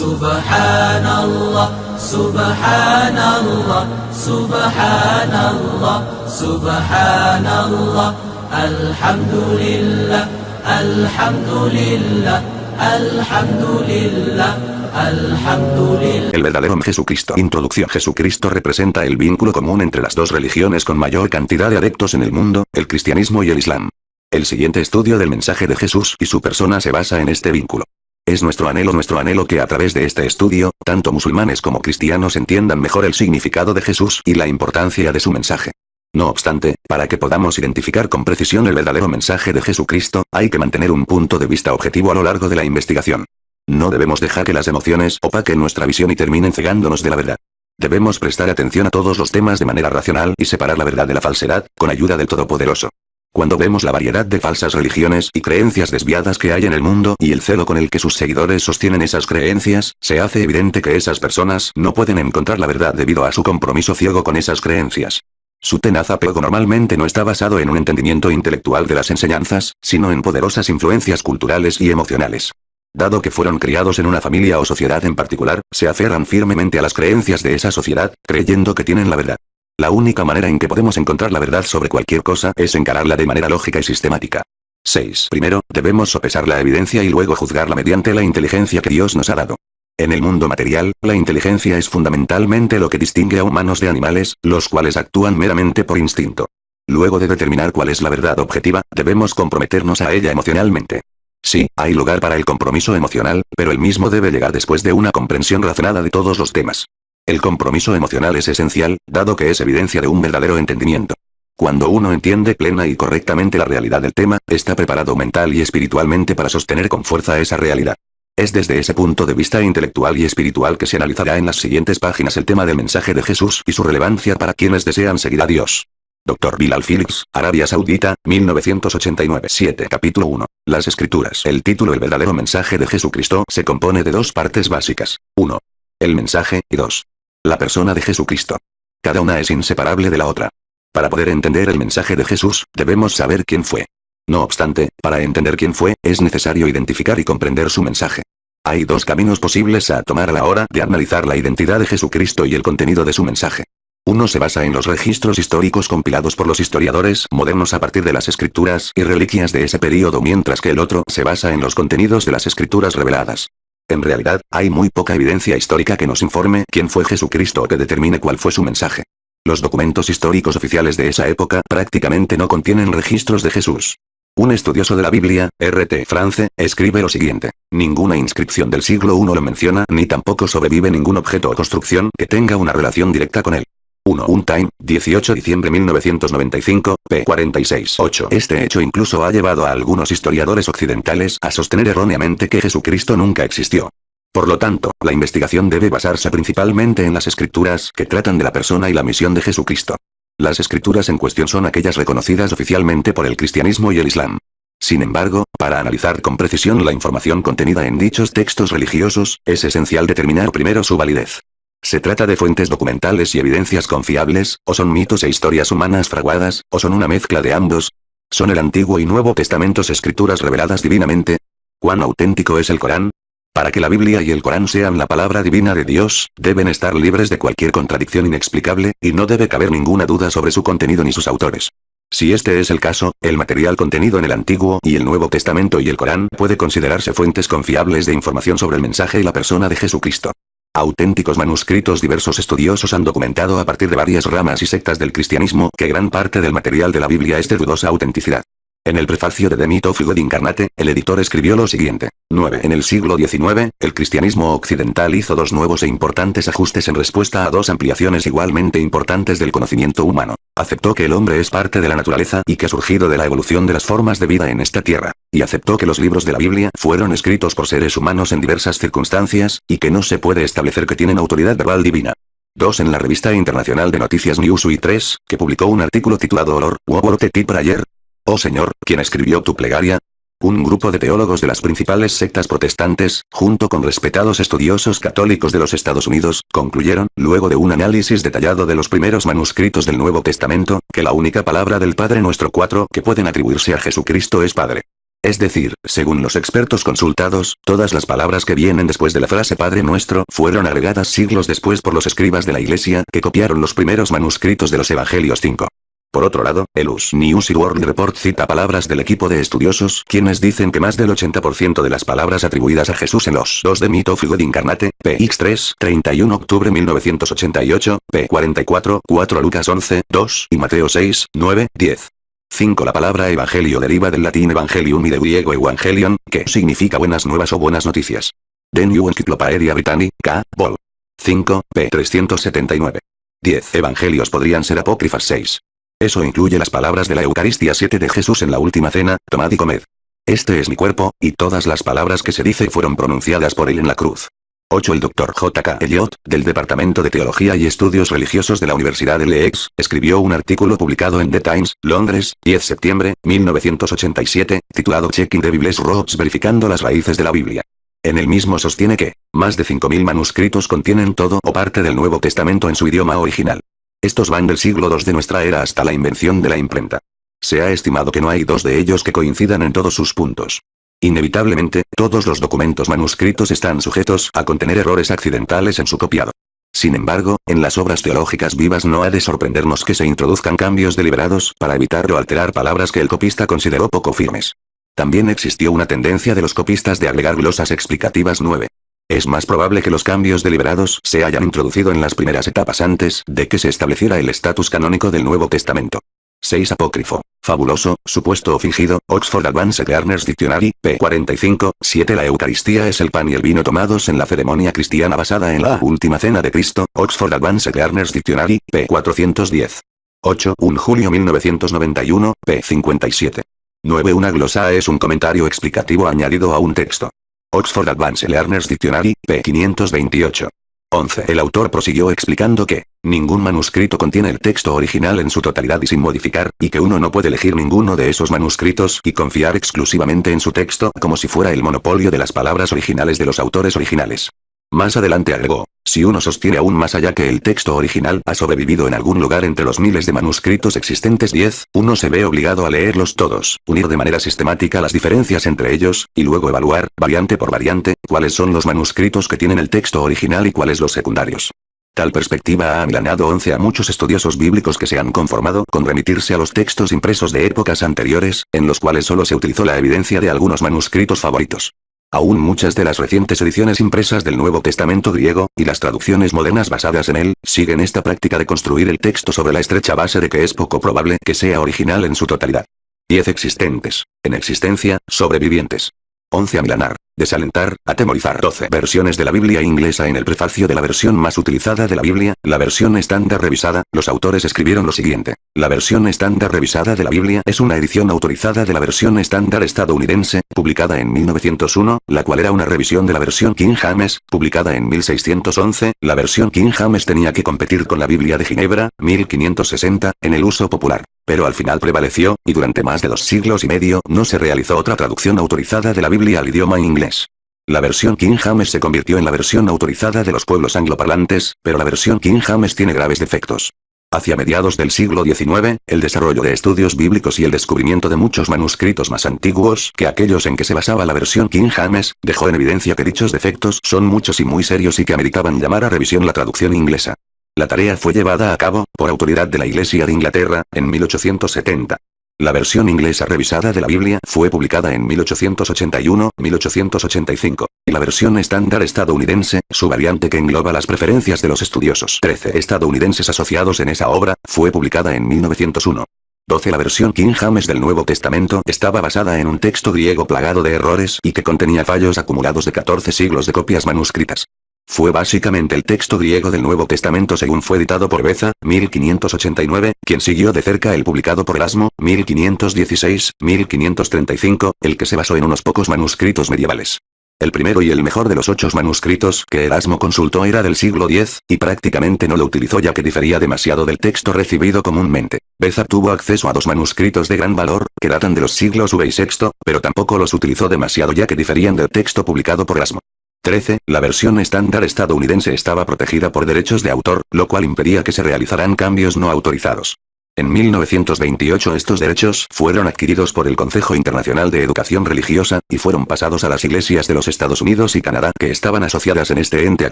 Subhanallah, Subhanallah, Subhanallah, Subhanallah, Alhamdulillah, Alhamdulillah, Alhamdulillah, Alhamdulillah. El verdadero Jesucristo. Introducción. Jesucristo representa el vínculo común entre las dos religiones con mayor cantidad de adeptos en el mundo, el cristianismo y el islam. El siguiente estudio del mensaje de Jesús y su persona se basa en este vínculo. Es nuestro anhelo que a través de este estudio, tanto musulmanes como cristianos entiendan mejor el significado de Jesús y la importancia de su mensaje. No obstante, para que podamos identificar con precisión el verdadero mensaje de Jesucristo, hay que mantener un punto de vista objetivo a lo largo de la investigación. No debemos dejar que las emociones opaquen nuestra visión y terminen cegándonos de la verdad. Debemos prestar atención a todos los temas de manera racional y separar la verdad de la falsedad, con ayuda del Todopoderoso. Cuando vemos la variedad de falsas religiones y creencias desviadas que hay en el mundo y el celo con el que sus seguidores sostienen esas creencias, se hace evidente que esas personas no pueden encontrar la verdad debido a su compromiso ciego con esas creencias. Su tenaz apego normalmente no está basado en un entendimiento intelectual de las enseñanzas, sino en poderosas influencias culturales y emocionales. Dado que fueron criados en una familia o sociedad en particular, se aferran firmemente a las creencias de esa sociedad, creyendo que tienen la verdad. La única manera en que podemos encontrar la verdad sobre cualquier cosa es encararla de manera lógica y sistemática. 6. Primero, debemos sopesar la evidencia y luego juzgarla mediante la inteligencia que Dios nos ha dado. En el mundo material, la inteligencia es fundamentalmente lo que distingue a humanos de animales, los cuales actúan meramente por instinto. Luego de determinar cuál es la verdad objetiva, debemos comprometernos a ella emocionalmente. Sí, hay lugar para el compromiso emocional, pero el mismo debe llegar después de una comprensión razonada de todos los temas. El compromiso emocional es esencial, dado que es evidencia de un verdadero entendimiento. Cuando uno entiende plena y correctamente la realidad del tema, está preparado mental y espiritualmente para sostener con fuerza esa realidad. Es desde ese punto de vista intelectual y espiritual que se analizará en las siguientes páginas el tema del mensaje de Jesús y su relevancia para quienes desean seguir a Dios. Dr. Bilal Phillips, Arabia Saudita, 1989. 7. Capítulo 1. Las Escrituras. El título El verdadero mensaje de Jesucristo se compone de dos partes básicas. 1. El mensaje, y 2. La persona de Jesucristo. Cada una es inseparable de la otra. Para poder entender el mensaje de Jesús, debemos saber quién fue. No obstante, para entender quién fue, es necesario identificar y comprender su mensaje. Hay dos caminos posibles a tomar a la hora de analizar la identidad de Jesucristo y el contenido de su mensaje. Uno se basa en los registros históricos compilados por los historiadores modernos a partir de las escrituras y reliquias de ese período, mientras que el otro se basa en los contenidos de las escrituras reveladas. En realidad, hay muy poca evidencia histórica que nos informe quién fue Jesucristo o que determine cuál fue su mensaje. Los documentos históricos oficiales de esa época prácticamente no contienen registros de Jesús. Un estudioso de la Biblia, R.T. France, escribe lo siguiente: ninguna inscripción del siglo I lo menciona, ni tampoco sobrevive ningún objeto o construcción que tenga una relación directa con él. 1. Un Time, 18 de diciembre 1995, p. 46. 8. Este hecho incluso ha llevado a algunos historiadores occidentales a sostener erróneamente que Jesucristo nunca existió. Por lo tanto, la investigación debe basarse principalmente en las escrituras que tratan de la persona y la misión de Jesucristo. Las escrituras en cuestión son aquellas reconocidas oficialmente por el cristianismo y el islam. Sin embargo, para analizar con precisión la información contenida en dichos textos religiosos, es esencial determinar primero su validez. Se trata de fuentes documentales y evidencias confiables, o son mitos e historias humanas fraguadas, o son una mezcla de ambos. ¿Son el Antiguo y Nuevo Testamentos escrituras reveladas divinamente? ¿Cuán auténtico es el Corán? Para que la Biblia y el Corán sean la palabra divina de Dios, deben estar libres de cualquier contradicción inexplicable, y no debe caber ninguna duda sobre su contenido ni sus autores. Si este es el caso, el material contenido en el Antiguo y el Nuevo Testamento y el Corán puede considerarse fuentes confiables de información sobre el mensaje y la persona de Jesucristo. Auténticos manuscritos. Diversos estudiosos han documentado a partir de varias ramas y sectas del cristianismo que gran parte del material de la Biblia es de dudosa autenticidad. En el prefacio de The Myth of God Incarnate, el editor escribió lo siguiente: 9. En el siglo XIX, el cristianismo occidental hizo dos nuevos e importantes ajustes en respuesta a dos ampliaciones igualmente importantes del conocimiento humano. Aceptó que el hombre es parte de la naturaleza y que ha surgido de la evolución de las formas de vida en esta tierra, y aceptó que los libros de la Biblia fueron escritos por seres humanos en diversas circunstancias, y que no se puede establecer que tienen autoridad verbal divina. 2. En la revista internacional de noticias Newsweek 3, que publicó un artículo titulado Lord, What Wrote the Prayer? Oh Señor, ¿quién escribió tu plegaria? Un grupo de teólogos de las principales sectas protestantes, junto con respetados estudiosos católicos de los Estados Unidos, concluyeron, luego de un análisis detallado de los primeros manuscritos del Nuevo Testamento, que la única palabra del Padre Nuestro 4 que pueden atribuirse a Jesucristo es Padre. Es decir, según los expertos consultados, todas las palabras que vienen después de la frase Padre Nuestro fueron agregadas siglos después por los escribas de la Iglesia, que copiaron los primeros manuscritos de los Evangelios 5. Por otro lado, el US News y World Report cita palabras del equipo de estudiosos, quienes dicen que más del 80% de las palabras atribuidas a Jesús en los 2 de Myth of God Incarnate, px 31 octubre 1988, p44, 4 Lucas 11, 2 y Mateo 6, 9, 10. 5. La palabra evangelio deriva del latín evangelium y del griego evangelion, que significa buenas nuevas o buenas noticias. The New Encyclopedia Britannica, Vol. 5, p. 379. 10. Evangelios podrían ser apócrifas 6. Eso incluye las palabras de la Eucaristía 7 de Jesús en la última cena, tomad y comed. Este es mi cuerpo, y todas las palabras que se dice fueron pronunciadas por él en la cruz. 8. El Dr. J.K. Elliot, del Departamento de Teología y Estudios Religiosos de la Universidad de Leeds, escribió un artículo publicado en The Times, Londres, 10 septiembre, 1987, titulado Checking the Bible's Roots, verificando las raíces de la Biblia. En el mismo sostiene que, más de 5.000 manuscritos contienen todo o parte del Nuevo Testamento en su idioma original. Estos van del siglo II de nuestra era hasta la invención de la imprenta. Se ha estimado que no hay 2 de ellos que coincidan en todos sus puntos. Inevitablemente, todos los documentos manuscritos están sujetos a contener errores accidentales en su copiado. Sin embargo, en las obras teológicas vivas no ha de sorprendernos que se introduzcan cambios deliberados para evitar o alterar palabras que el copista consideró poco firmes. También existió una tendencia de los copistas de agregar glosas explicativas 9. Es más probable que los cambios deliberados se hayan introducido en las primeras etapas antes de que se estableciera el estatus canónico del Nuevo Testamento. 6. Apócrifo. Fabuloso, supuesto o fingido, Oxford Advanced Learner's Dictionary, p. 45, 7. La Eucaristía es el pan y el vino tomados en la ceremonia cristiana basada en la última cena de Cristo, Oxford Advanced Learner's Dictionary, p. 410. 8. 1 julio 1991, p. 57. 9. Una glosa es un comentario explicativo añadido a un texto. Oxford Advanced Learner's Dictionary, p. 528. 11. El autor prosiguió explicando que ningún manuscrito contiene el texto original en su totalidad y sin modificar, y que uno no puede elegir ninguno de esos manuscritos y confiar exclusivamente en su texto como si fuera el monopolio de las palabras originales de los autores originales. Más adelante agregó, si uno sostiene aún más allá que el texto original ha sobrevivido en algún lugar entre los miles de manuscritos existentes 10, uno se ve obligado a leerlos todos, unir de manera sistemática las diferencias entre ellos, y luego evaluar, variante por variante, cuáles son los manuscritos que tienen el texto original y cuáles los secundarios. Tal perspectiva ha amilanado 11 a muchos estudiosos bíblicos que se han conformado con remitirse a los textos impresos de épocas anteriores, en los cuales solo se utilizó la evidencia de algunos manuscritos favoritos. Aún muchas de las recientes ediciones impresas del Nuevo Testamento griego, y las traducciones modernas basadas en él, siguen esta práctica de construir el texto sobre la estrecha base de que es poco probable que sea original en su totalidad. 10 existentes, en existencia, sobrevivientes. 11 amilanar, desalentar, atemorizar. 12 versiones de la Biblia inglesa. En el prefacio de la versión más utilizada de la Biblia, la versión estándar revisada, los autores escribieron lo siguiente. La versión estándar revisada de la Biblia es una edición autorizada de la versión estándar estadounidense, publicada en 1901, la cual era una revisión de la versión King James, publicada en 1611. La versión King James tenía que competir con la Biblia de Ginebra, 1560, en el uso popular. Pero al final prevaleció, y durante más de 2 siglos y medio no se realizó otra traducción autorizada de la Biblia al idioma inglés. La versión King James se convirtió en la versión autorizada de los pueblos angloparlantes, pero la versión King James tiene graves defectos. Hacia mediados del siglo XIX, el desarrollo de estudios bíblicos y el descubrimiento de muchos manuscritos más antiguos que aquellos en que se basaba la versión King James, dejó en evidencia que dichos defectos son muchos y muy serios y que ameritaban llamar a revisión la traducción inglesa. La tarea fue llevada a cabo, por autoridad de la Iglesia de Inglaterra, en 1870. La versión inglesa revisada de la Biblia fue publicada en 1881-1885, y la versión estándar estadounidense, su variante que engloba las preferencias de los estudiosos 13 estadounidenses asociados en esa obra, fue publicada en 1901. 12. La versión King James del Nuevo Testamento estaba basada en un texto griego plagado de errores y que contenía fallos acumulados de 14 siglos de copias manuscritas. Fue básicamente el texto griego del Nuevo Testamento según fue editado por Beza, 1589, quien siguió de cerca el publicado por Erasmo, 1516-1535, el que se basó en unos pocos manuscritos medievales. El primero y el mejor de los 8 manuscritos que Erasmo consultó era del siglo X, y prácticamente no lo utilizó ya que difería demasiado del texto recibido comúnmente. Beza tuvo acceso a 2 manuscritos de gran valor, que datan de los siglos V y VI, pero tampoco los utilizó demasiado ya que diferían del texto publicado por Erasmo. 13. La versión estándar estadounidense estaba protegida por derechos de autor, lo cual impedía que se realizaran cambios no autorizados. En 1928 estos derechos fueron adquiridos por el Consejo Internacional de Educación Religiosa, y fueron pasados a las iglesias de los Estados Unidos y Canadá que estaban asociadas en este ente a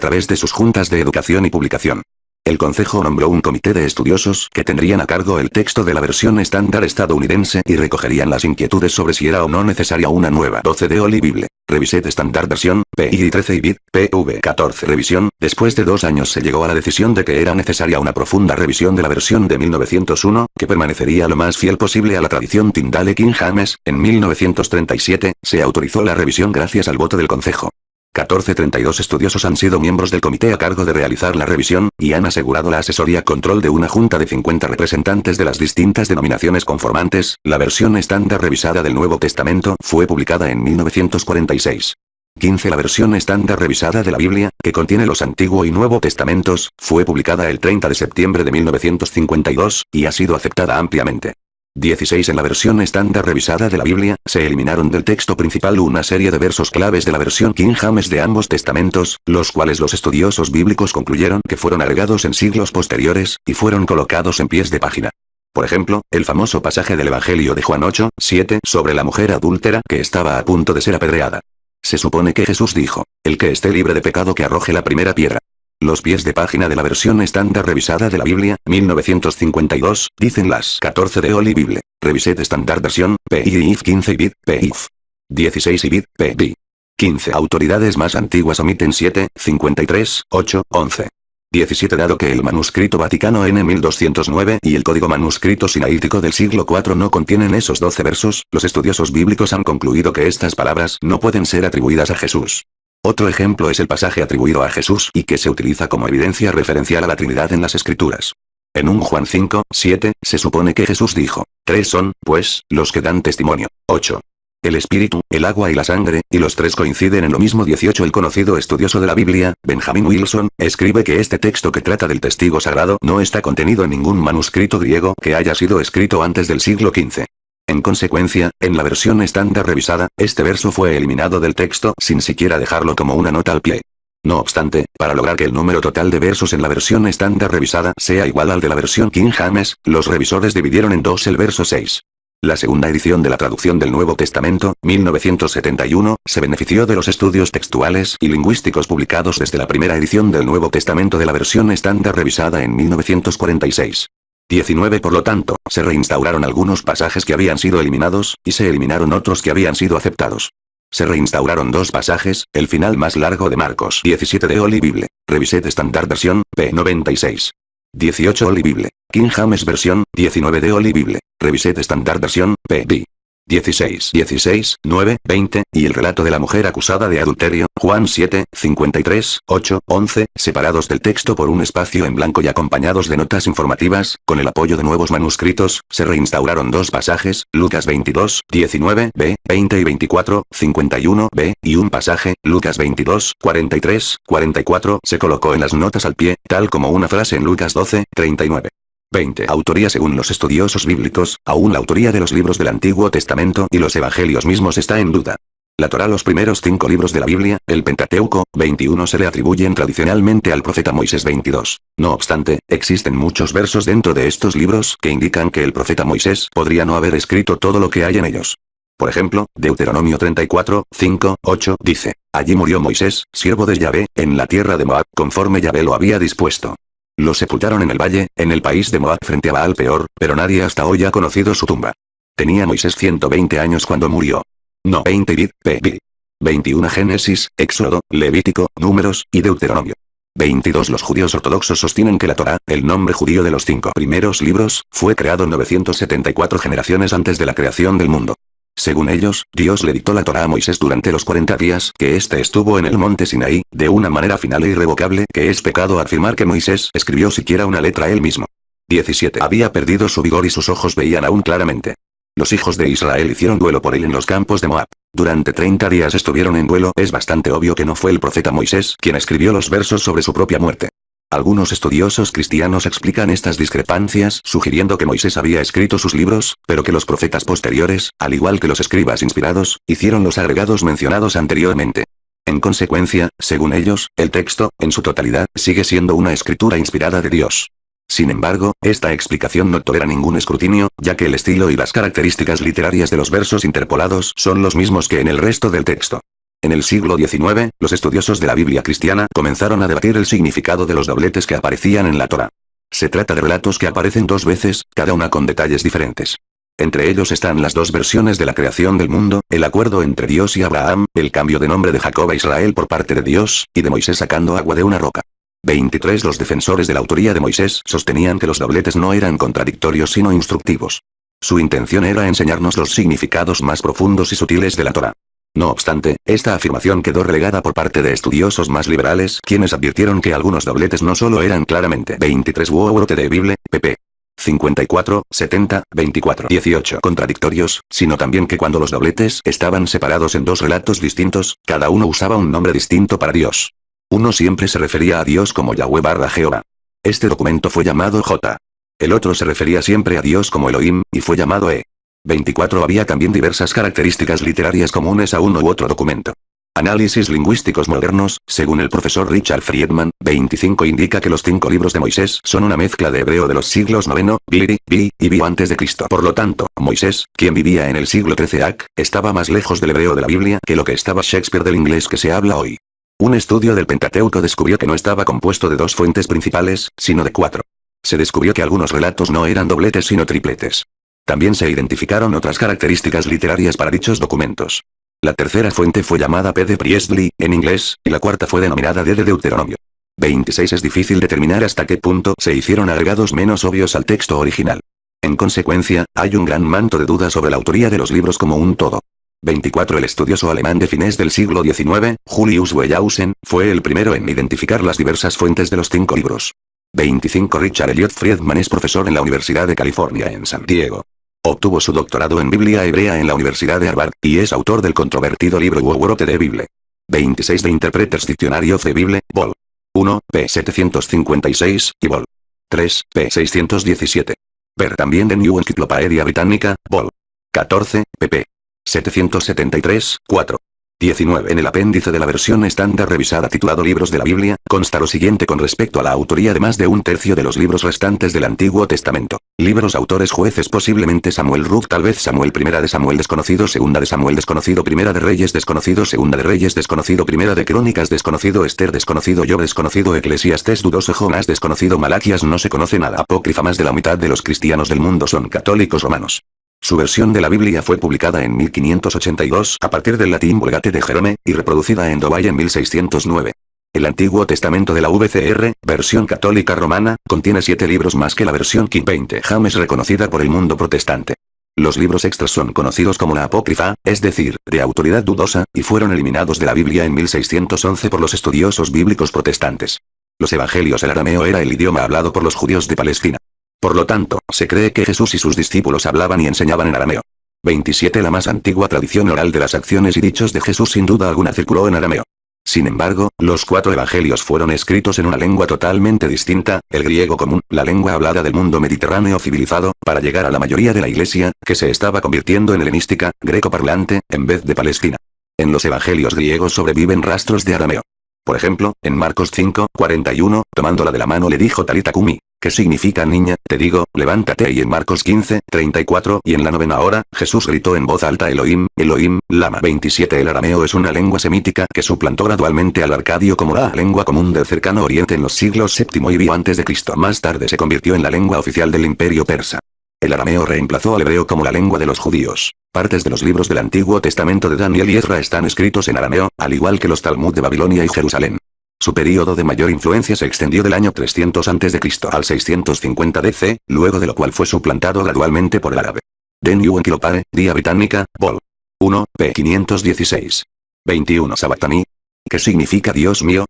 través de sus juntas de educación y publicación. El Consejo nombró un comité de estudiosos que tendrían a cargo el texto de la versión estándar estadounidense y recogerían las inquietudes sobre si era o no necesaria una nueva 12 de Holy Bible. Revised Standard Version, PI 13 y BID, PV 14 revisión. Después de 2 años se llegó a la decisión de que era necesaria una profunda revisión de la versión de 1901, que permanecería lo más fiel posible a la tradición Tyndale King James. En 1937, se autorizó la revisión gracias al voto del Consejo. 1432 estudiosos han sido miembros del comité a cargo de realizar la revisión, y han asegurado la asesoría control de una junta de 50 representantes de las distintas denominaciones conformantes. La versión estándar revisada del Nuevo Testamento fue publicada en 1946. 15. La versión estándar revisada de la Biblia, que contiene los Antiguo y Nuevo Testamentos, fue publicada el 30 de septiembre de 1952, y ha sido aceptada ampliamente. 16. En la versión estándar revisada de la Biblia, se eliminaron del texto principal una serie de versos claves de la versión King James de ambos testamentos, los cuales los estudiosos bíblicos concluyeron que fueron agregados en siglos posteriores, y fueron colocados en pies de página. Por ejemplo, el famoso pasaje del Evangelio de Juan 8:7 sobre la mujer adúltera que estaba a punto de ser apedreada. Se supone que Jesús dijo: "El que esté libre de pecado que arroje la primera piedra". Los pies de página de la versión estándar revisada de la Biblia, 1952, dicen las 14 de Holy Bible. Revised Standard Version, PIF 15 y BID, PIF 16 y BID, PB 15. Autoridades más antiguas omiten 7, 53, 8, 11. 17. Dado que el manuscrito Vaticano N 1209 y el código manuscrito sinaítico del siglo IV no contienen esos 12 versos, los estudiosos bíblicos han concluido que estas palabras no pueden ser atribuidas a Jesús. Otro ejemplo es el pasaje atribuido a Jesús y que se utiliza como evidencia referencial a la Trinidad en las Escrituras. En 1 Juan 5:7, se supone que Jesús dijo: "Tres son, pues, los que dan testimonio". 8. El espíritu, el agua y la sangre, y los tres coinciden en lo mismo. 18. El conocido estudioso de la Biblia, Benjamin Wilson, escribe que este texto que trata del testigo sagrado no está contenido en ningún manuscrito griego que haya sido escrito antes del siglo XV. En consecuencia, en la versión estándar revisada, este verso fue eliminado del texto sin siquiera dejarlo como una nota al pie. No obstante, para lograr que el número total de versos en la versión estándar revisada sea igual al de la versión King James, los revisores dividieron en dos el verso 6. La segunda edición de la traducción del Nuevo Testamento, 1971, se benefició de los estudios textuales y lingüísticos publicados desde la primera edición del Nuevo Testamento de la versión estándar revisada en 1946. 19. Por lo tanto, se reinstauraron algunos pasajes que habían sido eliminados, y se eliminaron otros que habían sido aceptados. Se reinstauraron dos pasajes, el final más largo de Marcos 17 de Holy Bible, Revised Standard Version, P96. 18 Holy Bible, King James Version, 19 de Holy Bible, Revised Standard Version, PB. 16, 9, 20, y el relato de la mujer acusada de adulterio, Juan 7, 53, 8, 11, separados del texto por un espacio en blanco y acompañados de notas informativas, con el apoyo de nuevos manuscritos, se reinstauraron dos pasajes, Lucas 22, 19, b, 20 y 24, 51, b, y un pasaje, Lucas 22, 43, 44, se colocó en las notas al pie, tal como una frase en Lucas 12, 39. 20. Autoría. Según los estudiosos bíblicos, aún la autoría de los libros del Antiguo Testamento y los Evangelios mismos está en duda. La Torá, los primeros 5 libros de la Biblia, el Pentateuco, 21 se le atribuyen tradicionalmente al profeta Moisés 22. No obstante, existen muchos versos dentro de estos libros que indican que el profeta Moisés podría no haber escrito todo lo que hay en ellos. Por ejemplo, Deuteronomio 34, 5, 8, dice: "Allí murió Moisés, siervo de Yahvé, en la tierra de Moab, conforme Yahvé lo había dispuesto. Lo sepultaron en el valle, en el país de Moab frente a Baal Peor, pero nadie hasta hoy ha conocido su tumba. Tenía Moisés 120 años cuando murió". No 20 vid, p. 21 Génesis, Éxodo, Levítico, Números, y Deuteronomio. 22 Los judíos ortodoxos sostienen que la Torá, el nombre judío de los 5 primeros libros, fue creado 974 generaciones antes de la creación del mundo. Según ellos, Dios le dictó la Torá a Moisés durante los 40 días que éste estuvo en el monte Sinaí, de una manera final e irrevocable, que es pecado afirmar que Moisés escribió siquiera una letra él mismo. 17 Había perdido su vigor y sus ojos veían aún claramente. Los hijos de Israel hicieron duelo por él en los campos de Moab. Durante 30 días estuvieron en duelo. Es bastante obvio que no fue el profeta Moisés quien escribió los versos sobre su propia muerte. Algunos estudiosos cristianos explican estas discrepancias sugiriendo que Moisés había escrito sus libros, pero que los profetas posteriores, al igual que los escribas inspirados, hicieron los agregados mencionados anteriormente. En consecuencia, según ellos, el texto, en su totalidad, sigue siendo una escritura inspirada de Dios. Sin embargo, esta explicación no tolera ningún escrutinio, ya que el estilo y las características literarias de los versos interpolados son los mismos que en el resto del texto. En el siglo XIX, los estudiosos de la Biblia cristiana comenzaron a debatir el significado de los dobletes que aparecían en la Torá. Se trata de relatos que aparecen 2 veces, cada una con detalles diferentes. Entre ellos están las 2 versiones de la creación del mundo, el acuerdo entre Dios y Abraham, el cambio de nombre de Jacob a Israel por parte de Dios, y de Moisés sacando agua de una roca. 23. Los defensores de la autoría de Moisés sostenían que los dobletes no eran contradictorios sino instructivos. Su intención era enseñarnos los significados más profundos y sutiles de la Torá. No obstante, esta afirmación quedó relegada por parte de estudiosos más liberales, quienes advirtieron que algunos dobletes no solo eran claramente 23 de Bible, pp. 54, 70, 24, 18 contradictorios, sino también que cuando los dobletes estaban separados en 2 relatos distintos, cada uno usaba un nombre distinto para Dios. Uno siempre se refería a Dios como Yahweh barra Jehová. Este documento fue llamado J. El otro se refería siempre a Dios como Elohim, y fue llamado E. 24. Había también diversas características literarias comunes a uno u otro documento. Análisis lingüísticos modernos, según el profesor Richard Friedman, 25 indica que los 5 libros de Moisés son una mezcla de hebreo de los siglos IX, Bili, Bi, y Bio antes de Cristo. Por lo tanto, Moisés, quien vivía en el siglo XIII AC, estaba más lejos del hebreo de la Biblia que lo que estaba Shakespeare del inglés que se habla hoy. Un estudio del Pentateuco descubrió que no estaba compuesto de 2 fuentes principales, sino de 4. Se descubrió que algunos relatos no eran dobletes sino tripletes. También se identificaron otras características literarias para dichos documentos. La tercera fuente fue llamada P. de Priestley, en inglés, y la cuarta fue denominada D. de Deuteronomio. 26. Es difícil determinar hasta qué punto se hicieron agregados menos obvios al texto original. En consecuencia, hay un gran manto de dudas sobre la autoría de los libros como un todo. 24. El estudioso alemán de fines del siglo XIX, Julius Wellhausen, fue el primero en identificar las diversas fuentes de los 5 libros. 25. Richard Elliot Friedman es profesor en la Universidad de California en San Diego. Obtuvo su doctorado en Biblia hebrea en la Universidad de Harvard, y es autor del controvertido libro Word de Bible. 26. The Interpreter's Dictionary of the Bible, Vol. 1, p. 756, y Vol. 3, p. 617. Ver también The New Encyclopedia Britannica, Vol. 14, pp. 773, 4. 19. En el apéndice de la versión estándar revisada titulado Libros de la Biblia, consta lo siguiente con respecto a la autoría de más de 1/3 de los libros restantes del Antiguo Testamento. Libros, autores, jueces, posiblemente Samuel, Ruth, tal vez Samuel, Primera de Samuel desconocido, Segunda de Samuel desconocido, Primera de Reyes desconocido, Segunda de Reyes desconocido, Primera de Crónicas desconocido, Esther desconocido, Job desconocido, Eclesiastés dudoso, Jonás desconocido, Malaquías no se conoce nada. Apócrifa. Más de la mitad de los cristianos del mundo son católicos romanos. Su versión de la Biblia fue publicada en 1582 a partir del latín Vulgate de Jerome, y reproducida en Douay en 1609. El Antiguo Testamento de la VCR, versión católica romana, contiene 7 libros más que la versión King James reconocida por el mundo protestante. Los libros extras son conocidos como la apócrifa, es decir, de autoridad dudosa, y fueron eliminados de la Biblia en 1611 por los estudiosos bíblicos protestantes. Los evangelios. El arameo era el idioma hablado por los judíos de Palestina. Por lo tanto, se cree que Jesús y sus discípulos hablaban y enseñaban en arameo. 27. La más antigua tradición oral de las acciones y dichos de Jesús sin duda alguna circuló en arameo. Sin embargo, los 4 evangelios fueron escritos en una lengua totalmente distinta, el griego común, la lengua hablada del mundo mediterráneo civilizado, para llegar a la mayoría de la iglesia, que se estaba convirtiendo en helenística, greco-parlante, en vez de palestina. En los evangelios griegos sobreviven rastros de arameo. Por ejemplo, en Marcos 5, 41, tomándola de la mano le dijo Talita Cumi, que significa niña, te digo, levántate, y en Marcos 15, 34, y en la 9ª hora, Jesús gritó en voz alta Elohim, Elohim, lama. 27. El arameo es una lengua semítica que suplantó gradualmente al arcadio como la lengua común del cercano oriente en los siglos VII y Bio antes de Cristo. Más tarde se convirtió en la lengua oficial del imperio persa. El arameo reemplazó al hebreo como la lengua de los judíos. Partes de los libros del Antiguo Testamento de Daniel y Ezra están escritos en arameo, al igual que los Talmud de Babilonia y Jerusalén. Su período de mayor influencia se extendió del año 300 a.C. al 650 DC, luego de lo cual fue suplantado gradualmente por el árabe. The New Encyclopedia Britannica, Vol. 1, p. 516. 21. Sabatani. ¿Qué significa Dios mío,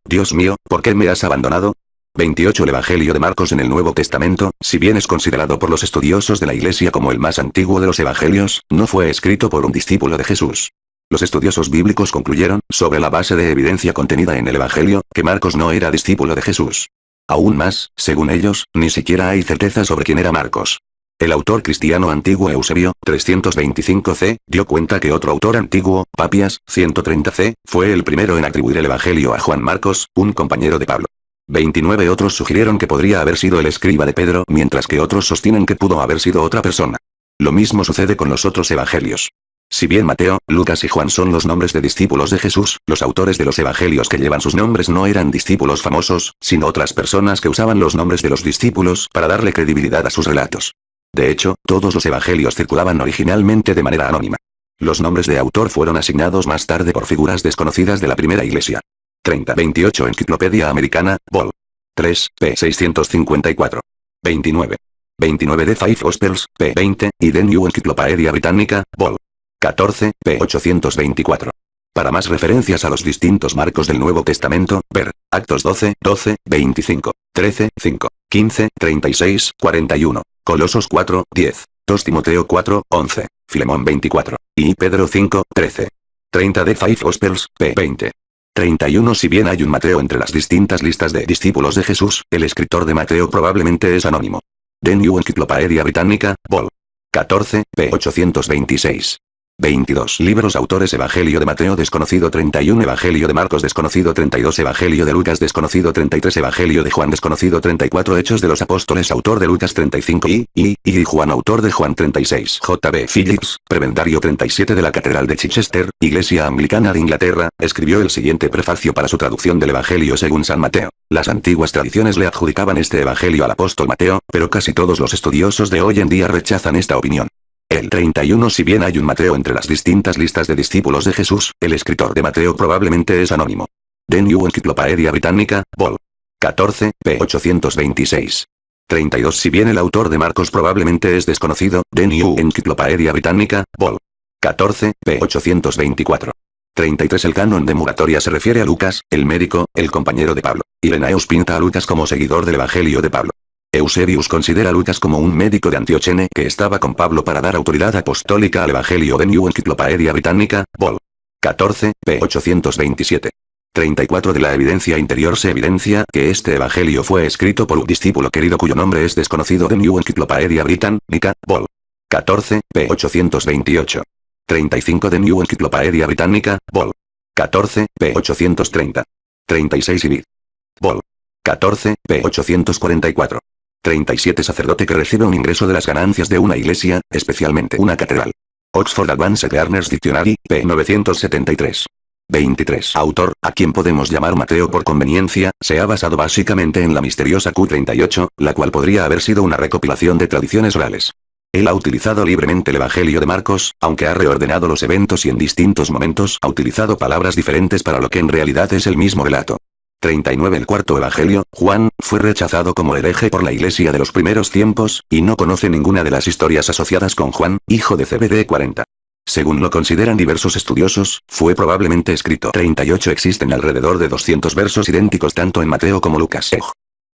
por qué me has abandonado? 28. El Evangelio de Marcos en el Nuevo Testamento, si bien es considerado por los estudiosos de la Iglesia como el más antiguo de los evangelios, no fue escrito por un discípulo de Jesús. Los estudiosos bíblicos concluyeron, sobre la base de evidencia contenida en el Evangelio, que Marcos no era discípulo de Jesús. Aún más, según ellos, ni siquiera hay certeza sobre quién era Marcos. El autor cristiano antiguo Eusebio, 325 c., dio cuenta que otro autor antiguo, Papias, 130 c., fue el primero en atribuir el Evangelio a Juan Marcos, un compañero de Pablo. 29 otros sugirieron que podría haber sido el escriba de Pedro, mientras que otros sostienen que pudo haber sido otra persona. Lo mismo sucede con los otros evangelios. Si bien Mateo, Lucas y Juan son los nombres de discípulos de Jesús, los autores de los evangelios que llevan sus nombres no eran discípulos famosos, sino otras personas que usaban los nombres de los discípulos para darle credibilidad a sus relatos. De hecho, todos los evangelios circulaban originalmente de manera anónima. Los nombres de autor fueron asignados más tarde por figuras desconocidas de la primera iglesia. 30-28 Enciclopedia Americana, Vol. 3, p. 654. 29. 29 de Five Gospels, p. 20, y The New Encyclopedia Britannica, Vol. 14, p. 824. Para más referencias a los distintos marcos del Nuevo Testamento, ver Actos 12, 12, 25, 13, 5, 15, 36, 41, Colosos 4, 10, 2 Timoteo 4, 11, Filemón 24, y Pedro 5, 13. 30 de Five Gospels, p. 20. 31 Si bien hay un Mateo entre las distintas listas de discípulos de Jesús, el escritor de Mateo probablemente es anónimo. The New Encyclopedia Britannica, Vol. 14, p. 826. 22 libros autores Evangelio de Mateo desconocido 31 Evangelio de Marcos desconocido 32 Evangelio de Lucas desconocido 33 Evangelio de Juan desconocido 34 Hechos de los Apóstoles autor de Lucas 35 y Juan autor de Juan 36 J.B. Phillips, prebendario 37 de la Catedral de Chichester, Iglesia Anglicana de Inglaterra, escribió el siguiente prefacio para su traducción del Evangelio según San Mateo. Las antiguas tradiciones le adjudicaban este Evangelio al apóstol Mateo, pero casi todos los estudiosos de hoy en día rechazan esta opinión. El 31 Si bien hay un Mateo entre las distintas listas de discípulos de Jesús, el escritor de Mateo probablemente es anónimo. The New Encyclopedia Britannica, Vol. 14, p. 826. 32 Si bien el autor de Marcos probablemente es desconocido, The New Encyclopedia Britannica, Vol. 14, p. 824. 33 El canon de Muratoria se refiere a Lucas, el médico, el compañero de Pablo. Irenaeus pinta a Lucas como seguidor del Evangelio de Pablo. Eusebius considera a Lucas como un médico de Antíochene que estaba con Pablo para dar autoridad apostólica al Evangelio de New Encyclopedia Britannica, Vol. 14, p. 827. 34 De la evidencia interior se evidencia que este Evangelio fue escrito por un discípulo querido cuyo nombre es desconocido de New Encyclopedia Britannica, Vol. 14, p. 828. 35 de New Encyclopedia Britannica, Vol. 14, p. 830. 36 Ibid. Vol. 14, p. 844. 37 Sacerdote que recibe un ingreso de las ganancias de una iglesia, especialmente una catedral. Oxford Advanced Learner's Dictionary, p. 973. 23 Autor, a quien podemos llamar Mateo por conveniencia, se ha basado básicamente en la misteriosa Q38, la cual podría haber sido una recopilación de tradiciones orales. Él ha utilizado libremente el Evangelio de Marcos, aunque ha reordenado los eventos y en distintos momentos ha utilizado palabras diferentes para lo que en realidad es el mismo relato. 39 El cuarto Evangelio, Juan, fue rechazado como hereje por la iglesia de los primeros tiempos, y no conoce ninguna de las historias asociadas con Juan, hijo de CBD 40. Según lo consideran diversos estudiosos, fue probablemente escrito. 38 Existen alrededor de 200 versos idénticos tanto en Mateo como Lucas.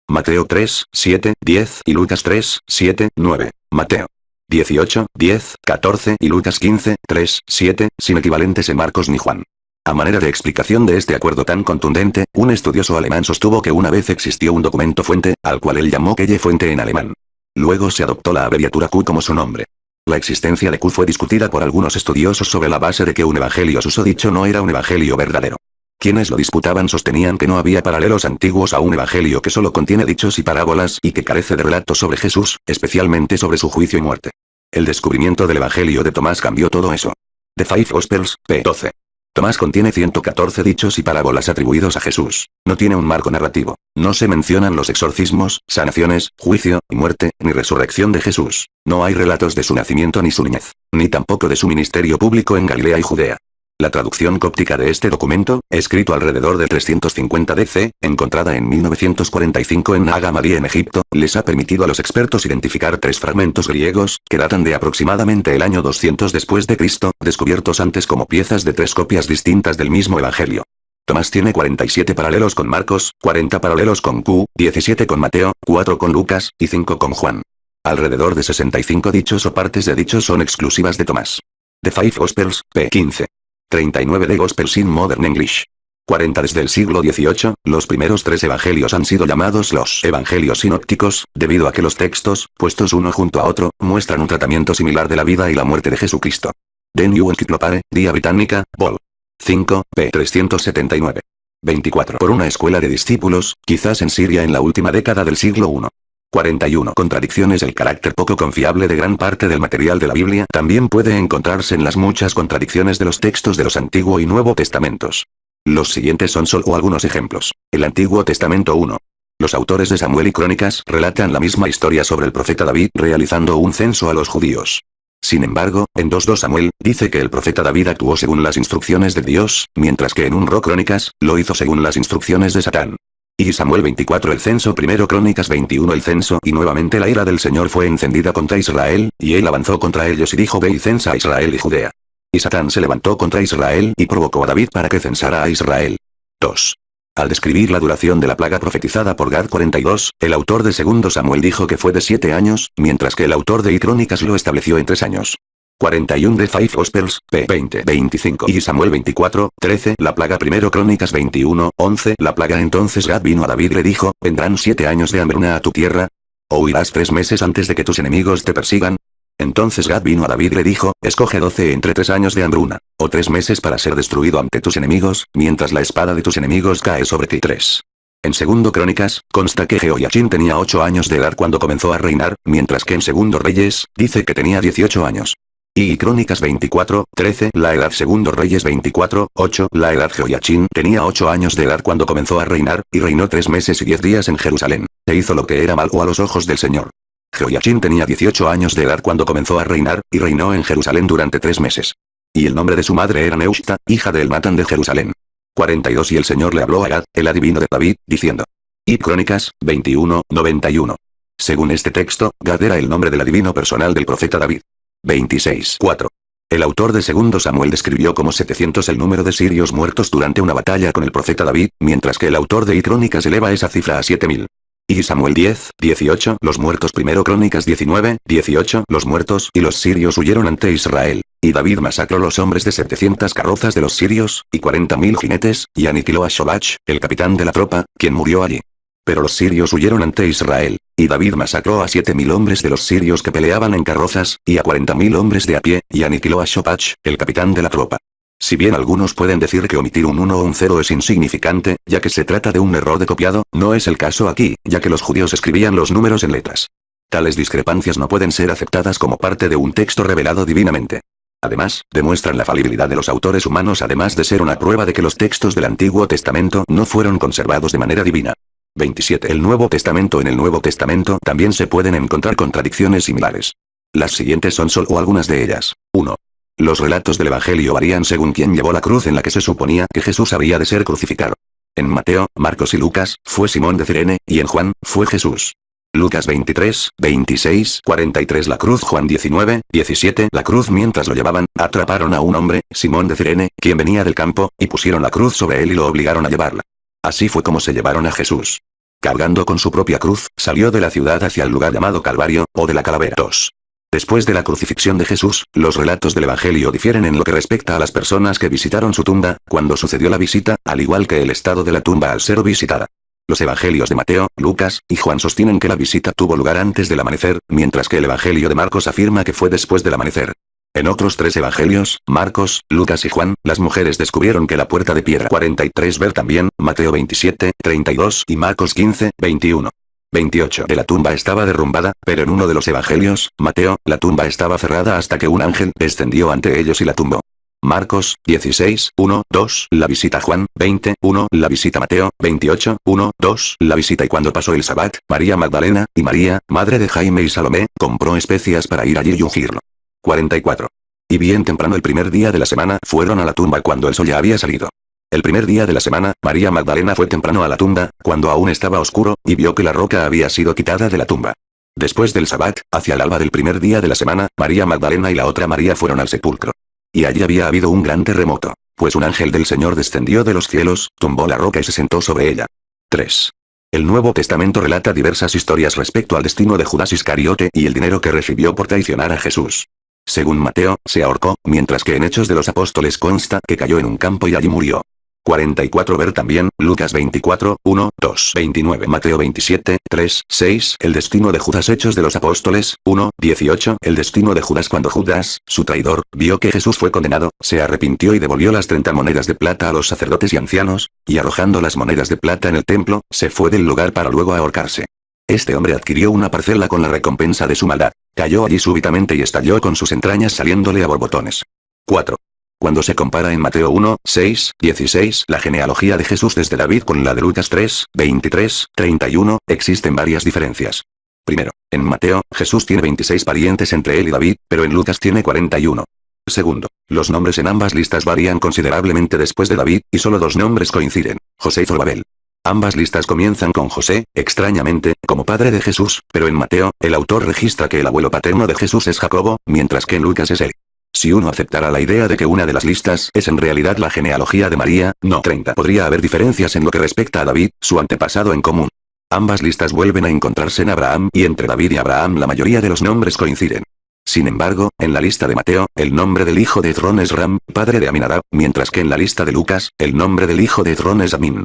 Mateo 3, 7, 10 y Lucas 3, 7, 9. Mateo 18, 10, 14 y Lucas 15, 3, 7, sin equivalentes en Marcos ni Juan. A manera de explicación de este acuerdo tan contundente, un estudioso alemán sostuvo que una vez existió un documento fuente, al cual él llamó Quelle Fuente en alemán. Luego se adoptó la abreviatura Q como su nombre. La existencia de Q fue discutida por algunos estudiosos sobre la base de que un evangelio susodicho no era un evangelio verdadero. Quienes lo disputaban sostenían que no había paralelos antiguos a un evangelio que solo contiene dichos y parábolas y que carece de relatos sobre Jesús, especialmente sobre su juicio y muerte. El descubrimiento del evangelio de Tomás cambió todo eso. The Five Gospels, p. 12. Tomás contiene 114 dichos y parábolas atribuidos a Jesús. No tiene un marco narrativo. No se mencionan los exorcismos, sanaciones, juicio, y muerte, ni resurrección de Jesús. No hay relatos de su nacimiento ni su niñez. Ni tampoco de su ministerio público en Galilea y Judea. La traducción cóptica de este documento, escrito alrededor de 350 DC, encontrada en 1945 en Nag Hammadi en Egipto, les ha permitido a los expertos identificar 3 fragmentos griegos, que datan de aproximadamente el año 200 después de Cristo, descubiertos antes como piezas de 3 copias distintas del mismo evangelio. Tomás tiene 47 paralelos con Marcos, 40 paralelos con Q, 17 con Mateo, 4 con Lucas, y 5 con Juan. Alrededor de 65 dichos o partes de dichos son exclusivas de Tomás. The Five Gospels, p. 15. 39 de Gospels in Modern English. 40 Desde el siglo XVIII, los primeros 3 evangelios han sido llamados los evangelios sinópticos, debido a que los textos, puestos uno junto a otro, muestran un tratamiento similar de la vida y la muerte de Jesucristo. The New Encyclopedia Britannica, Vol. 5, p. 379. 24. Por una escuela de discípulos, quizás en Siria en la última década del siglo I. 41. Contradicciones. El carácter poco confiable de gran parte del material de la Biblia también puede encontrarse en las muchas contradicciones de los textos de los Antiguo y Nuevo Testamentos. Los siguientes son solo algunos ejemplos. El Antiguo Testamento 1. Los autores de Samuel y Crónicas relatan la misma historia sobre el profeta David realizando un censo a los judíos. Sin embargo, en 2 Samuel, dice que el profeta David actuó según las instrucciones de Dios, mientras que en 1 Crónicas, lo hizo según las instrucciones de Satán. Y Samuel 24 el censo 1 Crónicas 21 el censo y nuevamente la ira del Señor fue encendida contra Israel, y él avanzó contra ellos y dijo: ve y censa a Israel y Judea. Y Satán se levantó contra Israel y provocó a David para que censara a Israel. 2. Al describir la duración de la plaga profetizada por Gad 42, el autor de 2 Samuel dijo que fue de 7 años, mientras que el autor de Crónicas lo estableció en 3 años. 41 de Five Gospels, p. 20, 25 y Samuel 24, 13 la plaga 1 Crónicas 21, 11 la plaga. Entonces Gad vino a David y le dijo: ¿vendrán 7 años de hambruna a tu tierra? ¿O huirás 3 meses antes de que tus enemigos te persigan? Entonces Gad vino a David y le dijo: escoge 12 entre 3 años de hambruna, o 3 meses para ser destruido ante tus enemigos, mientras la espada de tus enemigos cae sobre ti. 3. En 2 Crónicas, consta que Jehoiachín tenía 8 años de edad cuando comenzó a reinar, mientras que en 2 Reyes, dice que tenía 18 años. Y Crónicas 24, 13 la edad. 2 Reyes 24, 8 la edad. Jehoiachín tenía 8 años de edad cuando comenzó a reinar, y reinó 3 meses y 10 días en Jerusalén. E hizo lo que era malo a los ojos del Señor. Jehoiachín tenía 18 años de edad cuando comenzó a reinar, y reinó en Jerusalén durante 3 meses. Y el nombre de su madre era Neushta, hija de Elnatán de Jerusalén. 42 Y el Señor le habló a Gad, el adivino de David, diciendo. Y Crónicas, 21, 91. Según este texto, Gad era el nombre del adivino personal del profeta David. 26. 4. El autor de 2 Samuel describió como 700 el número de sirios muertos durante una batalla con el profeta David, mientras que el autor de Crónicas eleva esa cifra a 7000. Y Samuel 10, 18 los muertos. 1 Crónicas 19, 18 los muertos y los sirios huyeron ante Israel. Y David masacró los hombres de 700 carrozas de los sirios, y 40.000 jinetes, y aniquiló a Shobach, el capitán de la tropa, quien murió allí. Pero los sirios huyeron ante Israel, y David masacró a 7.000 hombres de los sirios que peleaban en carrozas, y a 40.000 hombres de a pie, y aniquiló a Shobach, el capitán de la tropa. Si bien algunos pueden decir que omitir un 1 o un 0 es insignificante, ya que se trata de un error de copiado, no es el caso aquí, ya que los judíos escribían los números en letras. Tales discrepancias no pueden ser aceptadas como parte de un texto revelado divinamente. Además, demuestran la falibilidad de los autores humanos, además de ser una prueba de que los textos del Antiguo Testamento no fueron conservados de manera divina. 27 El Nuevo Testamento. En el Nuevo Testamento también se pueden encontrar contradicciones similares. Las siguientes son solo algunas de ellas. 1. Los relatos del Evangelio varían según quien llevó la cruz en la que se suponía que Jesús había de ser crucificado. En Mateo, Marcos y Lucas, fue Simón de Cirene, y en Juan, fue Jesús. Lucas 23, 26, 43 la cruz. Juan 19, 17 la cruz. Mientras lo llevaban, atraparon a un hombre, Simón de Cirene, quien venía del campo, y pusieron la cruz sobre él y lo obligaron a llevarla. Así fue como se llevaron a Jesús. Cargando con su propia cruz, salió de la ciudad hacia el lugar llamado Calvario, o de la calavera. 2. Después de la crucifixión de Jesús, los relatos del Evangelio difieren en lo que respecta a las personas que visitaron su tumba, cuando sucedió la visita, al igual que el estado de la tumba al ser visitada. Los evangelios de Mateo, Lucas y Juan sostienen que la visita tuvo lugar antes del amanecer, mientras que el evangelio de Marcos afirma que fue después del amanecer. En otros 3 evangelios, Marcos, Lucas y Juan, las mujeres descubrieron que la puerta de piedra. 43 Ver también, Mateo 27, 32 y Marcos 15, 21. 28 De la tumba estaba derrumbada, pero en uno de los evangelios, Mateo, la tumba estaba cerrada hasta que un ángel descendió ante ellos y la tumbó. Marcos, 16, 1, 2, la visita. Juan, 20, 1, la visita. Mateo, 28, 1, 2, la visita. Y cuando pasó el Sabbat, María Magdalena, y María, madre de Jaime y Salomé, compró especias para ir allí y ungirlo. 44. Y bien temprano el primer día de la semana, fueron a la tumba cuando el sol ya había salido. El primer día de la semana, María Magdalena fue temprano a la tumba, cuando aún estaba oscuro, y vio que la roca había sido quitada de la tumba. Después del Sabbat, hacia el alba del primer día de la semana, María Magdalena y la otra María fueron al sepulcro. Y allí había habido un gran terremoto, pues un ángel del Señor descendió de los cielos, tumbó la roca y se sentó sobre ella. 3. El Nuevo Testamento relata diversas historias respecto al destino de Judas Iscariote y el dinero que recibió por traicionar a Jesús. Según Mateo, se ahorcó, mientras que en Hechos de los Apóstoles consta que cayó en un campo y allí murió. 44. Ver también, Lucas 24, 1, 2, 29. Mateo 27, 3, 6. El destino de Judas. Hechos de los Apóstoles, 1, 18. El destino de Judas. Cuando Judas, su traidor, vio que Jesús fue condenado, se arrepintió y devolvió las 30 monedas de plata a los sacerdotes y ancianos, y arrojando las monedas de plata en el templo, se fue del lugar para luego ahorcarse. Este hombre adquirió una parcela con la recompensa de su maldad. Cayó allí súbitamente y estalló con sus entrañas saliéndole a borbotones. 4. Cuando se compara en Mateo 1, 6, 16 la genealogía de Jesús desde David con la de Lucas 3, 23, 31, existen varias diferencias. Primero, en Mateo, Jesús tiene 26 parientes entre él y David, pero en Lucas tiene 41. Segundo, los nombres en ambas listas varían considerablemente después de David, y solo 2 nombres coinciden, José y Zorobabel. Ambas listas comienzan con José, extrañamente, como padre de Jesús, pero en Mateo, el autor registra que el abuelo paterno de Jesús es Jacobo, mientras que en Lucas es Eli. Si uno aceptara la idea de que una de las listas es en realidad la genealogía de María, no 30, podría haber diferencias en lo que respecta a David, su antepasado en común. Ambas listas vuelven a encontrarse en Abraham, y entre David y Abraham la mayoría de los nombres coinciden. Sin embargo, en la lista de Mateo, el nombre del hijo de Hezrón es Ram, padre de Aminadab, mientras que en la lista de Lucas, el nombre del hijo de Hezrón es Amin,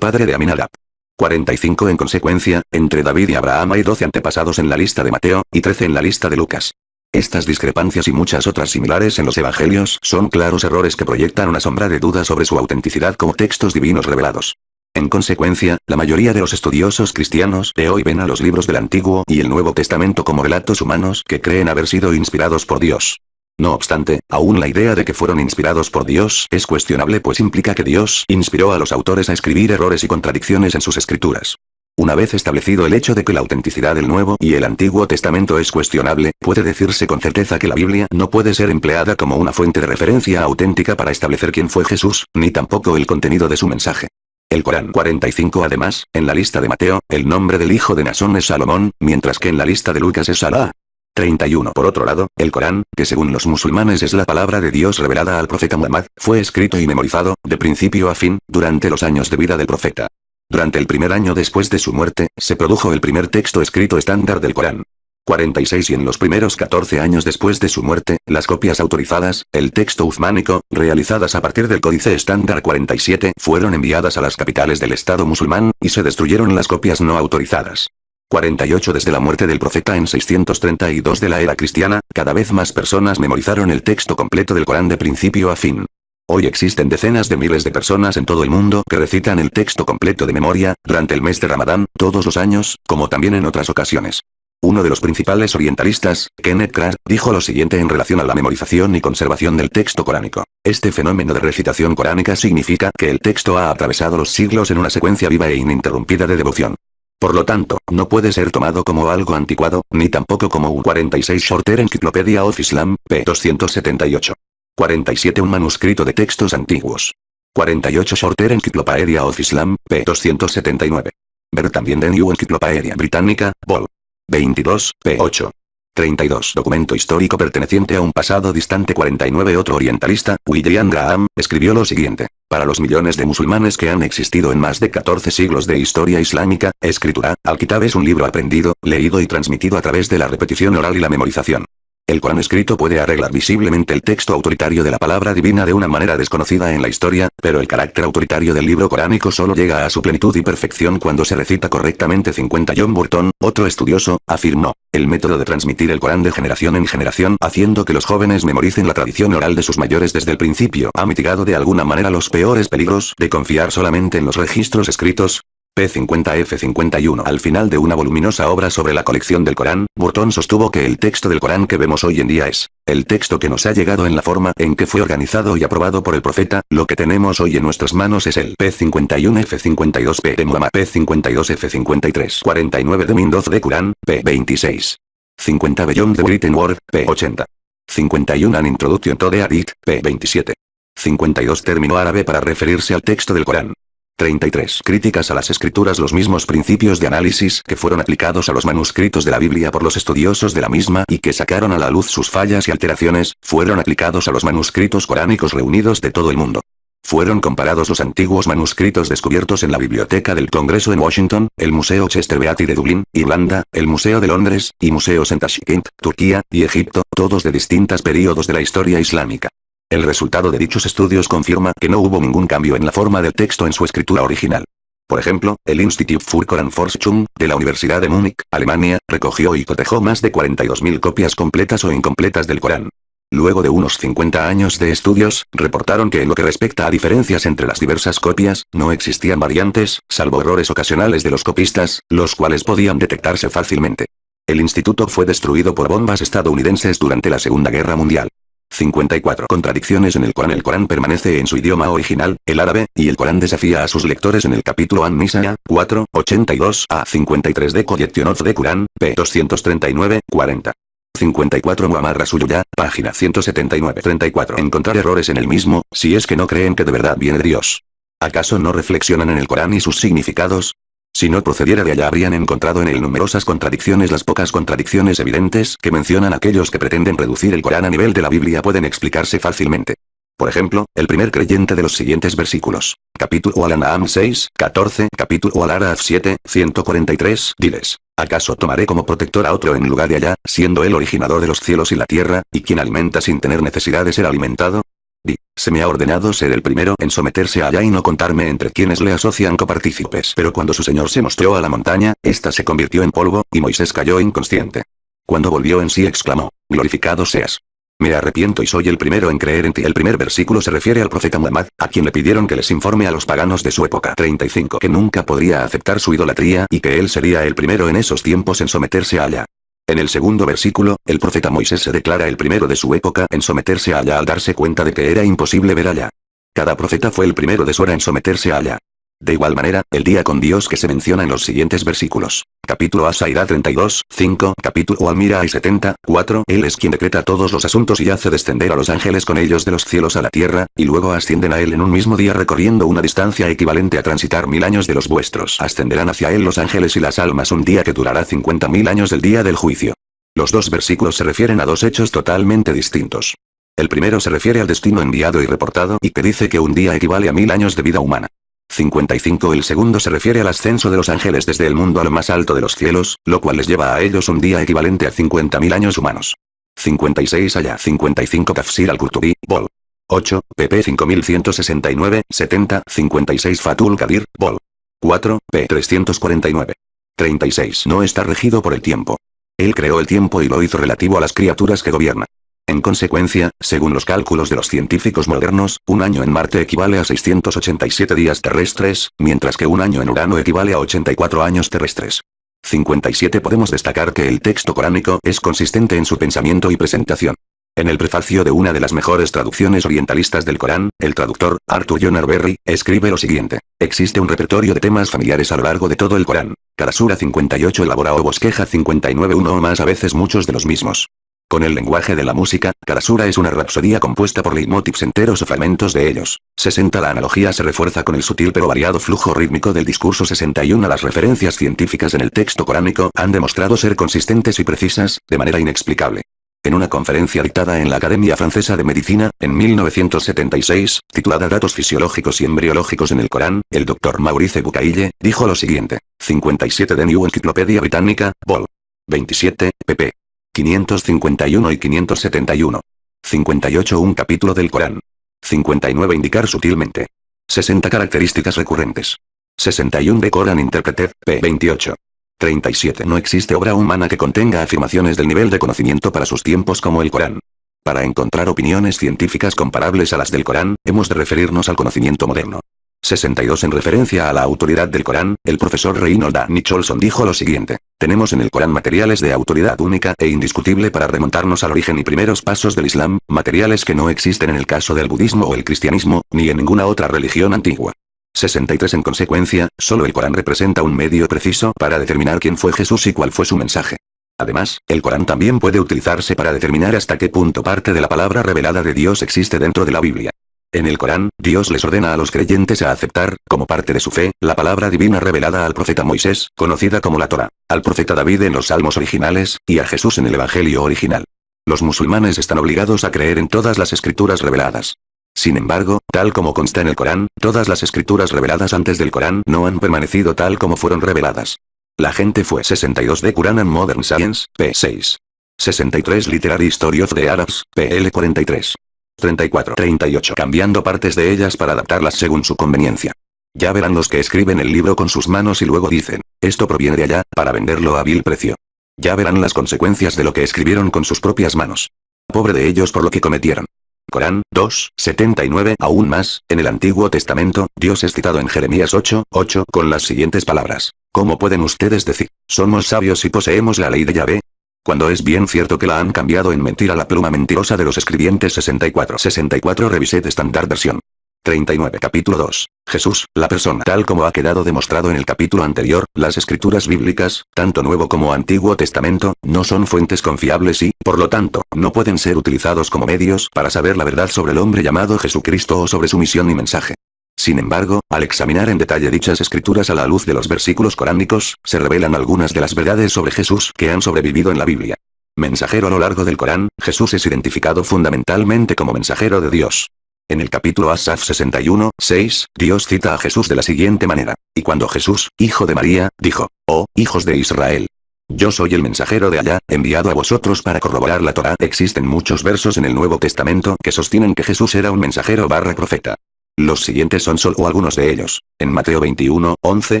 padre de Aminadab. 45. En consecuencia, entre David y Abraham hay 12 antepasados en la lista de Mateo, y 13 en la lista de Lucas. Estas discrepancias y muchas otras similares en los evangelios son claros errores que proyectan una sombra de duda sobre su autenticidad como textos divinos revelados. En consecuencia, la mayoría de los estudiosos cristianos de hoy ven a los libros del Antiguo y el Nuevo Testamento como relatos humanos que creen haber sido inspirados por Dios. No obstante, aún la idea de que fueron inspirados por Dios es cuestionable, pues implica que Dios inspiró a los autores a escribir errores y contradicciones en sus escrituras. Una vez establecido el hecho de que la autenticidad del Nuevo y el Antiguo Testamento es cuestionable, puede decirse con certeza que la Biblia no puede ser empleada como una fuente de referencia auténtica para establecer quién fue Jesús, ni tampoco el contenido de su mensaje. El Corán 45. Además, en la lista de Mateo, el nombre del hijo de Naasón es Salomón, mientras que en la lista de Lucas es Salah. 31. Por otro lado, el Corán, que según los musulmanes es la palabra de Dios revelada al profeta Muhammad, fue escrito y memorizado, de principio a fin, durante los años de vida del profeta. Durante el primer año después de su muerte, se produjo el primer texto escrito estándar del Corán. 46. Y en los primeros 14 años después de su muerte, las copias autorizadas, el texto uzmánico, realizadas a partir del Códice Estándar 47, fueron enviadas a las capitales del Estado musulmán, y se destruyeron las copias no autorizadas. 48. Desde la muerte del profeta en 632 de la era cristiana, cada vez más personas memorizaron el texto completo del Corán de principio a fin. Hoy existen decenas de miles de personas en todo el mundo que recitan el texto completo de memoria, durante el mes de Ramadán, todos los años, como también en otras ocasiones. Uno de los principales orientalistas, Kenneth Krah, dijo lo siguiente en relación a la memorización y conservación del texto coránico. Este fenómeno de recitación coránica significa que el texto ha atravesado los siglos en una secuencia viva e ininterrumpida de devoción. Por lo tanto, no puede ser tomado como algo anticuado, ni tampoco como un 46 Shorter Encyclopedia of Islam, p. 278. 47. Un manuscrito de textos antiguos. 48 Shorter Encyclopedia of Islam, p. 279. Ver también The New Encyclopedia Britannica, vol. 22, p. 8. 32. Documento histórico perteneciente a un pasado distante. 49. Otro orientalista, William Graham, escribió lo siguiente. Para los millones de musulmanes que han existido en más de 14 siglos de historia islámica, escritura, Al-Kitab es un libro aprendido, leído y transmitido a través de la repetición oral y la memorización. El Corán escrito puede arreglar visiblemente el texto autoritario de la palabra divina de una manera desconocida en la historia, pero el carácter autoritario del libro coránico solo llega a su plenitud y perfección cuando se recita correctamente. 50. John Burton, otro estudioso, afirmó, el método de transmitir el Corán de generación en generación, haciendo que los jóvenes memoricen la tradición oral de sus mayores desde el principio, ha mitigado de alguna manera los peores peligros de confiar solamente en los registros escritos. P. 50 F. 51. Al final de una voluminosa obra sobre la colección del Corán, Burton sostuvo que el texto del Corán que vemos hoy en día es el texto que nos ha llegado en la forma en que fue organizado y aprobado por el profeta. Lo que tenemos hoy en nuestras manos es el P. 51 F. 52 P. de Muhammad, P. 52 F. 53 49 de Mindoz de Quran, P. 26 50 Beyond the Written Word, P. 80 51 An Introduction to the Hadith, P. 27 52 Término árabe para referirse al texto del Corán. 33. Críticas a las escrituras. Los mismos principios de análisis que fueron aplicados a los manuscritos de la Biblia por los estudiosos de la misma y que sacaron a la luz sus fallas y alteraciones, fueron aplicados a los manuscritos coránicos reunidos de todo el mundo. Fueron comparados los antiguos manuscritos descubiertos en la Biblioteca del Congreso en Washington, el Museo Chester Beatty de Dublín, Irlanda, el Museo de Londres, y museos en Tashkent, Turquía, y Egipto, todos de distintos períodos de la historia islámica. El resultado de dichos estudios confirma que no hubo ningún cambio en la forma del texto en su escritura original. Por ejemplo, el Institut für Koranforschung, de la Universidad de Múnich, Alemania, recogió y cotejó más de 42.000 copias completas o incompletas del Corán. Luego de unos 50 años de estudios, reportaron que en lo que respecta a diferencias entre las diversas copias, no existían variantes, salvo errores ocasionales de los copistas, los cuales podían detectarse fácilmente. El instituto fue destruido por bombas estadounidenses durante la Segunda Guerra Mundial. 54 contradicciones en el Corán. El Corán permanece en su idioma original, el árabe, y el Corán desafía a sus lectores en el capítulo An-Nisa, 4, 82 a 53 de Collection of the Quran, p. 239, 40. 54 Muhammad Rasulullah, página 179. 34 Encontrar errores en el mismo, si es que no creen que de verdad viene de Dios. ¿Acaso no reflexionan en el Corán y sus significados? Si no procediera de allá habrían encontrado en él numerosas contradicciones. Las pocas contradicciones evidentes que mencionan aquellos que pretenden reducir el Corán a nivel de la Biblia pueden explicarse fácilmente. Por ejemplo, el primer creyente de los siguientes versículos. Capítulo Al-An'am 6, 14, capítulo Al-Araf 7, 143, diles. ¿Acaso tomaré como protector a otro en lugar de allá, siendo él originador de los cielos y la tierra, y quien alimenta sin tener necesidad de ser alimentado? Di, se me ha ordenado ser el primero en someterse a allá y no contarme entre quienes le asocian copartícipes. Pero cuando su señor se mostró a la montaña, ésta se convirtió en polvo, y Moisés cayó inconsciente. Cuando volvió en sí exclamó, glorificado seas. Me arrepiento y soy el primero en creer en ti. El primer versículo se refiere al profeta Muhammad, a quien le pidieron que les informe a los paganos de su época. 35 Que nunca podría aceptar su idolatría y que él sería el primero en esos tiempos en someterse a allá. En el segundo versículo, el profeta Moisés se declara el primero de su época en someterse a allá al darse cuenta de que era imposible ver allá. Cada profeta fue el primero de su era en someterse a allá. De igual manera, el día con Dios que se menciona en los siguientes versículos. Capítulo As-Sairah 32, 5, capítulo Al-Miraj 70, 4. Él es quien decreta todos los asuntos y hace descender a los ángeles con ellos de los cielos a la tierra, y luego ascienden a él en un mismo día recorriendo una distancia equivalente a transitar 1000 años de los vuestros. Ascenderán hacia él los ángeles y las almas un día que durará 50.000 años del día del juicio. Los dos versículos se refieren a dos hechos totalmente distintos. El primero se refiere al destino enviado y reportado y que dice que un día equivale a 1000 años de vida humana. 55 El segundo se refiere al ascenso de los ángeles desde el mundo a lo más alto de los cielos, lo cual les lleva a ellos un día equivalente a 50.000 años humanos. 56 Allá 55 Tafsir al-Qurtubi, Vol. 8, pp 5169, 70, 56 Fathul Qadir, Vol. 4, p. 349. 36 No está regido por el tiempo. Él creó el tiempo y lo hizo relativo a las criaturas que gobierna. En consecuencia, según los cálculos de los científicos modernos, un año en Marte equivale a 687 días terrestres, mientras que un año en Urano equivale a 84 años terrestres. 57 Podemos destacar que el texto coránico es consistente en su pensamiento y presentación. En el prefacio de una de las mejores traducciones orientalistas del Corán, el traductor, Arthur John Arbery, escribe lo siguiente. Existe un repertorio de temas familiares a lo largo de todo el Corán. Cada sura 58 elabora o bosqueja 59 uno o más a veces muchos de los mismos. Con el lenguaje de la música, cada sura es una rapsodía compuesta por leitmotivs enteros o fragmentos de ellos. 60 La analogía se refuerza con el sutil pero variado flujo rítmico del discurso. 61 Las referencias científicas en el texto coránico han demostrado ser consistentes y precisas, de manera inexplicable. En una conferencia dictada en la Academia Francesa de Medicina, en 1976, titulada Datos fisiológicos y embriológicos en el Corán, el Dr. Maurice Bucaille, dijo lo siguiente. 57 de New Encyclopedia Britannica, Vol. 27, pp. 551 y 571. 58 Un capítulo del Corán. 59 Indicar sutilmente. 60 Características recurrentes. 61 de Corán Interpreted, p. 28. 37 No existe obra humana que contenga afirmaciones del nivel de conocimiento para sus tiempos como el Corán. Para encontrar opiniones científicas comparables a las del Corán, hemos de referirnos al conocimiento moderno. 62 En referencia a la autoridad del Corán, el profesor Reynold A. Nicholson dijo lo siguiente. Tenemos en el Corán materiales de autoridad única e indiscutible para remontarnos al origen y primeros pasos del Islam, materiales que no existen en el caso del budismo o el cristianismo, ni en ninguna otra religión antigua. 63 En consecuencia, solo el Corán representa un medio preciso para determinar quién fue Jesús y cuál fue su mensaje. Además, el Corán también puede utilizarse para determinar hasta qué punto parte de la palabra revelada de Dios existe dentro de la Biblia. En el Corán, Dios les ordena a los creyentes a aceptar, como parte de su fe, la palabra divina revelada al profeta Moisés, conocida como la Torá, al profeta David en los salmos originales, y a Jesús en el Evangelio original. Los musulmanes están obligados a creer en todas las escrituras reveladas. Sin embargo, tal como consta en el Corán, todas las escrituras reveladas antes del Corán no han permanecido tal como fueron reveladas. La gente fue 62 de Quran and Modern Science, p. 6. 63 Literary History of the Arabs, pl 43. 34, 38, cambiando partes de ellas para adaptarlas según su conveniencia. Ya verán los que escriben el libro con sus manos y luego dicen, esto proviene de allá, para venderlo a vil precio. Ya verán las consecuencias de lo que escribieron con sus propias manos. Pobre de ellos por lo que cometieron. Corán 2, 79. Aún más, en el Antiguo Testamento, Dios es citado en Jeremías 8, 8, con las siguientes palabras. ¿Cómo pueden ustedes decir, somos sabios y poseemos la ley de Yahvé? Cuando es bien cierto que la han cambiado en mentira la pluma mentirosa de los escribientes. 64, 64. Revised Standard Version. 39. Capítulo 2. Jesús, la persona. Tal como ha quedado demostrado en el capítulo anterior, las escrituras bíblicas, tanto Nuevo como Antiguo Testamento, no son fuentes confiables y, por lo tanto, no pueden ser utilizados como medios para saber la verdad sobre el hombre llamado Jesucristo o sobre su misión y mensaje. Sin embargo, al examinar en detalle dichas escrituras a la luz de los versículos coránicos, se revelan algunas de las verdades sobre Jesús que han sobrevivido en la Biblia. Mensajero. A lo largo del Corán, Jesús es identificado fundamentalmente como mensajero de Dios. En el capítulo Asaf 61, 6, Dios cita a Jesús de la siguiente manera. Y cuando Jesús, hijo de María, dijo, oh, hijos de Israel, yo soy el mensajero de Allá, enviado a vosotros para corroborar la Torá. Existen muchos versos en el Nuevo Testamento que sostienen que Jesús era un mensajero profeta. Los siguientes son solo algunos de ellos. En Mateo 21, 11,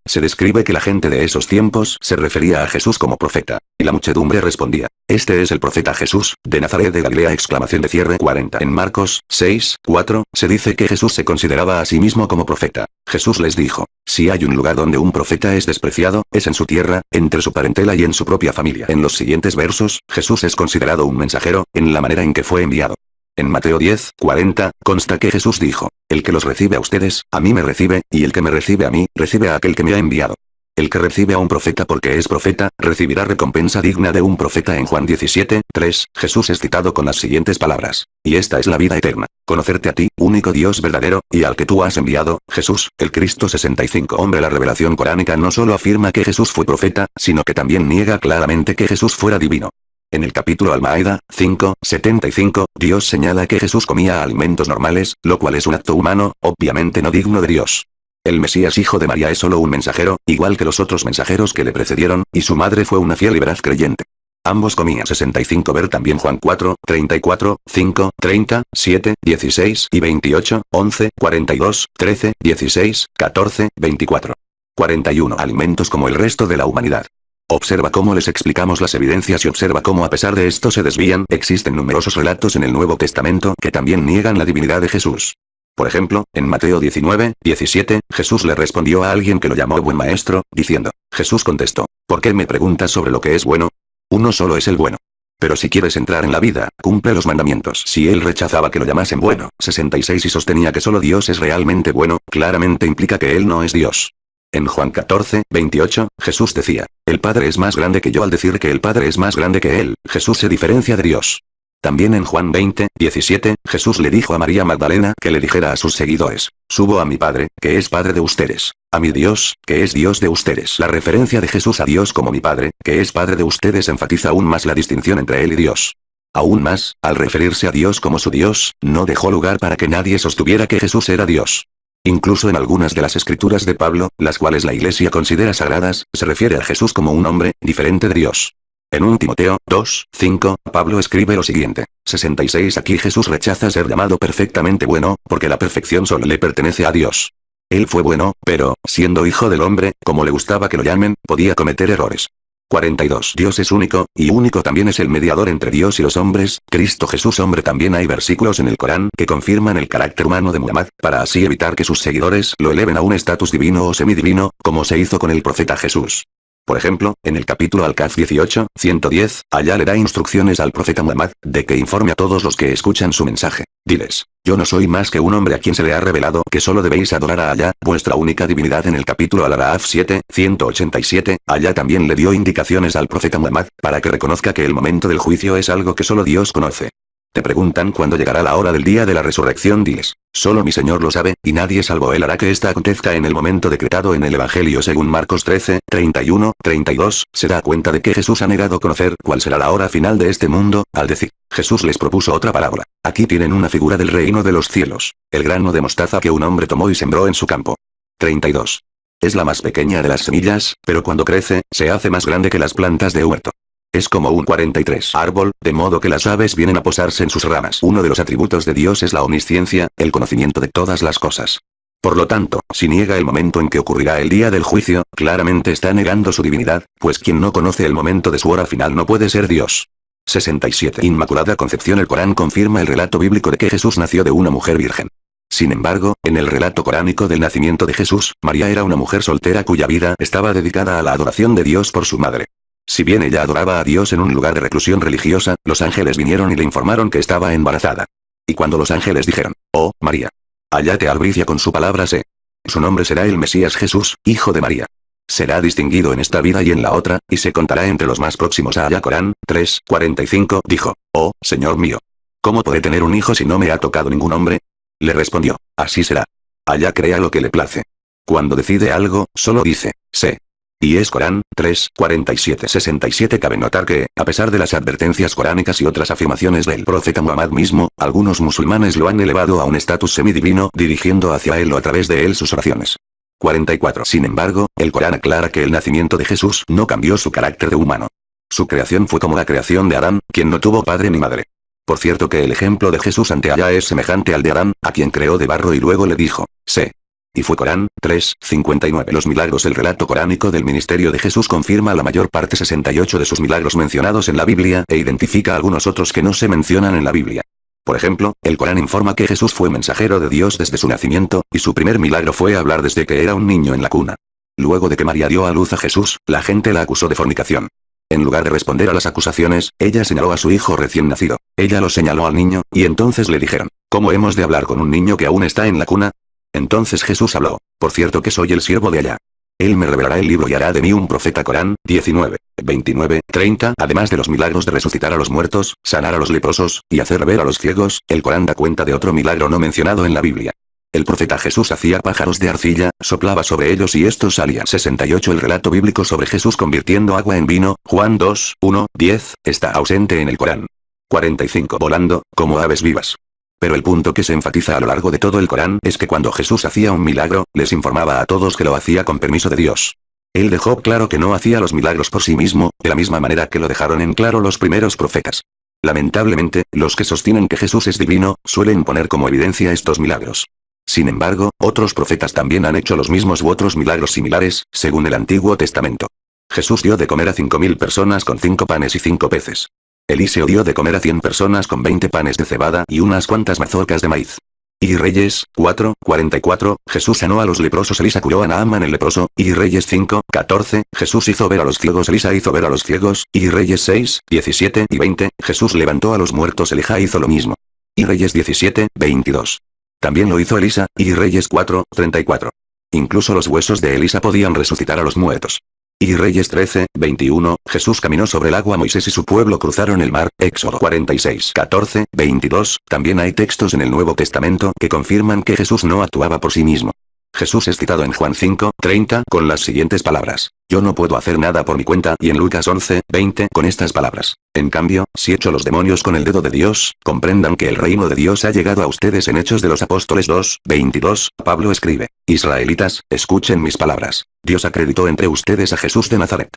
se describe que la gente de esos tiempos se refería a Jesús como profeta, y la muchedumbre respondía, este es el profeta Jesús, de Nazaret de Galilea. Exclamación de cierre. 40. En Marcos 6, 4, se dice que Jesús se consideraba a sí mismo como profeta. Jesús les dijo, si hay un lugar donde un profeta es despreciado, es en su tierra, entre su parentela y en su propia familia. En los siguientes versos, Jesús es considerado un mensajero, en la manera en que fue enviado. En Mateo 10, 40, consta que Jesús dijo, el que los recibe a ustedes, a mí me recibe, y el que me recibe a mí, recibe a aquel que me ha enviado. El que recibe a un profeta porque es profeta, recibirá recompensa digna de un profeta. En Juan 17, 3, Jesús es citado con las siguientes palabras. Y esta es la vida eterna, conocerte a ti, único Dios verdadero, y al que tú has enviado, Jesús, el Cristo. 65. Hombre, la revelación coránica no solo afirma que Jesús fue profeta, sino que también niega claramente que Jesús fuera divino. En el capítulo Al-Maida 5, 75, Dios señala que Jesús comía alimentos normales, lo cual es un acto humano, obviamente no digno de Dios. El Mesías hijo de María es solo un mensajero, igual que los otros mensajeros que le precedieron, y su madre fue una fiel y veraz creyente. Ambos comían. 65. Ver también Juan 4, 34, 5, 30, 7, 16 y 28, 11, 42, 13, 16, 14, 24. 41. Alimentos como el resto de la humanidad. Observa cómo les explicamos las evidencias y observa cómo a pesar de esto se desvían. Existen numerosos relatos en el Nuevo Testamento que también niegan la divinidad de Jesús. Por ejemplo, en Mateo 19, 17, Jesús le respondió a alguien que lo llamó buen maestro, diciendo, Jesús contestó, ¿por qué me preguntas sobre lo que es bueno? Uno solo es el bueno. Pero si quieres entrar en la vida, cumple los mandamientos. Si él rechazaba que lo llamasen bueno, 66 y sostenía que solo Dios es realmente bueno, claramente implica que él no es Dios. En Juan 14, 28, Jesús decía, el Padre es más grande que yo. Al decir que el Padre es más grande que él, Jesús se diferencia de Dios. También en Juan 20, 17, Jesús le dijo a María Magdalena que le dijera a sus seguidores, subo a mi Padre, que es Padre de ustedes, a mi Dios, que es Dios de ustedes. La referencia de Jesús a Dios como mi Padre, que es Padre de ustedes, enfatiza aún más la distinción entre él y Dios. Aún más, al referirse a Dios como su Dios, no dejó lugar para que nadie sostuviera que Jesús era Dios. Incluso en algunas de las escrituras de Pablo, las cuales la Iglesia considera sagradas, se refiere a Jesús como un hombre, diferente de Dios. En 1 Timoteo 2, 5, Pablo escribe lo siguiente. 66. Aquí Jesús rechaza ser llamado perfectamente bueno, porque la perfección solo le pertenece a Dios. Él fue bueno, pero, siendo hijo del hombre, como le gustaba que lo llamen, podía cometer errores. 42. Dios es único, y único también es el mediador entre Dios y los hombres, Cristo Jesús hombre. También hay versículos en el Corán que confirman el carácter humano de Muhammad, para así evitar que sus seguidores lo eleven a un estatus divino o semidivino, como se hizo con el profeta Jesús. Por ejemplo, en el capítulo Al-Kahf 18, 110, Allá le da instrucciones al profeta Muhammad, de que informe a todos los que escuchan su mensaje. Diles, yo no soy más que un hombre a quien se le ha revelado que solo debéis adorar a Allá, vuestra única divinidad. En el capítulo Al-Araf 7, 187, Allá también le dio indicaciones al profeta Muhammad, para que reconozca que el momento del juicio es algo que solo Dios conoce. Te preguntan cuándo llegará la hora del día de la resurrección. Diles, solo mi Señor lo sabe, y nadie salvo Él hará que esta acontezca en el momento decretado en el Evangelio según Marcos 13, 31, 32, se da cuenta de que Jesús ha negado conocer cuál será la hora final de este mundo, al decir, Jesús les propuso otra parábola. Aquí tienen una figura del reino de los cielos, el grano de mostaza que un hombre tomó y sembró en su campo. 32. Es la más pequeña de las semillas, pero cuando crece, se hace más grande que las plantas de huerto. Es como un 43 árbol, de modo que las aves vienen a posarse en sus ramas. Uno de los atributos de Dios es la omnisciencia, el conocimiento de todas las cosas. Por lo tanto, si niega el momento en que ocurrirá el día del juicio, claramente está negando su divinidad, pues quien no conoce el momento de su hora final no puede ser Dios. 67. Inmaculada Concepción. El Corán confirma el relato bíblico de que Jesús nació de una mujer virgen. Sin embargo, en el relato coránico del nacimiento de Jesús, María era una mujer soltera cuya vida estaba dedicada a la adoración de Dios por su madre. Si bien ella adoraba a Dios en un lugar de reclusión religiosa, los ángeles vinieron y le informaron que estaba embarazada. Y cuando los ángeles dijeron, «Oh, María, allá te albricia con su palabra sé. Su nombre será el Mesías Jesús, hijo de María. Será distinguido en esta vida y en la otra, y se contará entre los más próximos a Allá». Corán 3:45 dijo, «Oh, Señor mío. ¿Cómo podré tener un hijo si no me ha tocado ningún hombre?» Le respondió, «Así será. Allá crea lo que le place. Cuando decide algo, solo dice, sé». Y es Corán 3:47-67. Cabe notar que, a pesar de las advertencias coránicas y otras afirmaciones del profeta Muhammad mismo, algunos musulmanes lo han elevado a un estatus semidivino, dirigiendo hacia él o a través de él sus oraciones. 44. Sin embargo, el Corán aclara que el nacimiento de Jesús no cambió su carácter de humano. Su creación fue como la creación de Adán, quien no tuvo padre ni madre. Por cierto que el ejemplo de Jesús ante Allá es semejante al de Adán, a quien creó de barro y luego le dijo, sé. Y fue Corán 3:59. Los milagros. El relato coránico del ministerio de Jesús confirma la mayor parte 68 de sus milagros mencionados en la Biblia e identifica algunos otros que no se mencionan en la Biblia. Por ejemplo, el Corán informa que Jesús fue mensajero de Dios desde su nacimiento, y su primer milagro fue hablar desde que era un niño en la cuna. Luego de que María dio a luz a Jesús, la gente la acusó de fornicación. En lugar de responder a las acusaciones, ella señaló a su hijo recién nacido. Ella lo señaló al niño, y entonces le dijeron, ¿cómo hemos de hablar con un niño que aún está en la cuna? Entonces Jesús habló, por cierto que soy el siervo de Allá. Él me revelará el libro y hará de mí un profeta. Corán 19:29-30. Además de los milagros de resucitar a los muertos, sanar a los leprosos, y hacer ver a los ciegos, el Corán da cuenta de otro milagro no mencionado en la Biblia. El profeta Jesús hacía pájaros de arcilla, soplaba sobre ellos y estos salían. 68. El relato bíblico sobre Jesús convirtiendo agua en vino, Juan 2:1-10, está ausente en el Corán. 45. Volando, como aves vivas. Pero el punto que se enfatiza a lo largo de todo el Corán es que cuando Jesús hacía un milagro, les informaba a todos que lo hacía con permiso de Dios. Él dejó claro que no hacía los milagros por sí mismo, de la misma manera que lo dejaron en claro los primeros profetas. Lamentablemente, los que sostienen que Jesús es divino, suelen poner como evidencia estos milagros. Sin embargo, otros profetas también han hecho los mismos u otros milagros similares, según el Antiguo Testamento. Jesús dio de comer a 5.000 personas con 5 panes y 5 peces. Eliseo dio de comer a 100 personas con 20 panes de cebada y unas cuantas mazorcas de maíz. Y Reyes 4:44, Jesús sanó a los leprosos. Elisa curó a Naamán el leproso. Y Reyes 5:14, Jesús hizo ver a los ciegos. Elisa hizo ver a los ciegos. Y Reyes 6:17 y 20, Jesús levantó a los muertos. Elija hizo lo mismo. Y Reyes 17:22. También lo hizo Elisa. Y Reyes 4:34. Incluso los huesos de Elisa podían resucitar a los muertos. Y Reyes 13:21, Jesús caminó sobre el agua. Moisés y su pueblo cruzaron el mar. Éxodo 46:14-22. También hay textos en el Nuevo Testamento que confirman que Jesús no actuaba por sí mismo. Jesús es citado en Juan 5:30 con las siguientes palabras: yo no puedo hacer nada por mi cuenta, y en Lucas 11:20 con estas palabras: en cambio, si echo los demonios con el dedo de Dios, comprendan que el reino de Dios ha llegado a ustedes. En Hechos de los Apóstoles 2:22, Pablo escribe: israelitas, escuchen mis palabras. Dios acreditó entre ustedes a Jesús de Nazaret.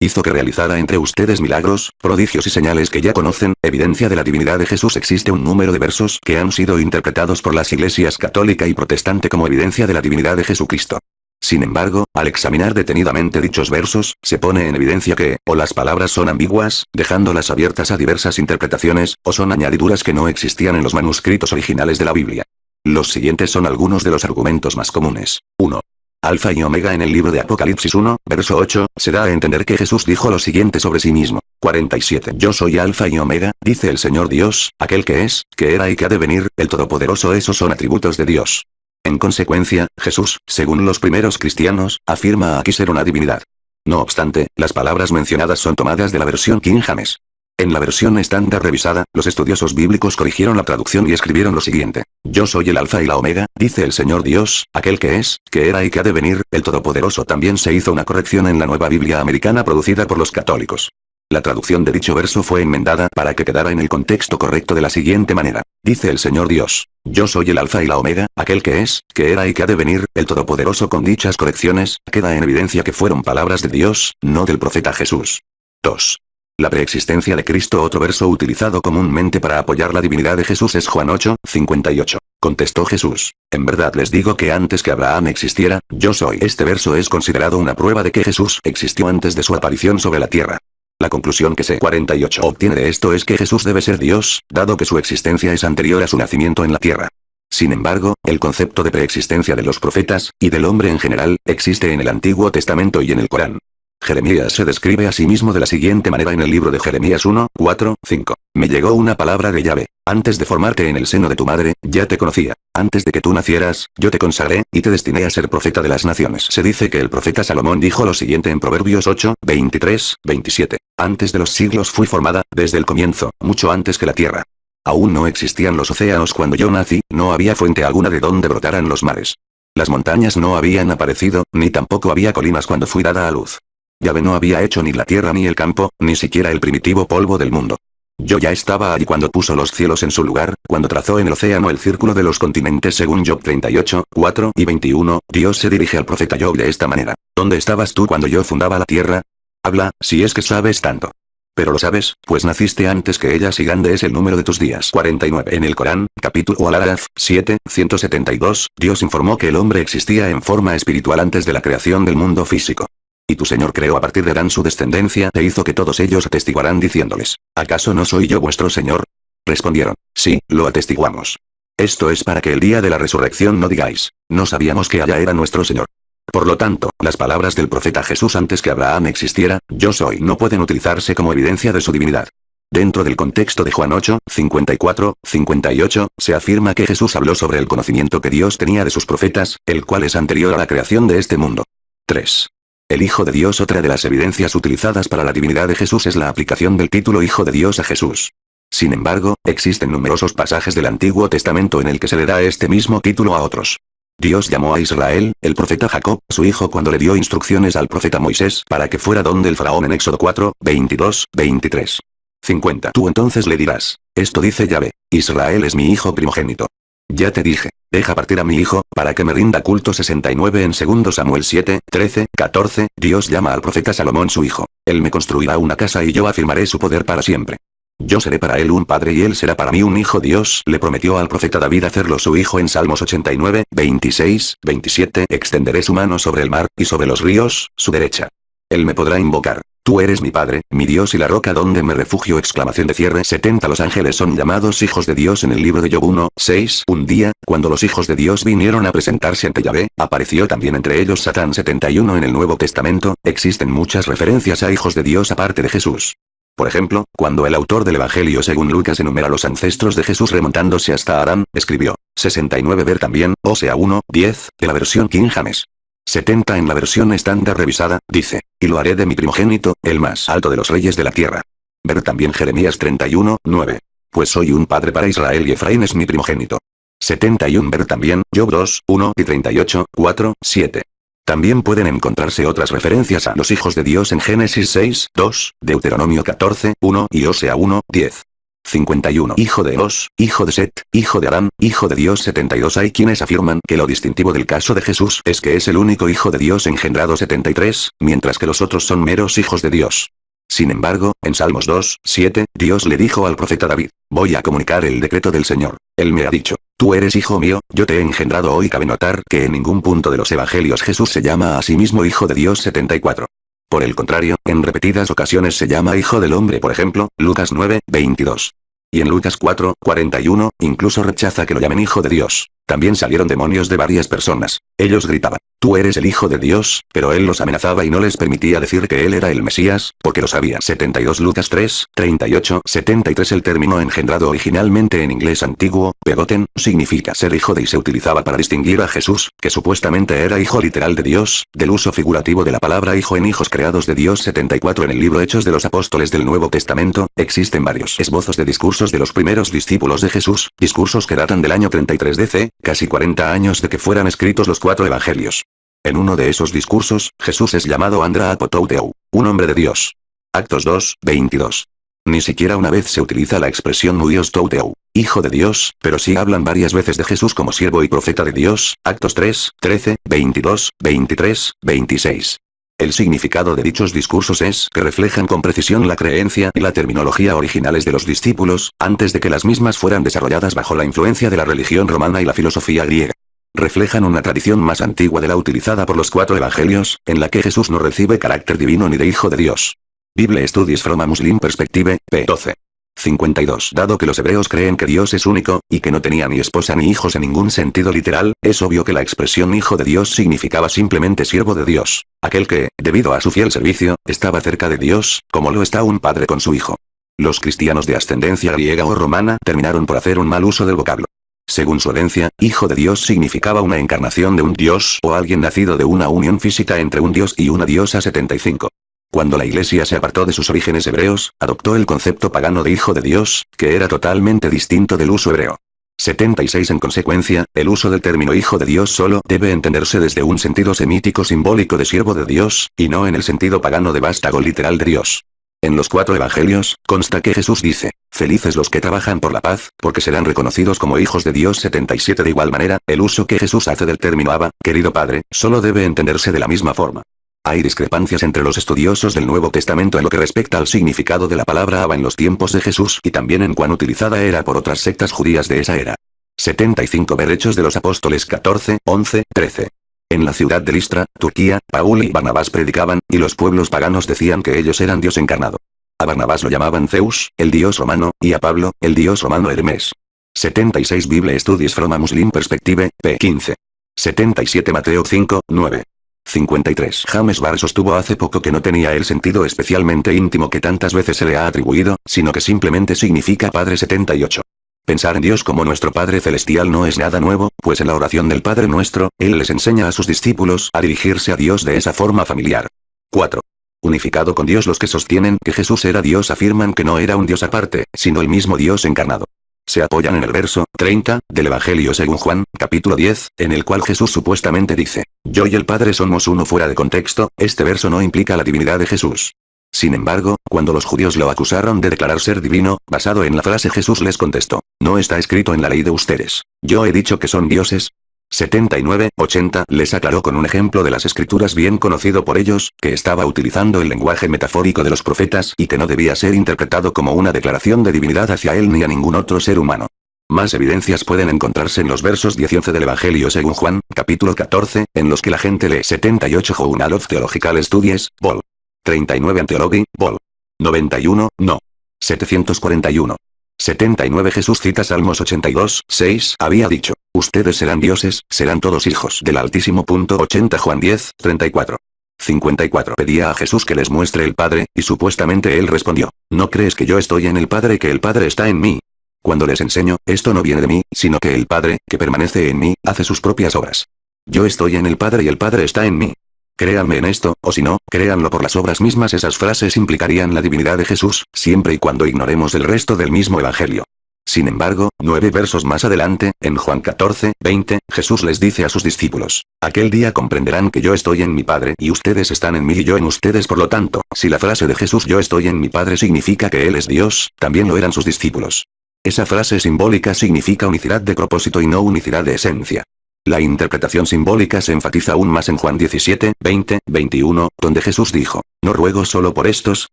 Hizo que realizara entre ustedes milagros, prodigios y señales que ya conocen. Evidencia de la divinidad de Jesús. Existe un número de versos que han sido interpretados por las iglesias católica y protestante como evidencia de la divinidad de Jesucristo. Sin embargo, al examinar detenidamente dichos versos, se pone en evidencia que, o las palabras son ambiguas, dejándolas abiertas a diversas interpretaciones, o son añadiduras que no existían en los manuscritos originales de la Biblia. Los siguientes son algunos de los argumentos más comunes. 1. Alfa y Omega. En el libro de Apocalipsis 1, verso 8, se da a entender que Jesús dijo lo siguiente sobre sí mismo. 47. Yo soy Alfa y Omega, dice el Señor Dios, aquel que es, que era y que ha de venir, el Todopoderoso. Esos son atributos de Dios. En consecuencia, Jesús, según los primeros cristianos, afirma aquí ser una divinidad. No obstante, las palabras mencionadas son tomadas de la versión King James. En la versión estándar revisada, los estudiosos bíblicos corrigieron la traducción y escribieron lo siguiente: yo soy el Alfa y la Omega, dice el Señor Dios, aquel que es, que era y que ha de venir, el Todopoderoso. También se hizo una corrección en la Nueva Biblia Americana producida por los católicos. La traducción de dicho verso fue enmendada para que quedara en el contexto correcto de la siguiente manera: dice el Señor Dios, yo soy el Alfa y la Omega, aquel que es, que era y que ha de venir, el Todopoderoso. Con dichas correcciones, queda en evidencia que fueron palabras de Dios, no del profeta Jesús. 2. La preexistencia de Cristo. Otro verso utilizado comúnmente para apoyar la divinidad de Jesús es Juan 8:58. Contestó Jesús: en verdad les digo que antes que Abraham existiera, yo soy. Este verso es considerado una prueba de que Jesús existió antes de su aparición sobre la tierra. La conclusión que se 48 obtiene de esto es que Jesús debe ser Dios, dado que su existencia es anterior a su nacimiento en la tierra. Sin embargo, el concepto de preexistencia de los profetas, y del hombre en general, existe en el Antiguo Testamento y en el Corán. Jeremías se describe a sí mismo de la siguiente manera en el libro de Jeremías 1:4-5. Me llegó una palabra de Yahvé: antes de formarte en el seno de tu madre, ya te conocía; antes de que tú nacieras, yo te consagré, y te destiné a ser profeta de las naciones. Se dice que el profeta Salomón dijo lo siguiente en Proverbios 8:23-27. Antes de los siglos fui formada, desde el comienzo, mucho antes que la tierra. Aún no existían los océanos cuando yo nací, no había fuente alguna de donde brotaran los mares. Las montañas no habían aparecido, ni tampoco había colinas cuando fui dada a luz. Yahvé no había hecho ni la tierra ni el campo, ni siquiera el primitivo polvo del mundo. Yo ya estaba allí cuando puso los cielos en su lugar, cuando trazó en el océano el círculo de los continentes según Job 38:4-21. Dios se dirige al profeta Job de esta manera: ¿dónde estabas tú cuando yo fundaba la tierra? Habla, si es que sabes tanto. Pero lo sabes, pues naciste antes que ellas y grande es el número de tus días. 49. En el Corán, capítulo Al-Araf 7:172, Dios informó que el hombre existía en forma espiritual antes de la creación del mundo físico. Y tu Señor creó a partir de Adán su descendencia e hizo que todos ellos atestiguarán diciéndoles: ¿acaso no soy yo vuestro Señor? Respondieron: sí, lo atestiguamos. Esto es para que el día de la resurrección no digáis: no sabíamos que Allá era nuestro Señor. Por lo tanto, las palabras del profeta Jesús antes que Abraham existiera, yo soy, no pueden utilizarse como evidencia de su divinidad. Dentro del contexto de Juan 8:54-58, se afirma que Jesús habló sobre el conocimiento que Dios tenía de sus profetas, el cual es anterior a la creación de este mundo. 3. El Hijo de Dios. Otra de las evidencias utilizadas para la divinidad de Jesús es la aplicación del título Hijo de Dios a Jesús. Sin embargo, existen numerosos pasajes del Antiguo Testamento en el que se le da este mismo título a otros. Dios llamó a Israel, el profeta Jacob, su hijo, cuando le dio instrucciones al profeta Moisés para que fuera donde el faraón en Éxodo 4:22-23. 50. Tú entonces le dirás: esto dice Yahvé: Israel es mi hijo primogénito. Ya te dije: deja partir a mi hijo, para que me rinda culto. 69. En 2 Samuel 7:13-14, Dios llama al profeta Salomón su hijo: él me construirá una casa y yo afirmaré su poder para siempre. Yo seré para él un padre y él será para mí un hijo. Dios le prometió al profeta David hacerlo su hijo en Salmos 89:26-27. Extenderé su mano sobre el mar, y sobre los ríos, su derecha. Él me podrá invocar: tú eres mi Padre, mi Dios y la roca donde me refugio. Exclamación de cierre. 70. Los ángeles son llamados hijos de Dios en el libro de Job 1:6. Un día, cuando los hijos de Dios vinieron a presentarse ante Yahvé, apareció también entre ellos Satán. 71. En el Nuevo Testamento, existen muchas referencias a hijos de Dios aparte de Jesús. Por ejemplo, cuando el autor del Evangelio según Lucas enumera los ancestros de Jesús remontándose hasta Adán, escribió: 69. Ver también, Osea 1:10, de la versión King James. 70. En la versión estándar revisada, dice: y lo haré de mi primogénito, el más alto de los reyes de la tierra. Ver también Jeremías 31:9. Pues soy un padre para Israel y Efraín es mi primogénito. 71. Ver también, Job 2:1 y 38:4-7. También pueden encontrarse otras referencias a los hijos de Dios en Génesis 6:2, Deuteronomio 14:1 y Osea 1:10. 51. Hijo de Enos, hijo de Set, hijo de Adán, hijo de Dios. 72. Hay quienes afirman que lo distintivo del caso de Jesús es que es el único hijo de Dios engendrado. 73, mientras que los otros son meros hijos de Dios. Sin embargo, en Salmos 2:7, Dios le dijo al profeta David: voy a comunicar el decreto del Señor. Él me ha dicho: tú eres hijo mío, yo te he engendrado hoy. Cabe notar que en ningún punto de los evangelios Jesús se llama a sí mismo hijo de Dios. 74. Por el contrario, en repetidas ocasiones se llama hijo del hombre, por ejemplo, Lucas 9:22. Y en Lucas 4:41, incluso rechaza que lo llamen hijo de Dios. También salieron demonios de varias personas. Ellos gritaban: tú eres el hijo de Dios, pero él los amenazaba y no les permitía decir que él era el Mesías, porque lo sabía. 72. Lucas 3:38. 73. El término engendrado originalmente en inglés antiguo, begotten, significa ser hijo de, y se utilizaba para distinguir a Jesús, que supuestamente era hijo literal de Dios, del uso figurativo de la palabra hijo en hijos creados de Dios. 74. En el libro Hechos de los Apóstoles del Nuevo Testamento, existen varios esbozos de discursos de los primeros discípulos de Jesús, discursos que datan del año 33 DC, casi 40 años de que fueran escritos los 4 evangelios. En uno de esos discursos, Jesús es llamado Andra Apotouteu, un hombre de Dios. Actos 2:22. Ni siquiera una vez se utiliza la expresión Huios Touteu, hijo de Dios, pero sí hablan varias veces de Jesús como siervo y profeta de Dios. Actos 3:13, 22, 23, 26. El significado de dichos discursos es que reflejan con precisión la creencia y la terminología originales de los discípulos, antes de que las mismas fueran desarrolladas bajo la influencia de la religión romana y la filosofía griega. Reflejan una tradición más antigua de la utilizada por los 4 evangelios, en la que Jesús no recibe carácter divino ni de Hijo de Dios. Bible Studies from a Muslim Perspective, p. 12. 52. Dado que los hebreos creen que Dios es único, y que no tenía ni esposa ni hijos en ningún sentido literal, es obvio que la expresión Hijo de Dios significaba simplemente siervo de Dios, aquel que, debido a su fiel servicio, estaba cerca de Dios, como lo está un padre con su hijo. Los cristianos de ascendencia griega o romana terminaron por hacer un mal uso del vocablo. Según su herencia, Hijo de Dios significaba una encarnación de un dios o alguien nacido de una unión física entre un dios y una diosa 75. Cuando la Iglesia se apartó de sus orígenes hebreos, adoptó el concepto pagano de Hijo de Dios, que era totalmente distinto del uso hebreo. 76. En consecuencia, el uso del término Hijo de Dios solo debe entenderse desde un sentido semítico simbólico de siervo de Dios, y no en el sentido pagano de vástago literal de Dios. En los 4 evangelios, consta que Jesús dice, felices los que trabajan por la paz, porque serán reconocidos como hijos de Dios. 77. De igual manera, el uso que Jesús hace del término Abba, querido Padre, solo debe entenderse de la misma forma. Hay discrepancias entre los estudiosos del Nuevo Testamento en lo que respecta al significado de la palabra Abba en los tiempos de Jesús y también en cuán utilizada era por otras sectas judías de esa era. 75. Ver Hechos de los Apóstoles 14, 11, 13. En la ciudad de Listra, Turquía, Paul y Barnabás predicaban, y los pueblos paganos decían que ellos eran Dios encarnado. A Barnabás lo llamaban Zeus, el dios romano, y a Pablo, el dios romano Hermes. 76. Bible Studies from a Muslim Perspective, p. 15. 77. Mateo 5, 9. 53. James Barr sostuvo hace poco que no tenía el sentido especialmente íntimo que tantas veces se le ha atribuido, sino que simplemente significa Padre. 78. Pensar en Dios como nuestro Padre Celestial no es nada nuevo, pues en la oración del Padre Nuestro, Él les enseña a sus discípulos a dirigirse a Dios de esa forma familiar. 4. Unificado con Dios, los que sostienen que Jesús era Dios afirman que no era un Dios aparte, sino el mismo Dios encarnado. Se apoyan en el verso 30 del Evangelio según Juan, capítulo 10, en el cual Jesús supuestamente dice, yo y el Padre somos uno. Fuera de contexto, este verso no implica la divinidad de Jesús. Sin embargo, cuando los judíos lo acusaron de declarar ser divino, basado en la frase, Jesús les contestó, no está escrito en la ley de ustedes. Yo he dicho que son dioses. 79, 80 les aclaró con un ejemplo de las escrituras bien conocido por ellos, que estaba utilizando el lenguaje metafórico de los profetas y que no debía ser interpretado como una declaración de divinidad hacia él ni a ningún otro ser humano. Más evidencias pueden encontrarse en los versos 10 y 11 del Evangelio según Juan, capítulo 14, en los que la gente lee. 78 Journal of Theological Studies, vol. 39 Theology, vol. 91, no. 741. 79 Jesús cita Salmos 82, 6, había dicho, ustedes serán dioses, serán todos hijos del Altísimo. 80 Juan 10, 34. 54 pedía a Jesús que les muestre el Padre, y supuestamente él respondió, ¿no crees que yo estoy en el Padre y que el Padre está en mí? Cuando les enseño, esto no viene de mí, sino que el Padre, que permanece en mí, hace sus propias obras. Yo estoy en el Padre y el Padre está en mí. Créanme en esto, o si no, créanlo por las obras mismas. Esas frases implicarían la divinidad de Jesús, siempre y cuando ignoremos el resto del mismo Evangelio. Sin embargo, 9 versos más adelante, en Juan 14, 20, Jesús les dice a sus discípulos, aquel día comprenderán que yo estoy en mi Padre y ustedes están en mí y yo en ustedes. Por lo tanto, si la frase de Jesús yo estoy en mi Padre significa que Él es Dios, también lo eran sus discípulos. Esa frase simbólica significa unicidad de propósito y no unicidad de esencia. La interpretación simbólica se enfatiza aún más en Juan 17, 20, 21, donde Jesús dijo, no ruego solo por estos,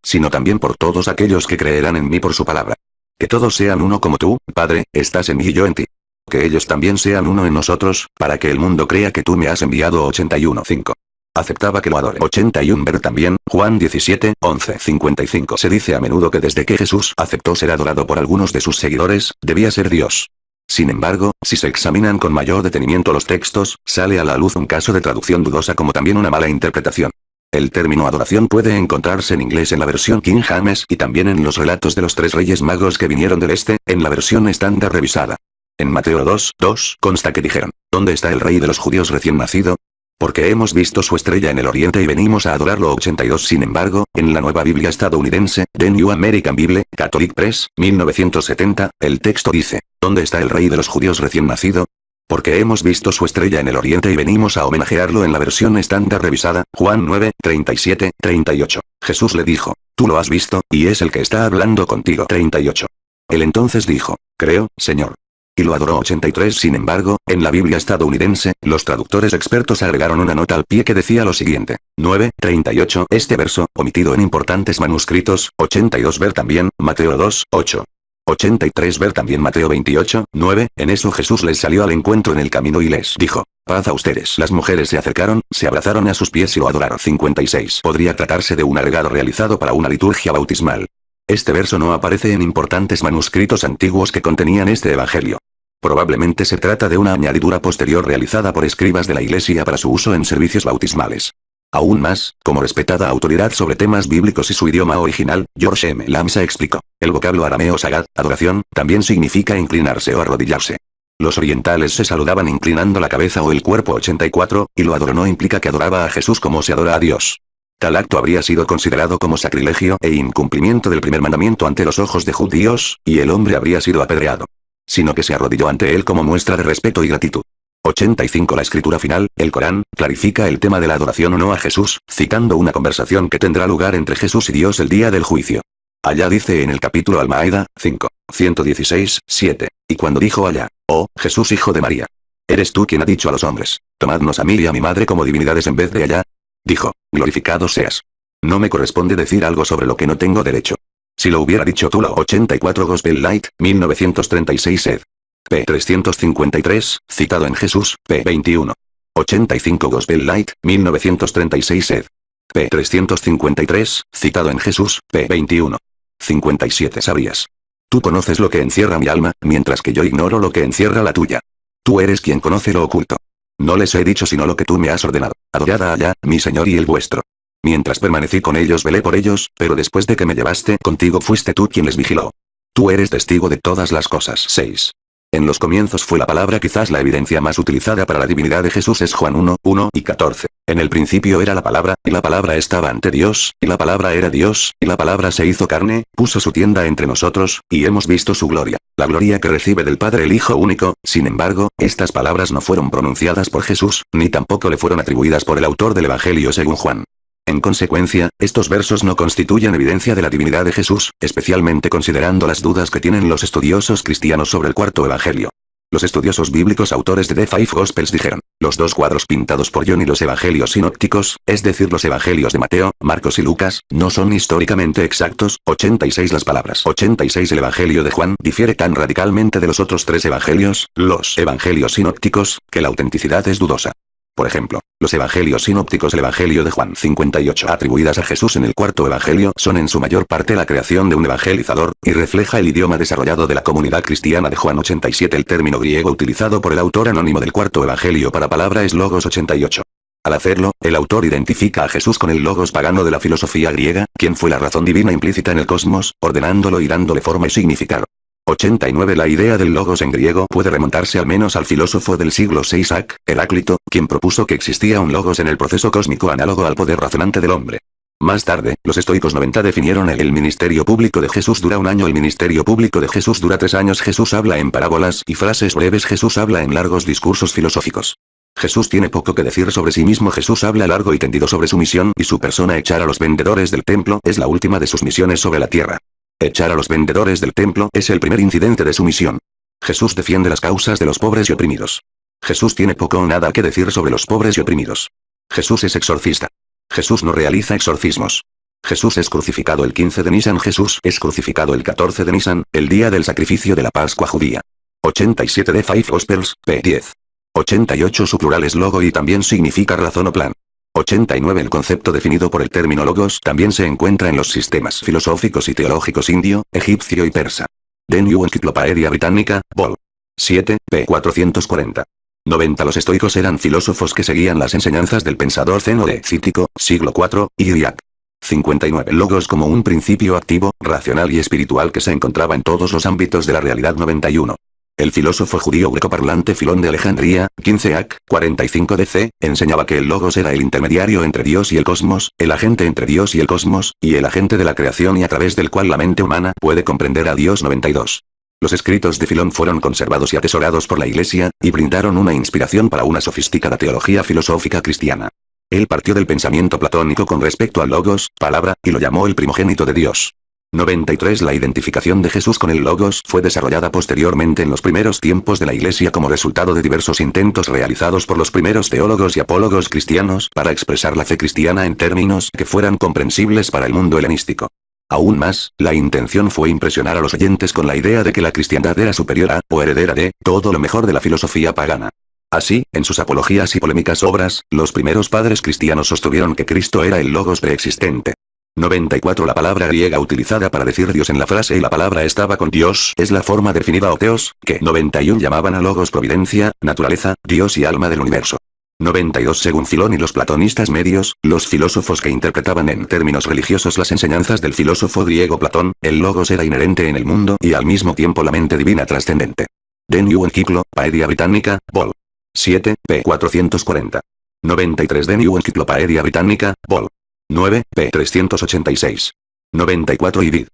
sino también por todos aquellos que creerán en mí por su palabra. Que todos sean uno como tú, Padre, estás en mí y yo en ti. Que ellos también sean uno en nosotros, para que el mundo crea que tú me has enviado. 81, 5. Aceptaba que lo adore. 81 Ver también, Juan 17, 11, 55. Se dice a menudo que desde que Jesús aceptó ser adorado por algunos de sus seguidores, debía ser Dios. Sin embargo, si se examinan con mayor detenimiento los textos, sale a la luz un caso de traducción dudosa como también una mala interpretación. El término adoración puede encontrarse en inglés en la versión King James y también en los relatos de los 3 reyes magos que vinieron del este, en la versión estándar revisada. En Mateo 2, 2, consta que dijeron, ¿dónde está el rey de los judíos recién nacido? Porque hemos visto su estrella en el oriente y venimos a adorarlo. 82 Sin embargo, en la Nueva Biblia estadounidense, The New American Bible, Catholic Press, 1970, el texto dice, ¿dónde está el rey de los judíos recién nacido? Porque hemos visto su estrella en el oriente y venimos a homenajearlo. En la versión estándar revisada, Juan 9, 37, 38. Jesús le dijo, tú lo has visto, y es el que está hablando contigo. 38. Él entonces dijo, creo, Señor. y lo adoró 83. Sin embargo, en la Biblia estadounidense, los traductores expertos agregaron una nota al pie que decía lo siguiente. 9:38. Este verso, omitido en importantes manuscritos. 82. Ver también, Mateo 2:8. 83. Ver también Mateo 28:9. En eso Jesús les salió al encuentro en el camino y les dijo: paz a ustedes. Las mujeres se acercaron, se abrazaron a sus pies y lo adoraron. 56. Podría tratarse de un agregado realizado para una liturgia bautismal. Este verso no aparece en importantes manuscritos antiguos que contenían este evangelio. Probablemente se trata de una añadidura posterior realizada por escribas de la Iglesia para su uso en servicios bautismales. Aún más, como respetada autoridad sobre temas bíblicos y su idioma original, George M. Lamsa explicó: el vocablo arameo sagad, adoración, también significa inclinarse o arrodillarse. Los orientales se saludaban inclinando la cabeza o el cuerpo. 84, y lo adoró no implica que adoraba a Jesús como se adora a Dios. Tal acto habría sido considerado como sacrilegio e incumplimiento del primer mandamiento ante los ojos de judíos, y el hombre habría sido apedreado. Sino que se arrodilló ante él como muestra de respeto y gratitud. 85. La escritura final, el Corán, clarifica el tema de la adoración o no a Jesús, citando una conversación que tendrá lugar entre Jesús y Dios el día del juicio. Allá dice en el capítulo Al-Maida, 5, 116, 7, y cuando dijo Allá: oh, Jesús hijo de María, ¿eres tú quien ha dicho a los hombres, tomadnos a mí y a mi madre como divinidades en vez de Allá? Dijo: glorificado seas. No me corresponde decir algo sobre lo que no tengo derecho. Si lo hubiera dicho tú. 84. Gospel Light, 1936 ed. p. 353, citado en Jesús, p. 21. 85. Gospel Light, 1936 ed. p. 353, citado en Jesús, p. 21. 57. ¿Sabías? Tú conoces lo que encierra mi alma, mientras que yo ignoro lo que encierra la tuya. Tú eres quien conoce lo oculto. No les he dicho sino lo que tú me has ordenado. Adorad a Allá, mi Señor y el vuestro. Mientras permanecí con ellos velé por ellos, pero después de que me llevaste contigo fuiste tú quien les vigiló. Tú eres testigo de todas las cosas. 6. En los comienzos fue la palabra. Quizás la evidencia más utilizada para la divinidad de Jesús es Juan 1, 1 y 14. En el principio era la palabra, y la palabra estaba ante Dios, y la palabra era Dios, y la palabra se hizo carne, puso su tienda entre nosotros, y hemos visto su gloria, la gloria que recibe del Padre el Hijo único. Sin embargo, estas palabras no fueron pronunciadas por Jesús, ni tampoco le fueron atribuidas por el autor del Evangelio según Juan. En consecuencia, estos versos no constituyen evidencia de la divinidad de Jesús, especialmente considerando las dudas que tienen los estudiosos cristianos sobre el cuarto evangelio. Los estudiosos bíblicos autores de The Five Gospels dijeron: los dos cuadros pintados por John y los evangelios sinópticos, es decir los evangelios de Mateo, Marcos y Lucas, no son históricamente exactos. 86. Las palabras 86. El evangelio de Juan difiere tan radicalmente de los otros tres evangelios, los evangelios sinópticos, que la autenticidad es dudosa. Por ejemplo, los evangelios sinópticos, el evangelio de Juan 58 atribuidas a Jesús en el cuarto evangelio son en su mayor parte la creación de un evangelizador, y refleja el idioma desarrollado de la comunidad cristiana de Juan. 87. El término griego utilizado por el autor anónimo del cuarto evangelio para palabra es logos. 88. Al hacerlo, el autor identifica a Jesús con el logos pagano de la filosofía griega, quien fue la razón divina implícita en el cosmos, ordenándolo y dándole forma y significado. 89. La idea del logos en griego puede remontarse al menos al filósofo del siglo VI Isaac, Heráclito, quien propuso que existía un logos en el proceso cósmico análogo al poder razonante del hombre. Más tarde, los estoicos 90 definieron el ministerio público de Jesús dura 1 año, el ministerio público de Jesús dura 3 años, Jesús habla en parábolas y frases breves, Jesús habla en largos discursos filosóficos. Jesús tiene poco que decir sobre sí mismo, Jesús habla largo y tendido sobre su misión y su persona. Echar a los vendedores del templo es la última de sus misiones sobre la tierra. Echar a los vendedores del templo es el primer incidente de su misión. Jesús defiende las causas de los pobres y oprimidos. Jesús tiene poco o nada que decir sobre los pobres y oprimidos. Jesús es exorcista. Jesús no realiza exorcismos. Jesús es crucificado el 15 de Nisan. Jesús es crucificado el 14 de Nisan, el día del sacrificio de la Pascua judía. 87. The Five Gospels, p. 10. 88. Su plural es logo y también significa razón o plan. 89. El concepto definido por el término logos también se encuentra en los sistemas filosóficos y teológicos indio, egipcio y persa. The New Encyclopedia Britannica, Vol. 7, p. 440. 90. Los estoicos eran filósofos que seguían las enseñanzas del pensador Zeno de Cítico, siglo IV, Iriac. 59. Logos como un principio activo, racional y espiritual que se encontraba en todos los ámbitos de la realidad. 91. El filósofo judío grecoparlante Filón de Alejandría, 15 ac. 45 DC, enseñaba que el logos era el intermediario entre Dios y el cosmos, el agente entre Dios y el cosmos, y el agente de la creación y a través del cual la mente humana puede comprender a Dios. 92. Los escritos de Filón fueron conservados y atesorados por la Iglesia, y brindaron una inspiración para una sofisticada teología filosófica cristiana. Él partió del pensamiento platónico con respecto al logos, palabra, y lo llamó el primogénito de Dios. 93. La identificación de Jesús con el Logos fue desarrollada posteriormente en los primeros tiempos de la Iglesia como resultado de diversos intentos realizados por los primeros teólogos y apólogos cristianos para expresar la fe cristiana en términos que fueran comprensibles para el mundo helenístico. Aún más, la intención fue impresionar a los oyentes con la idea de que la cristiandad era superior a, o heredera de, todo lo mejor de la filosofía pagana. Así, en sus apologías y polémicas obras, los primeros padres cristianos sostuvieron que Cristo era el Logos preexistente. 94. La palabra griega utilizada para decir Dios en la frase "y la palabra estaba con Dios" es la forma definida o teos, que 91 llamaban a Logos providencia, naturaleza, Dios y alma del universo. 92. Según Filón y los platonistas medios, los filósofos que interpretaban en términos religiosos las enseñanzas del filósofo griego Platón, el Logos era inherente en el mundo y al mismo tiempo la mente divina trascendente. De New Encyclopaedia Britannica, Vol. 7, p. 440. 93. De New Encyclopaedia Britannica, Vol. 9, p. 386. 94. Ibid.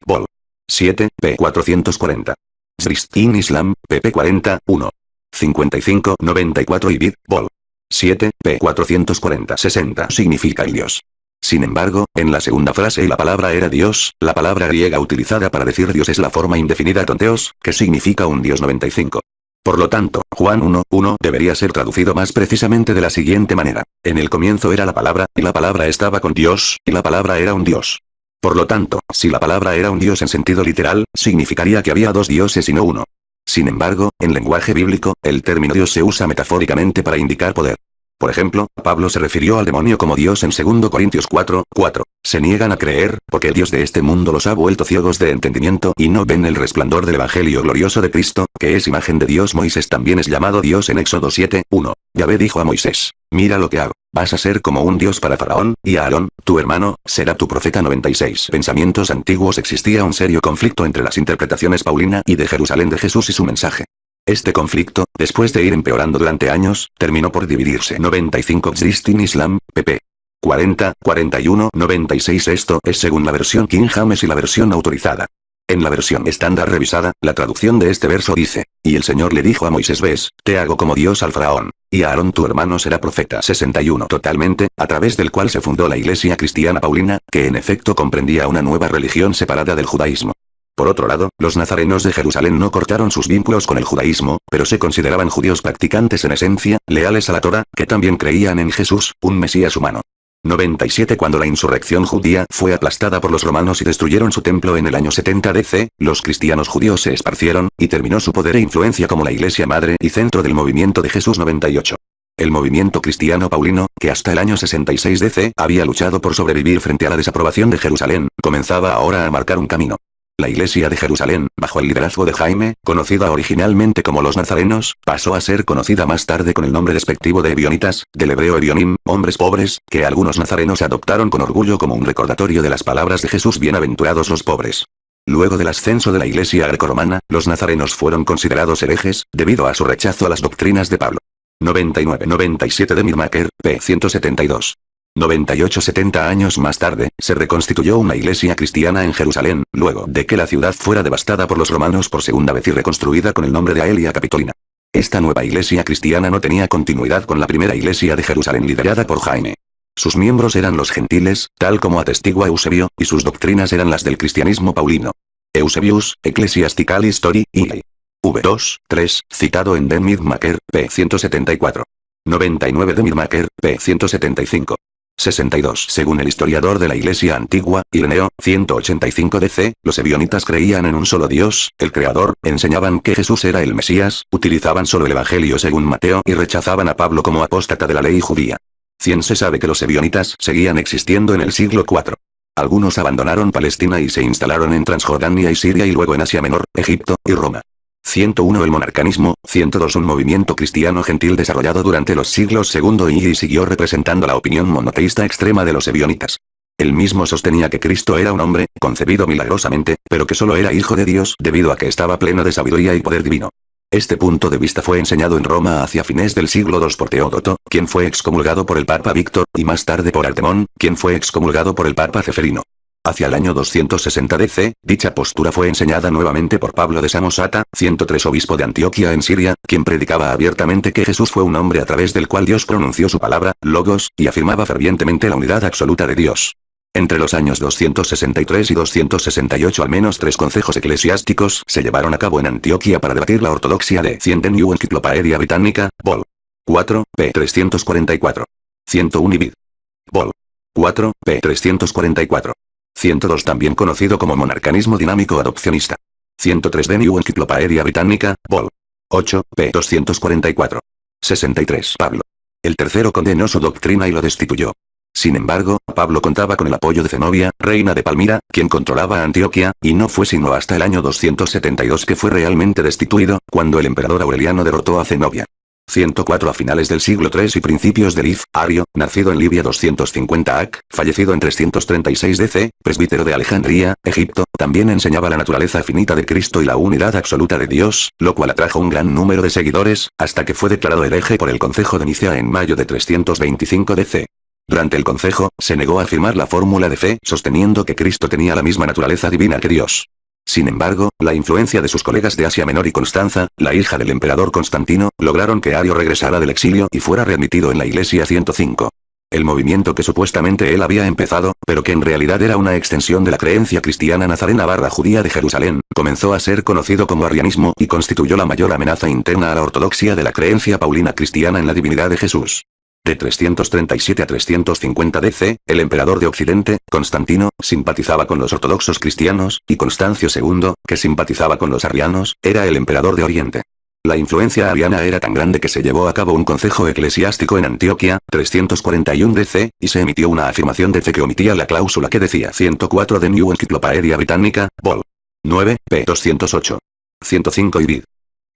Vol. 7, p. 440. Jrist in Islam, pp. 40, 1. 55. 94. Ibid. Vol. 7, p. 440. 60. Significa el Dios. Sin embargo, en la segunda frase "y la palabra era Dios", la palabra griega utilizada para decir Dios es la forma indefinida tonteos, que significa un Dios. 95. Por lo tanto, Juan 1:1 debería ser traducido más precisamente de la siguiente manera: en el comienzo era la palabra, y la palabra estaba con Dios, y la palabra era un Dios. Por lo tanto, si la palabra era un Dios en sentido literal, significaría que había dos dioses y no uno. Sin embargo, en lenguaje bíblico, el término Dios se usa metafóricamente para indicar poder. Por ejemplo, Pablo se refirió al demonio como Dios en 2 Corintios 4:4. Se niegan a creer, porque el Dios de este mundo los ha vuelto ciegos de entendimiento y no ven el resplandor del Evangelio glorioso de Cristo, que es imagen de Dios. Moisés también es llamado Dios en Éxodo 7:1. Yahvé dijo a Moisés: "Mira lo que hago. Vas a ser como un Dios para Faraón, y Aarón, tu hermano, será tu profeta". 96. Pensamientos antiguos. Existía un serio conflicto entre las interpretaciones Paulina y de Jerusalén de Jesús y su mensaje. Este conflicto, después de ir empeorando durante años, terminó por dividirse. 95. Jrist in Islam, pp. 40, 41, 96. Esto es según la versión King James y la versión autorizada. En la versión estándar revisada, la traducción de este verso dice: "Y el Señor le dijo a Moisés: ves, te hago como Dios al faraón, y Aarón tu hermano será profeta". 61. Totalmente, a través del cual se fundó la Iglesia Cristiana Paulina, que en efecto comprendía una nueva religión separada del judaísmo. Por otro lado, los nazarenos de Jerusalén no cortaron sus vínculos con el judaísmo, pero se consideraban judíos practicantes en esencia, leales a la Torá, que también creían en Jesús, un Mesías humano. 97. Cuando la insurrección judía fue aplastada por los romanos y destruyeron su templo en el año 70 DC, los cristianos judíos se esparcieron, y terminó su poder e influencia como la iglesia madre y centro del movimiento de Jesús. 98. El movimiento cristiano paulino, que hasta el año 66 DC había luchado por sobrevivir frente a la desaprobación de Jerusalén, comenzaba ahora a marcar un camino. La Iglesia de Jerusalén, bajo el liderazgo de Jaime, conocida originalmente como los Nazarenos, pasó a ser conocida más tarde con el nombre despectivo de Ebionitas, del hebreo Ebionim, hombres pobres, que algunos nazarenos adoptaron con orgullo como un recordatorio de las palabras de Jesús: "Bienaventurados los pobres". Luego del ascenso de la Iglesia grecorromana, los nazarenos fueron considerados herejes, debido a su rechazo a las doctrinas de Pablo. 99. 97. de Mirmaker, p. 172. 98. 70 años más tarde, se reconstituyó una iglesia cristiana en Jerusalén, luego de que la ciudad fuera devastada por los romanos por segunda vez y reconstruida con el nombre de Aelia Capitolina. Esta nueva iglesia cristiana no tenía continuidad con la primera iglesia de Jerusalén liderada por Jaime. Sus miembros eran los gentiles, tal como atestigua Eusebio, y sus doctrinas eran las del cristianismo paulino. Eusebius, Ecclesiastical History, I. V. 2, 3, citado en Den Mirmaker, p. 174. 99. de Mirmaker, p. 175. 62. Según el historiador de la Iglesia Antigua, Ireneo, 185 DC, los ebionitas creían en un solo Dios, el Creador, enseñaban que Jesús era el Mesías, utilizaban solo el Evangelio según Mateo y rechazaban a Pablo como apóstata de la ley judía. 100. Se sabe que los ebionitas seguían existiendo en el siglo IV. Algunos abandonaron Palestina y se instalaron en Transjordania y Siria y luego en Asia Menor, Egipto y Roma. 101. El monarcanismo. 102. Un movimiento cristiano gentil desarrollado durante los siglos II y siguió representando la opinión monoteísta extrema de los ebionitas. Él mismo sostenía que Cristo era un hombre, concebido milagrosamente, pero que solo era hijo de Dios debido a que estaba pleno de sabiduría y poder divino. Este punto de vista fue enseñado en Roma hacia fines del siglo II por Teódoto, quien fue excomulgado por el Papa Víctor, y más tarde por Artemón, quien fue excomulgado por el Papa Ceferino. Hacia el año 260 DC, dicha postura fue enseñada nuevamente por Pablo de Samosata, 103 obispo de Antioquía en Siria, quien predicaba abiertamente que Jesús fue un hombre a través del cual Dios pronunció su palabra, Logos, y afirmaba fervientemente la unidad absoluta de Dios. Entre los años 263 y 268 al menos 3 consejos eclesiásticos se llevaron a cabo en Antioquía para debatir la ortodoxia de 100 de New Encyclopedia Britannica, Vol. 4, p. 344. 101 y vid. Vol. 4, p. 344. 102 también conocido como monarcanismo dinámico adopcionista. 103 de New Encyclopedia Britannica, Vol. 8, p. 244. 63 Pablo. El tercero condenó su doctrina y lo destituyó. Sin embargo, Pablo contaba con el apoyo de Zenobia, reina de Palmira, quien controlaba Antioquía, y no fue sino hasta el año 272 que fue realmente destituido, cuando el emperador Aureliano derrotó a Zenobia. 104 a finales del siglo III y principios del If, Ario, nacido en Libia 250 AC, fallecido en 336 DC, presbítero de Alejandría, Egipto, también enseñaba la naturaleza finita de Cristo y la unidad absoluta de Dios, lo cual atrajo un gran número de seguidores, hasta que fue declarado hereje por el Concejo de Nicea en mayo de 325 DC. Durante el concejo, se negó a afirmar la fórmula de fe, sosteniendo que Cristo tenía la misma naturaleza divina que Dios. Sin embargo, la influencia de sus colegas de Asia Menor y Constanza, la hija del emperador Constantino, lograron que Ario regresara del exilio y fuera readmitido en la Iglesia 105. El movimiento que supuestamente él había empezado, pero que en realidad era una extensión de la creencia cristiana nazarena / judía de Jerusalén, comenzó a ser conocido como arrianismo y constituyó la mayor amenaza interna a la ortodoxia de la creencia paulina cristiana en la divinidad de Jesús. De 337 a 350 DC, el emperador de Occidente, Constantino, simpatizaba con los ortodoxos cristianos, y Constancio II, que simpatizaba con los arrianos, era el emperador de Oriente. La influencia ariana era tan grande que se llevó a cabo un consejo eclesiástico en Antioquía, 341 DC, y se emitió una afirmación de fe que omitía la cláusula que decía 104 de New Encyclopedia Britannica, Vol. 9, p. 208. 105 y vid.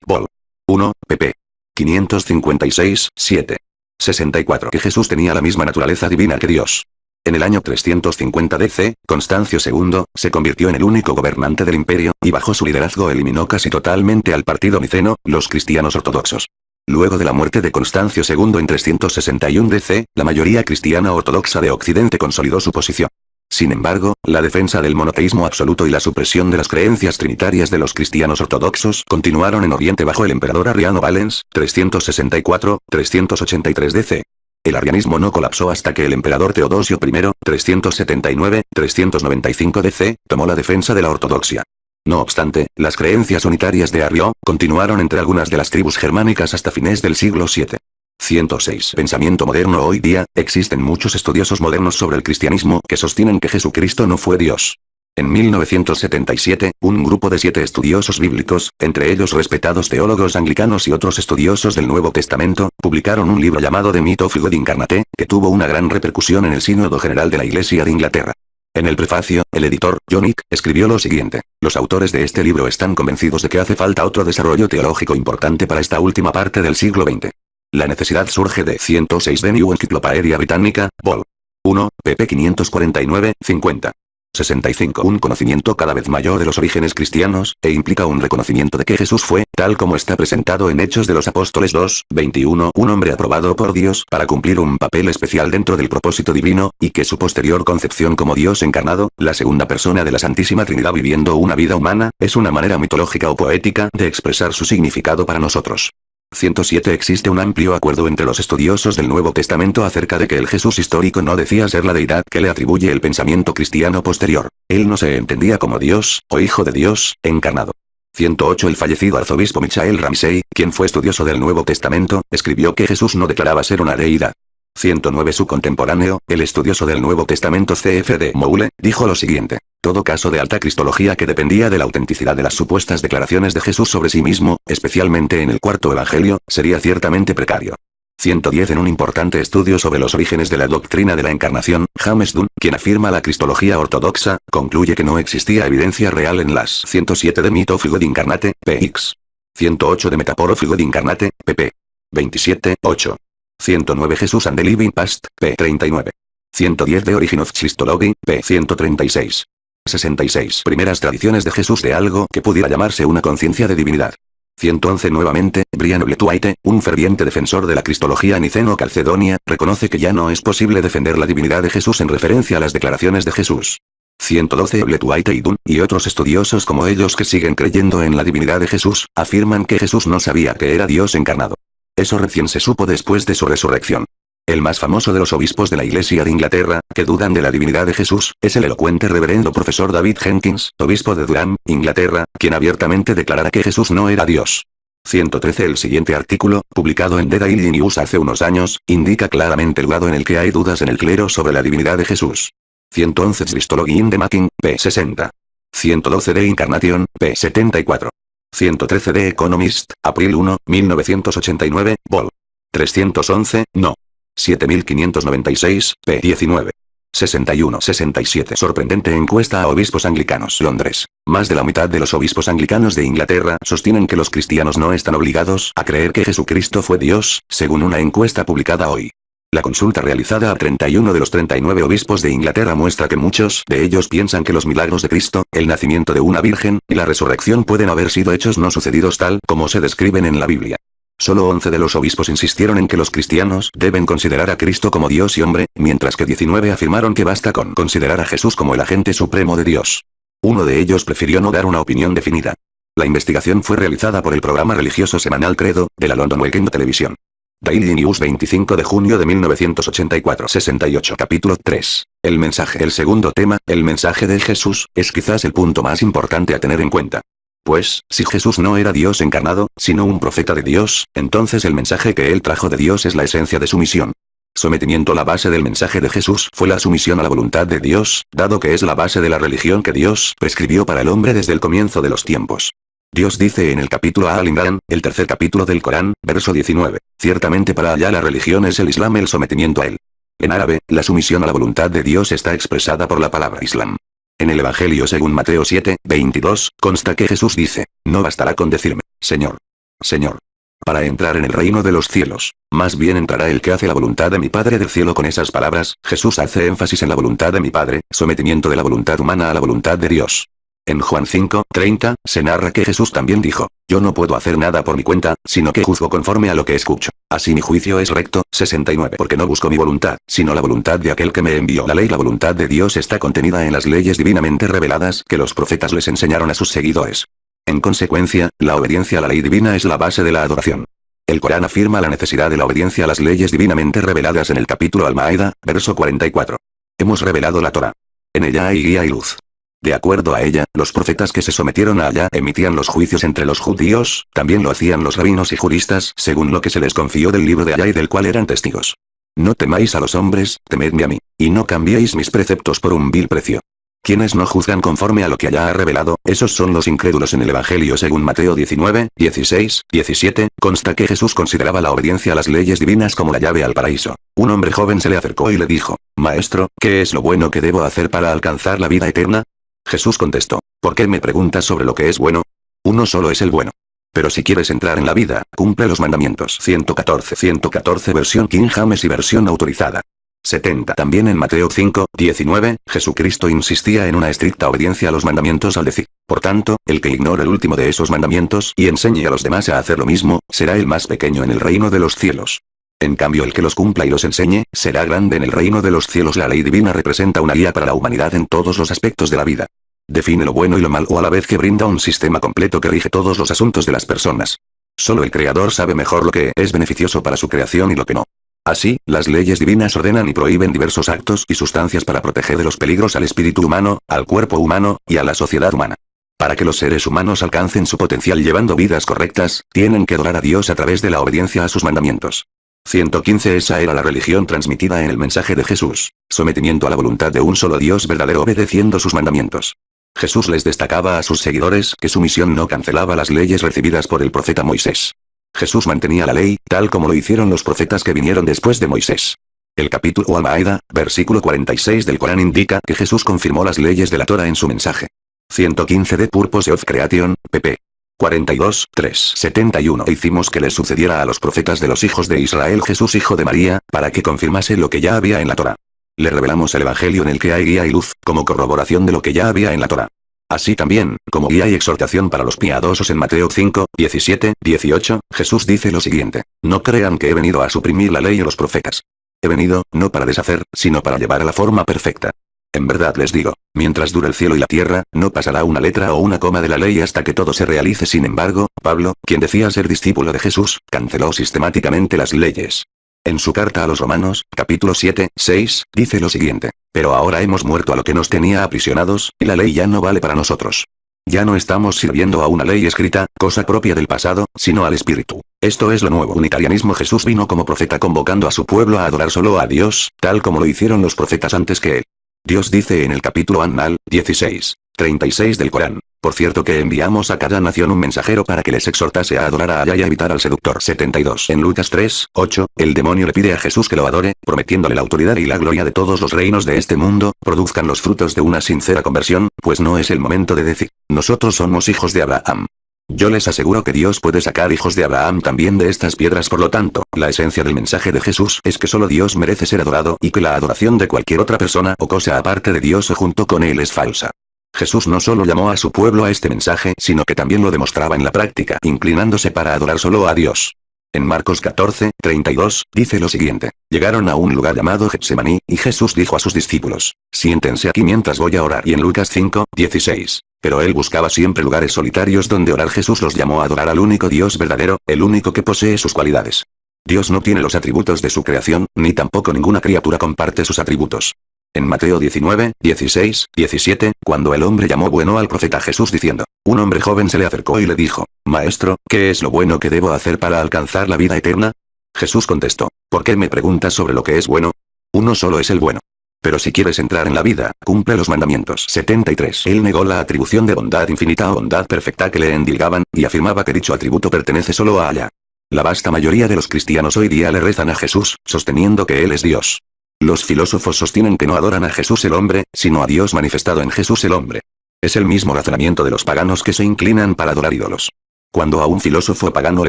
Vol. 1, pp. 556, 7. 64 que Jesús tenía la misma naturaleza divina que Dios. En el año 350 DC, Constancio II, se convirtió en el único gobernante del imperio, y bajo su liderazgo eliminó casi totalmente al partido niceno, los cristianos ortodoxos. Luego de la muerte de Constancio II en 361 DC, la mayoría cristiana ortodoxa de Occidente consolidó su posición. Sin embargo, la defensa del monoteísmo absoluto y la supresión de las creencias trinitarias de los cristianos ortodoxos continuaron en Oriente bajo el emperador Arriano Valens, 364-383 DC. El arrianismo no colapsó hasta que el emperador Teodosio I, 379-395 DC, tomó la defensa de la ortodoxia. No obstante, las creencias unitarias de Arrio continuaron entre algunas de las tribus germánicas hasta fines del siglo VII. 106. Pensamiento moderno. Hoy día, existen muchos estudiosos modernos sobre el cristianismo que sostienen que Jesucristo no fue Dios. En 1977, un grupo de 7 estudiosos bíblicos, entre ellos respetados teólogos anglicanos y otros estudiosos del Nuevo Testamento, publicaron un libro llamado The Myth of God Incarnate, que tuvo una gran repercusión en el Sínodo General de la Iglesia de Inglaterra. En el prefacio, el editor, John Ick, escribió lo siguiente: los autores de este libro están convencidos de que hace falta otro desarrollo teológico importante para esta última parte del siglo XX. La necesidad surge de 106 de New Encyclopedia Britannica, Vol. 1, pp 549, 50. 65. Un conocimiento cada vez mayor de los orígenes cristianos, e implica un reconocimiento de que Jesús fue, tal como está presentado en Hechos de los Apóstoles 2, 21, un hombre aprobado por Dios para cumplir un papel especial dentro del propósito divino, y que su posterior concepción como Dios encarnado, la segunda persona de la Santísima Trinidad viviendo una vida humana, es una manera mitológica o poética de expresar su significado para nosotros. 107. Existe un amplio acuerdo entre los estudiosos del Nuevo Testamento acerca de que el Jesús histórico no decía ser la deidad que le atribuye el pensamiento cristiano posterior. Él no se entendía como Dios, o Hijo de Dios, encarnado. 108. El fallecido arzobispo Michael Ramsey, quien fue estudioso del Nuevo Testamento, escribió que Jesús no declaraba ser una deidad. 109. Su contemporáneo, el estudioso del Nuevo Testamento C.F.D. Moule, dijo lo siguiente: todo caso de alta cristología que dependía de la autenticidad de las supuestas declaraciones de Jesús sobre sí mismo, especialmente en el cuarto evangelio, sería ciertamente precario. 110. En un importante estudio sobre los orígenes de la doctrina de la encarnación, James Dunn, quien afirma la cristología ortodoxa, concluye que no existía evidencia real en las 107 de Myth of God Incarnate, px. 108 de Metaphor of God Incarnate, pp. 27, 8. 109 Jesús and the Living Past, p. 39. 110 de Origin of Christology, p. 136. 66. Primeras tradiciones de Jesús de algo que pudiera llamarse una conciencia de divinidad. 111 Nuevamente, Brian Blethwaite, un ferviente defensor de la cristología niceno-calcedonia, reconoce que ya no es posible defender la divinidad de Jesús en referencia a las declaraciones de Jesús. 112 Blethwaite y Dunn, y otros estudiosos como ellos que siguen creyendo en la divinidad de Jesús, afirman que Jesús no sabía que era Dios encarnado. Eso recién se supo después de su resurrección. El más famoso de los obispos de la Iglesia de Inglaterra, que dudan de la divinidad de Jesús, es el elocuente reverendo profesor David Jenkins, obispo de Durham, Inglaterra, quien abiertamente declarará que Jesús no era Dios. 113. El siguiente artículo, publicado en The Daily News hace unos años, indica claramente el grado en el que hay dudas en el clero sobre la divinidad de Jesús. 111. Christology in the Making, p. 60. 112. The Incarnation, p. 74. 113. The Economist, abril 1, 1989, vol. 311, no. 7596, p. 19. 61-67. Sorprendente encuesta a obispos anglicanos. Londres. Más de la mitad de los obispos anglicanos de Inglaterra sostienen que los cristianos no están obligados a creer que Jesucristo fue Dios, según una encuesta publicada hoy. La consulta realizada a 31 de los 39 obispos de Inglaterra muestra que muchos de ellos piensan que los milagros de Cristo, el nacimiento de una virgen, y la resurrección pueden haber sido hechos no sucedidos tal como se describen en la Biblia. Solo 11 de los obispos insistieron en que los cristianos deben considerar a Cristo como Dios y hombre, mientras que 19 afirmaron que basta con considerar a Jesús como el agente supremo de Dios. Uno de ellos prefirió no dar una opinión definida. La investigación fue realizada por el programa religioso semanal Credo, de la London Weekend Television. Daily News 25 de junio de 1984. 68. Capítulo 3. El mensaje. El segundo tema, el mensaje de Jesús, es quizás el punto más importante a tener en cuenta. Pues, si Jesús no era Dios encarnado, sino un profeta de Dios, entonces el mensaje que él trajo de Dios es la esencia de su misión. Sometimiento. La base del mensaje de Jesús fue la sumisión a la voluntad de Dios, dado que es la base de la religión que Dios prescribió para el hombre desde el comienzo de los tiempos. Dios dice en el capítulo Al-Imran, el tercer capítulo del Corán, verso 19, ciertamente para allá la religión es el Islam, el sometimiento a él. En árabe, la sumisión a la voluntad de Dios está expresada por la palabra Islam. En el Evangelio según Mateo 7, 22, consta que Jesús dice, no bastará con decirme, Señor, Señor, para entrar en el reino de los cielos, más bien entrará el que hace la voluntad de mi Padre del cielo. Con esas palabras, Jesús hace énfasis en la voluntad de mi Padre, sometimiento de la voluntad humana a la voluntad de Dios. En Juan 5, 30, se narra que Jesús también dijo, yo no puedo hacer nada por mi cuenta, sino que juzgo conforme a lo que escucho. Así mi juicio es recto. 69. Porque no busco mi voluntad, sino la voluntad de aquel que me envió. La ley, la voluntad de Dios está contenida en las leyes divinamente reveladas que los profetas les enseñaron a sus seguidores. En consecuencia, la obediencia a la ley divina es la base de la adoración. El Corán afirma la necesidad de la obediencia a las leyes divinamente reveladas en el capítulo Al-Maida, verso 44. Hemos revelado la Torá. En ella hay guía y luz. De acuerdo a ella, los profetas que se sometieron a Alá emitían los juicios entre los judíos, también lo hacían los rabinos y juristas, según lo que se les confió del libro de Alá y del cual eran testigos. No temáis a los hombres, temedme a mí, y no cambiéis mis preceptos por un vil precio. Quienes no juzgan conforme a lo que Alá ha revelado, esos son los incrédulos. En el Evangelio según Mateo 19, 16, 17, consta que Jesús consideraba la obediencia a las leyes divinas como la llave al paraíso. Un hombre joven se le acercó y le dijo, Maestro, ¿qué es lo bueno que debo hacer para alcanzar la vida eterna? Jesús contestó, ¿por qué me preguntas sobre lo que es bueno? Uno solo es el bueno. Pero si quieres entrar en la vida, cumple los mandamientos. 114 versión King James y versión autorizada. 70. También en Mateo 5, 19, Jesucristo insistía en una estricta obediencia a los mandamientos al decir, por tanto, el que ignore el último de esos mandamientos y enseñe a los demás a hacer lo mismo, será el más pequeño en el reino de los cielos. En cambio el que los cumpla y los enseñe, será grande en el reino de los cielos. La ley divina representa una guía para la humanidad en todos los aspectos de la vida. Define lo bueno y lo malo a la vez que brinda un sistema completo que rige todos los asuntos de las personas. Solo el Creador sabe mejor lo que es beneficioso para su creación y lo que no. Así, las leyes divinas ordenan y prohíben diversos actos y sustancias para proteger de los peligros al espíritu humano, al cuerpo humano, y a la sociedad humana. Para que los seres humanos alcancen su potencial llevando vidas correctas, tienen que adorar a Dios a través de la obediencia a sus mandamientos. 115. Esa era la religión transmitida en el mensaje de Jesús, sometimiento a la voluntad de un solo Dios verdadero obedeciendo sus mandamientos. Jesús les destacaba a sus seguidores que su misión no cancelaba las leyes recibidas por el profeta Moisés. Jesús mantenía la ley, tal como lo hicieron los profetas que vinieron después de Moisés. El capítulo Al-Maida, versículo 46 del Corán indica que Jesús confirmó las leyes de la Torá en su mensaje. 115. The Purpose of Creation, pp. 42, 3, 71. Hicimos que les sucediera a los profetas de los hijos de Israel Jesús hijo de María, para que confirmase lo que ya había en la Torá. Le revelamos el Evangelio en el que hay guía y luz, como corroboración de lo que ya había en la Torá. Así también, como guía y exhortación para los piadosos en Mateo 5, 17, 18, Jesús dice lo siguiente, no crean que he venido a suprimir la ley y los profetas. He venido, no para deshacer, sino para llevar a la forma perfecta. En verdad les digo, mientras dure el cielo y la tierra, no pasará una letra o una coma de la ley hasta que todo se realice. Sin embargo, Pablo, quien decía ser discípulo de Jesús, canceló sistemáticamente las leyes. En su carta a los Romanos, capítulo 7, 6, dice lo siguiente: pero ahora hemos muerto a lo que nos tenía aprisionados, y la ley ya no vale para nosotros. Ya no estamos sirviendo a una ley escrita, cosa propia del pasado, sino al Espíritu. Esto es lo nuevo unitarianismo. Jesús vino como profeta convocando a su pueblo a adorar solo a Dios, tal como lo hicieron los profetas antes que él. Dios dice en el capítulo An-Nal, 16, 36 del Corán: por cierto que enviamos a cada nación un mensajero para que les exhortase a adorar a Allah y a evitar al seductor. 72. En Lucas 3, 8, el demonio le pide a Jesús que lo adore, prometiéndole la autoridad y la gloria de todos los reinos de este mundo, produzcan los frutos de una sincera conversión, pues no es el momento de decir, nosotros somos hijos de Abraham. Yo les aseguro que Dios puede sacar hijos de Abraham también de estas piedras. Por lo tanto, la esencia del mensaje de Jesús es que solo Dios merece ser adorado y que la adoración de cualquier otra persona o cosa aparte de Dios o junto con él es falsa. Jesús no solo llamó a su pueblo a este mensaje, sino que también lo demostraba en la práctica, inclinándose para adorar solo a Dios. En Marcos 14, 32, dice lo siguiente: llegaron a un lugar llamado Getsemaní, y Jesús dijo a sus discípulos, siéntense aquí mientras voy a orar. Y en Lucas 5, 16, pero él buscaba siempre lugares solitarios donde orar. Jesús los llamó a adorar al único Dios verdadero, el único que posee sus cualidades. Dios no tiene los atributos de su creación, ni tampoco ninguna criatura comparte sus atributos. En Mateo 19, 16, 17, cuando el hombre llamó bueno al profeta Jesús diciendo, un hombre joven se le acercó y le dijo, Maestro, ¿qué es lo bueno que debo hacer para alcanzar la vida eterna? Jesús contestó, ¿por qué me preguntas sobre lo que es bueno? Uno solo es el bueno. Pero si quieres entrar en la vida, cumple los mandamientos. 73. Él negó la atribución de bondad infinita o bondad perfecta que le endilgaban, y afirmaba que dicho atributo pertenece solo a Allah. La vasta mayoría de los cristianos hoy día le rezan a Jesús, sosteniendo que Él es Dios. Los filósofos sostienen que no adoran a Jesús el hombre, sino a Dios manifestado en Jesús el hombre. Es el mismo razonamiento de los paganos que se inclinan para adorar ídolos. Cuando a un filósofo pagano le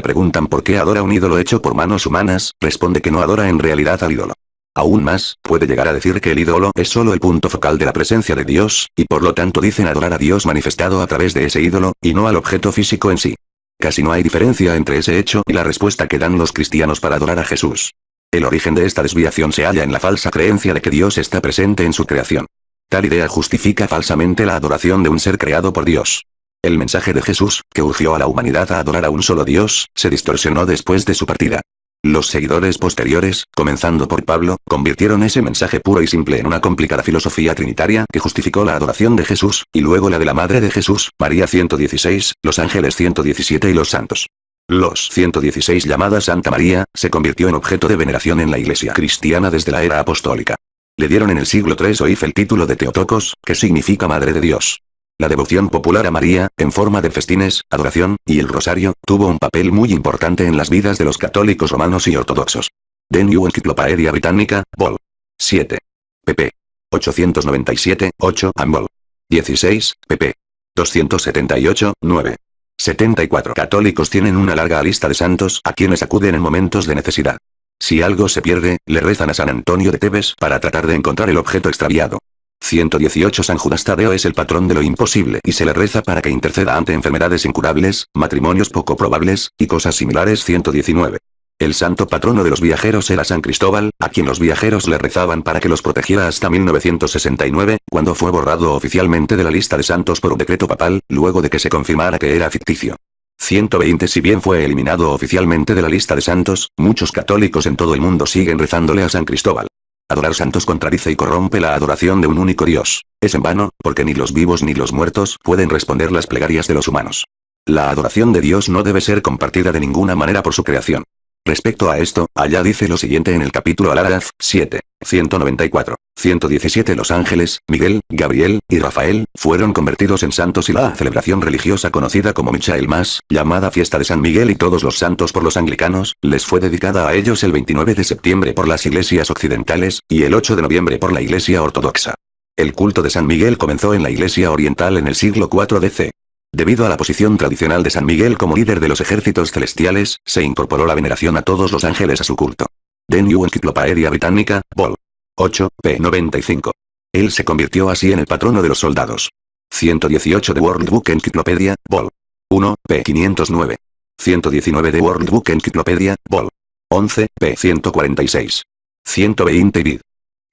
preguntan por qué adora un ídolo hecho por manos humanas, responde que no adora en realidad al ídolo. Aún más, puede llegar a decir que el ídolo es solo el punto focal de la presencia de Dios, y por lo tanto dicen adorar a Dios manifestado a través de ese ídolo, y no al objeto físico en sí. Casi no hay diferencia entre ese hecho y la respuesta que dan los cristianos para adorar a Jesús. El origen de esta desviación se halla en la falsa creencia de que Dios está presente en su creación. Tal idea justifica falsamente la adoración de un ser creado por Dios. El mensaje de Jesús, que urgió a la humanidad a adorar a un solo Dios, se distorsionó después de su partida. Los seguidores posteriores, comenzando por Pablo, convirtieron ese mensaje puro y simple en una complicada filosofía trinitaria que justificó la adoración de Jesús, y luego la de la Madre de Jesús, María 116, los ángeles 117 y los santos. Los 116 llamada Santa María, se convirtió en objeto de veneración en la Iglesia cristiana desde la era apostólica. Le dieron en el siglo III o IV el título de Teotokos, que significa Madre de Dios. La devoción popular a María, en forma de festines, adoración, y el rosario, tuvo un papel muy importante en las vidas de los católicos romanos y ortodoxos. The New Encyclopedia Britannica, Vol. 7. pp. 897, 8 and Vol. 16, pp. 278, 9. 74 católicos tienen una larga lista de santos a quienes acuden en momentos de necesidad. Si algo se pierde, le rezan a San Antonio de Tebes para tratar de encontrar el objeto extraviado. 118 San Judas Tadeo es el patrón de lo imposible y se le reza para que interceda ante enfermedades incurables, matrimonios poco probables, y cosas similares. 119. El santo patrono de los viajeros era San Cristóbal, a quien los viajeros le rezaban para que los protegiera hasta 1969, cuando fue borrado oficialmente de la lista de santos por un decreto papal, luego de que se confirmara que era ficticio. 120 Si bien fue eliminado oficialmente de la lista de santos, muchos católicos en todo el mundo siguen rezándole a San Cristóbal. Adorar santos contradice y corrompe la adoración de un único Dios. Es en vano, porque ni los vivos ni los muertos pueden responder las plegarias de los humanos. La adoración de Dios no debe ser compartida de ninguna manera por su creación. Respecto a esto, Allah dice lo siguiente en el capítulo Al-Araf, 7, 194, 117 Los ángeles, Miguel, Gabriel, y Rafael, fueron convertidos en santos y la celebración religiosa conocida como Michaelmas, llamada Fiesta de San Miguel y todos los santos por los anglicanos, les fue dedicada a ellos el 29 de septiembre por las iglesias occidentales, y el 8 de noviembre por la iglesia ortodoxa. El culto de San Miguel comenzó en la iglesia oriental en el siglo IV d.C. Debido a la posición tradicional de San Miguel como líder de los ejércitos celestiales, se incorporó la veneración a todos los ángeles a su culto. The New Encyclopedia Britannica, Vol. 8, p. 95. Él se convirtió así en el patrono de los soldados. 118 de World Book Encyclopedia, Vol. 1, p. 509. 119 de World Book Encyclopedia, Vol. 11, p. 146. 120 vid.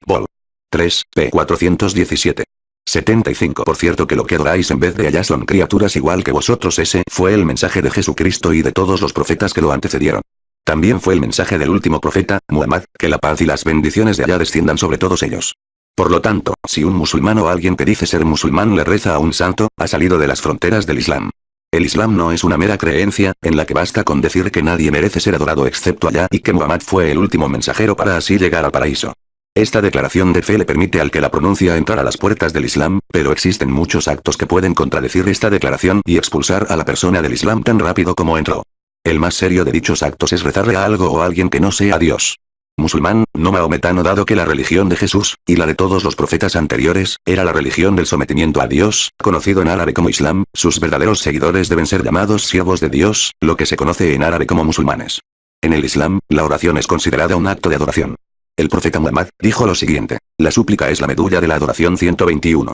Vol. 3, p. 417. 75 Por cierto que lo que adoráis en vez de allá son criaturas igual que vosotros. Ese fue el mensaje de Jesucristo y de todos los profetas que lo antecedieron. También fue el mensaje del último profeta, Muhammad, que la paz y las bendiciones de Alá desciendan sobre todos ellos. Por lo tanto, si un musulmán o alguien que dice ser musulmán le reza a un santo, ha salido de las fronteras del Islam. El Islam no es una mera creencia, en la que basta con decir que nadie merece ser adorado excepto Alá y que Muhammad fue el último mensajero para así llegar al paraíso. Esta declaración de fe le permite al que la pronuncia entrar a las puertas del Islam, pero existen muchos actos que pueden contradecir esta declaración y expulsar a la persona del Islam tan rápido como entró. El más serio de dichos actos es rezarle a algo o a alguien que no sea Dios. Musulmán, no maometano, dado que la religión de Jesús, y la de todos los profetas anteriores, era la religión del sometimiento a Dios, conocido en árabe como Islam, sus verdaderos seguidores deben ser llamados siervos de Dios, lo que se conoce en árabe como musulmanes. En el Islam, la oración es considerada un acto de adoración. El profeta Muhammad dijo lo siguiente: la súplica es la medulla de la adoración. 121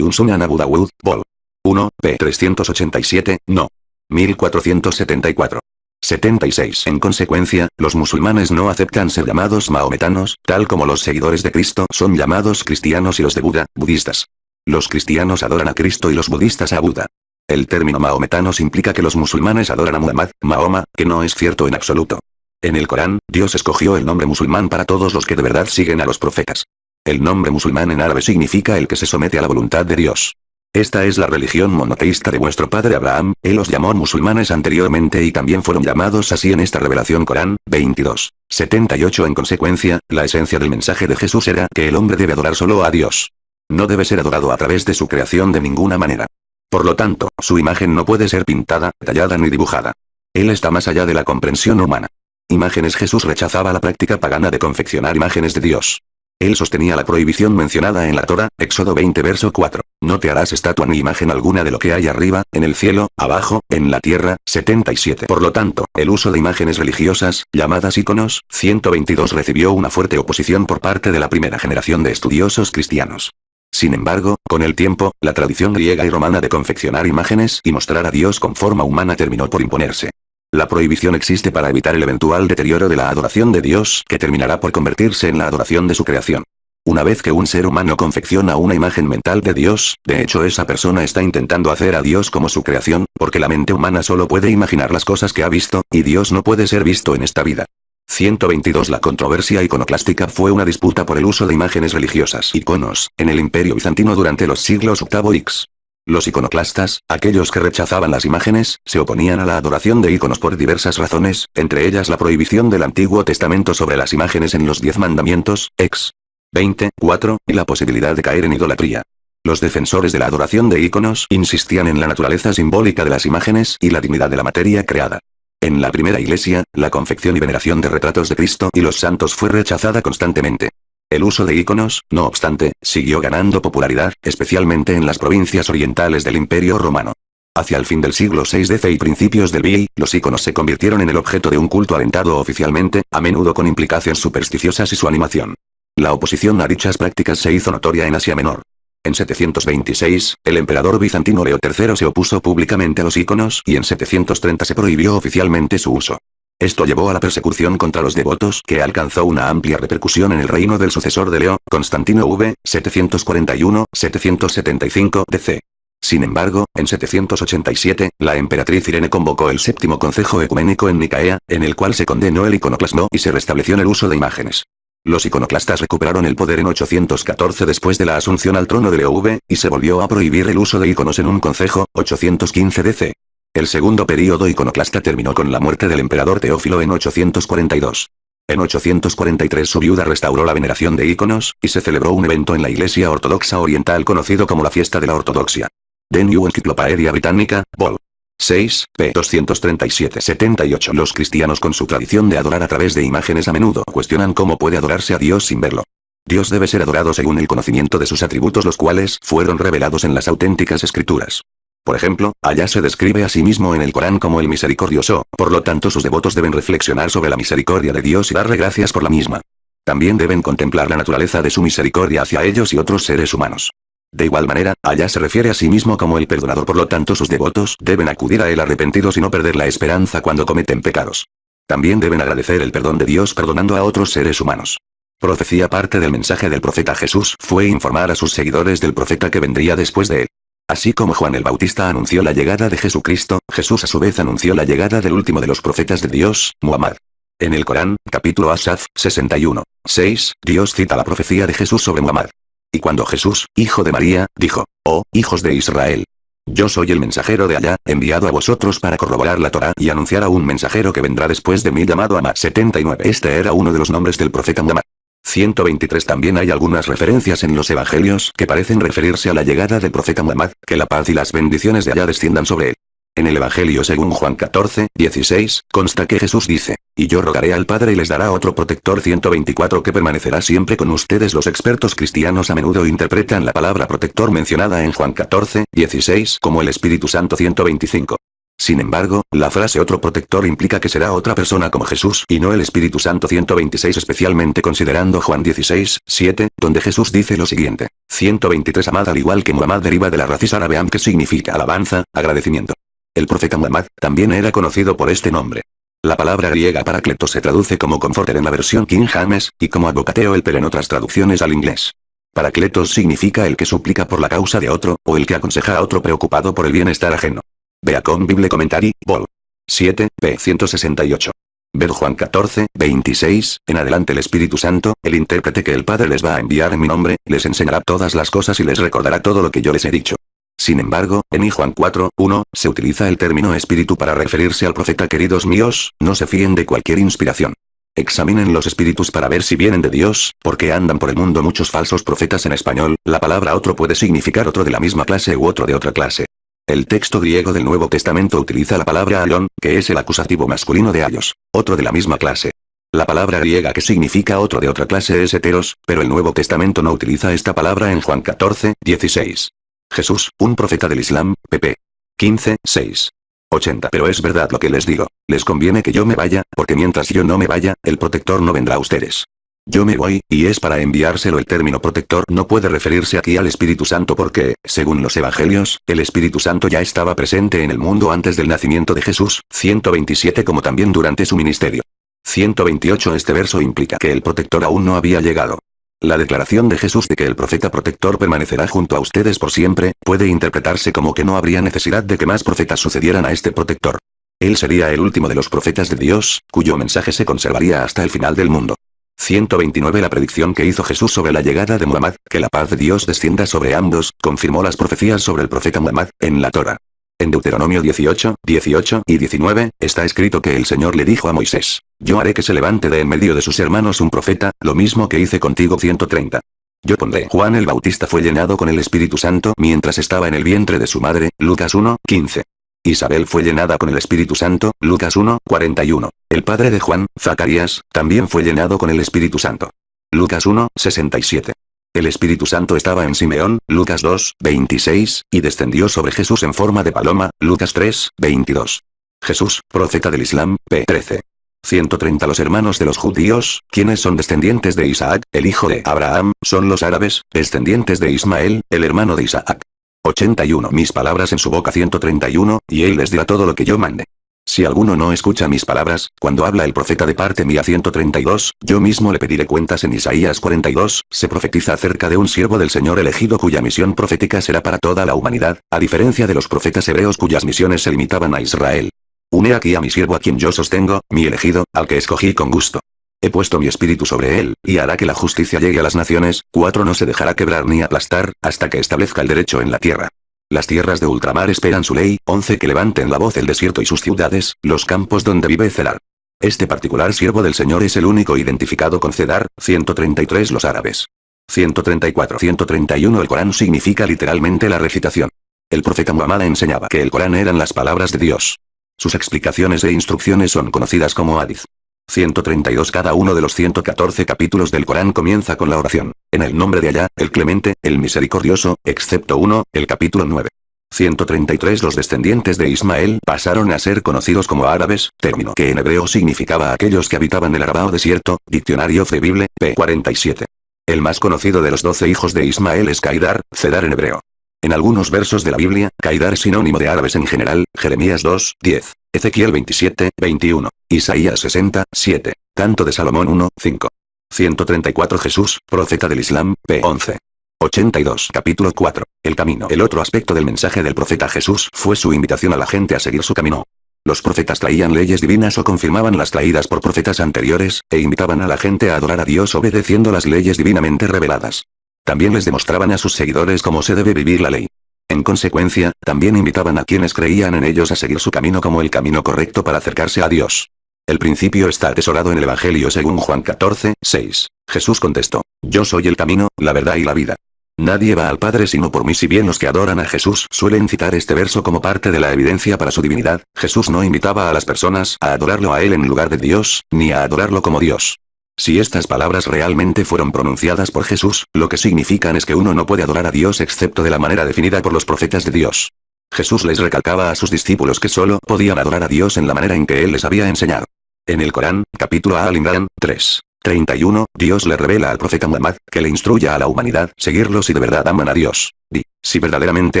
Sunan Abu Dawud, Vol. 1, p. 387, no. 1474. 76. En consecuencia, los musulmanes no aceptan ser llamados maometanos, tal como los seguidores de Cristo son llamados cristianos y los de Buda, budistas. Los cristianos adoran a Cristo y los budistas a Buda. El término maometanos implica que los musulmanes adoran a Muhammad, Mahoma, que no es cierto en absoluto. En el Corán, Dios escogió el nombre musulmán para todos los que de verdad siguen a los profetas. El nombre musulmán en árabe significa el que se somete a la voluntad de Dios. Esta es la religión monoteísta de vuestro padre Abraham, él los llamó musulmanes anteriormente y también fueron llamados así en esta revelación. Corán, 22. 78. En consecuencia, la esencia del mensaje de Jesús era que el hombre debe adorar solo a Dios. No debe ser adorado a través de su creación de ninguna manera. Por lo tanto, su imagen no puede ser pintada, tallada ni dibujada. Él está más allá de la comprensión humana. Imágenes. Jesús rechazaba la práctica pagana de confeccionar imágenes de Dios. Él sostenía la prohibición mencionada en la Torá, Éxodo 20 verso 4. No te harás estatua ni imagen alguna de lo que hay arriba, en el cielo, abajo, en la tierra. 77. Por lo tanto, el uso de imágenes religiosas, llamadas íconos, 122 recibió una fuerte oposición por parte de la primera generación de estudiosos cristianos. Sin embargo, con el tiempo, la tradición griega y romana de confeccionar imágenes y mostrar a Dios con forma humana terminó por imponerse. La prohibición existe para evitar el eventual deterioro de la adoración de Dios, que terminará por convertirse en la adoración de su creación. Una vez que un ser humano confecciona una imagen mental de Dios, de hecho esa persona está intentando hacer a Dios como su creación, porque la mente humana solo puede imaginar las cosas que ha visto, y Dios no puede ser visto en esta vida. 122. La controversia iconoclástica fue una disputa por el uso de imágenes religiosas, iconos, en el Imperio Bizantino durante los siglos VIII y X. Los iconoclastas, aquellos que rechazaban las imágenes, se oponían a la adoración de íconos por diversas razones, entre ellas la prohibición del Antiguo Testamento sobre las imágenes en los 10 mandamientos, ex. 24, y la posibilidad de caer en idolatría. Los defensores de la adoración de íconos insistían en la naturaleza simbólica de las imágenes y la dignidad de la materia creada. En la primera iglesia, la confección y veneración de retratos de Cristo y los santos fue rechazada constantemente. El uso de íconos, no obstante, siguió ganando popularidad, especialmente en las provincias orientales del Imperio Romano. Hacia el fin del siglo VI DC y principios del VI, los íconos se convirtieron en el objeto de un culto alentado oficialmente, a menudo con implicaciones supersticiosas y su animación. La oposición a dichas prácticas se hizo notoria en Asia Menor. En 726, el emperador bizantino Leo III se opuso públicamente a los íconos y en 730 se prohibió oficialmente su uso. Esto llevó a la persecución contra los devotos, que alcanzó una amplia repercusión en el reino del sucesor de Leo, Constantino V, 741-775 DC. Sin embargo, en 787, la emperatriz Irene convocó el séptimo consejo ecuménico en Nicea, en el cual se condenó el iconoclasmo y se restableció el uso de imágenes. Los iconoclastas recuperaron el poder en 814 después de la asunción al trono de Leo V, y se volvió a prohibir el uso de íconos en un consejo, 815 DC. El segundo período iconoclasta terminó con la muerte del emperador Teófilo en 842. En 843 su viuda restauró la veneración de íconos, y se celebró un evento en la Iglesia Ortodoxa Oriental conocido como la Fiesta de la Ortodoxia. The New Encyclopedia Britannica, Vol. 6, p. 237-78. Los cristianos con su tradición de adorar a través de imágenes a menudo cuestionan cómo puede adorarse a Dios sin verlo. Dios debe ser adorado según el conocimiento de sus atributos, los cuales fueron revelados en las auténticas escrituras. Por ejemplo, Alá se describe a sí mismo en el Corán como el misericordioso, por lo tanto sus devotos deben reflexionar sobre la misericordia de Dios y darle gracias por la misma. También deben contemplar la naturaleza de su misericordia hacia ellos y otros seres humanos. De igual manera, Alá se refiere a sí mismo como el perdonador, por lo tanto sus devotos deben acudir a él arrepentidos y no perder la esperanza cuando cometen pecados. También deben agradecer el perdón de Dios perdonando a otros seres humanos. Profecía. Parte del mensaje del profeta Jesús fue informar a sus seguidores del profeta que vendría después de él. Así como Juan el Bautista anunció la llegada de Jesucristo, Jesús a su vez anunció la llegada del último de los profetas de Dios, Muhammad. En el Corán, capítulo Asaf, 61, 6, Dios cita la profecía de Jesús sobre Muhammad. Y cuando Jesús, hijo de María, dijo: «Oh, hijos de Israel, yo soy el mensajero de Alá, enviado a vosotros para corroborar la Torá y anunciar a un mensajero que vendrá después de mí llamado Ahmad». 79. Este era uno de los nombres del profeta Muhammad. 123. También hay algunas referencias en los evangelios que parecen referirse a la llegada del profeta Muhammad, que la paz y las bendiciones de Alá desciendan sobre él. En el evangelio según Juan 14, 16, consta que Jesús dice: «Y yo rogaré al Padre y les dará otro protector». 124. Que permanecerá siempre con ustedes. Los expertos cristianos a menudo interpretan la palabra protector mencionada en Juan 14, 16 como el Espíritu Santo. 125. Sin embargo, la frase otro protector implica que será otra persona como Jesús y no el Espíritu Santo. 126. Especialmente considerando Juan 16, 7, donde Jesús dice lo siguiente: 123. Ahmad, al igual que Muhammad, deriva de la raíz árabe am, que significa alabanza, agradecimiento. El profeta Muhammad también era conocido por este nombre. La palabra griega paracleto se traduce como comforter en la versión King James, y como advocateo helper en otras traducciones al inglés. Paracletos significa el que suplica por la causa de otro, o el que aconseja a otro preocupado por el bienestar ajeno. Vea con Bible Commentary, Vol. 7, p. 168. Ved Juan 14, 26, en adelante. El Espíritu Santo, el intérprete que el Padre les va a enviar en mi nombre, les enseñará todas las cosas y les recordará todo lo que yo les he dicho. Sin embargo, en Juan 4, 1, se utiliza el término espíritu para referirse al profeta. Queridos míos, no se fíen de cualquier inspiración. Examinen los espíritus para ver si vienen de Dios, porque andan por el mundo muchos falsos profetas. En español, la palabra otro puede significar otro de la misma clase u otro de otra clase. El texto griego del Nuevo Testamento utiliza la palabra aion, que es el acusativo masculino de aios, otro de la misma clase. La palabra griega que significa otro de otra clase es heteros, pero el Nuevo Testamento no utiliza esta palabra en Juan 14, 16. Jesús, un profeta del Islam, pp. 15, 6. 80. Pero es verdad lo que les digo, les conviene que yo me vaya, porque mientras yo no me vaya, el protector no vendrá a ustedes. Yo me voy, y es para enviárselo. El término protector no puede referirse aquí al Espíritu Santo porque, según los evangelios, el Espíritu Santo ya estaba presente en el mundo antes del nacimiento de Jesús. 127. Como también durante su ministerio. 128. Este verso implica que el protector aún no había llegado. La declaración de Jesús de que el profeta protector permanecerá junto a ustedes por siempre, puede interpretarse como que no habría necesidad de que más profetas sucedieran a este protector. Él sería el último de los profetas de Dios, cuyo mensaje se conservaría hasta el final del mundo. 129. La predicción que hizo Jesús sobre la llegada de Muhammad, que la paz de Dios descienda sobre ambos, confirmó las profecías sobre el profeta Muhammad, en la Torá. En Deuteronomio 18, 18 y 19, está escrito que el Señor le dijo a Moisés: «Yo haré que se levante de en medio de sus hermanos un profeta, lo mismo que hice contigo». 130. Yo pondré. Juan el Bautista fue llenado con el Espíritu Santo mientras estaba en el vientre de su madre, Lucas 1, 15. Isabel fue llenada con el Espíritu Santo, Lucas 1, 41. El padre de Juan, Zacarías, también fue llenado con el Espíritu Santo. Lucas 1, 67. El Espíritu Santo estaba en Simeón, Lucas 2, 26, y descendió sobre Jesús en forma de paloma, Lucas 3, 22. Jesús, profeta del Islam, p. 13. 130. Los hermanos de los judíos, quienes son descendientes de Isaac, el hijo de Abraham, son los árabes, descendientes de Ismael, el hermano de Isaac. 81. Mis palabras en su boca. 131, y él les dirá todo lo que yo mande. Si alguno no escucha mis palabras, cuando habla el profeta de parte mía. 132, yo mismo le pediré cuentas. En Isaías 42, se profetiza acerca de un siervo del Señor elegido cuya misión profética será para toda la humanidad, a diferencia de los profetas hebreos cuyas misiones se limitaban a Israel. Une aquí a mi siervo a quien yo sostengo, mi elegido, al que escogí con gusto. He puesto mi espíritu sobre él, y hará que la justicia llegue a las naciones. 4. No se dejará quebrar ni aplastar, hasta que establezca el derecho en la tierra. Las tierras de ultramar esperan su ley. 11. Que levanten la voz el desierto y sus ciudades, los campos donde vive Cedar. Este particular siervo del Señor es el único identificado con Cedar. 133. Los árabes. 134. 131. El Corán significa literalmente la recitación. El profeta Muhammad enseñaba que el Corán eran las palabras de Dios. Sus explicaciones e instrucciones son conocidas como hadith. 132. Cada uno de los 114 capítulos del Corán comienza con la oración: en el nombre de Alá, el Clemente, el Misericordioso, excepto uno, el capítulo 9. 133. Los descendientes de Ismael pasaron a ser conocidos como árabes, término que en hebreo significaba aquellos que habitaban el Arabao desierto, diccionario de Bible, p. 47. El más conocido de los 12 hijos de Ismael es Caidar, Cedar en hebreo. En algunos versos de la Biblia, Caidar es sinónimo de árabes en general, Jeremías 2, 10, Ezequiel 27, 21, Isaías 60, 7, Canto de Salomón 1, 5. 134. Jesús, profeta del Islam, p. 11. 82. Capítulo 4. El camino. El otro aspecto del mensaje del profeta Jesús fue su invitación a la gente a seguir su camino. Los profetas traían leyes divinas o confirmaban las traídas por profetas anteriores, e invitaban a la gente a adorar a Dios obedeciendo las leyes divinamente reveladas. También les demostraban a sus seguidores cómo se debe vivir la ley. En consecuencia, también invitaban a quienes creían en ellos a seguir su camino como el camino correcto para acercarse a Dios. El principio está atesorado en el Evangelio según Juan 14, 6. Jesús contestó: Yo soy el camino, la verdad y la vida. Nadie va al Padre sino por mí. Si bien los que adoran a Jesús suelen citar este verso como parte de la evidencia para su divinidad, Jesús no invitaba a las personas a adorarlo a Él en lugar de Dios, ni a adorarlo como Dios. Si estas palabras realmente fueron pronunciadas por Jesús, lo que significan es que uno no puede adorar a Dios excepto de la manera definida por los profetas de Dios. Jesús les recalcaba a sus discípulos que solo podían adorar a Dios en la manera en que Él les había enseñado. En el Corán, capítulo Al-Imrán, 3:31, Dios le revela al profeta Muhammad, que le instruya a la humanidad, seguirlo si de verdad aman a Dios. Di: si verdaderamente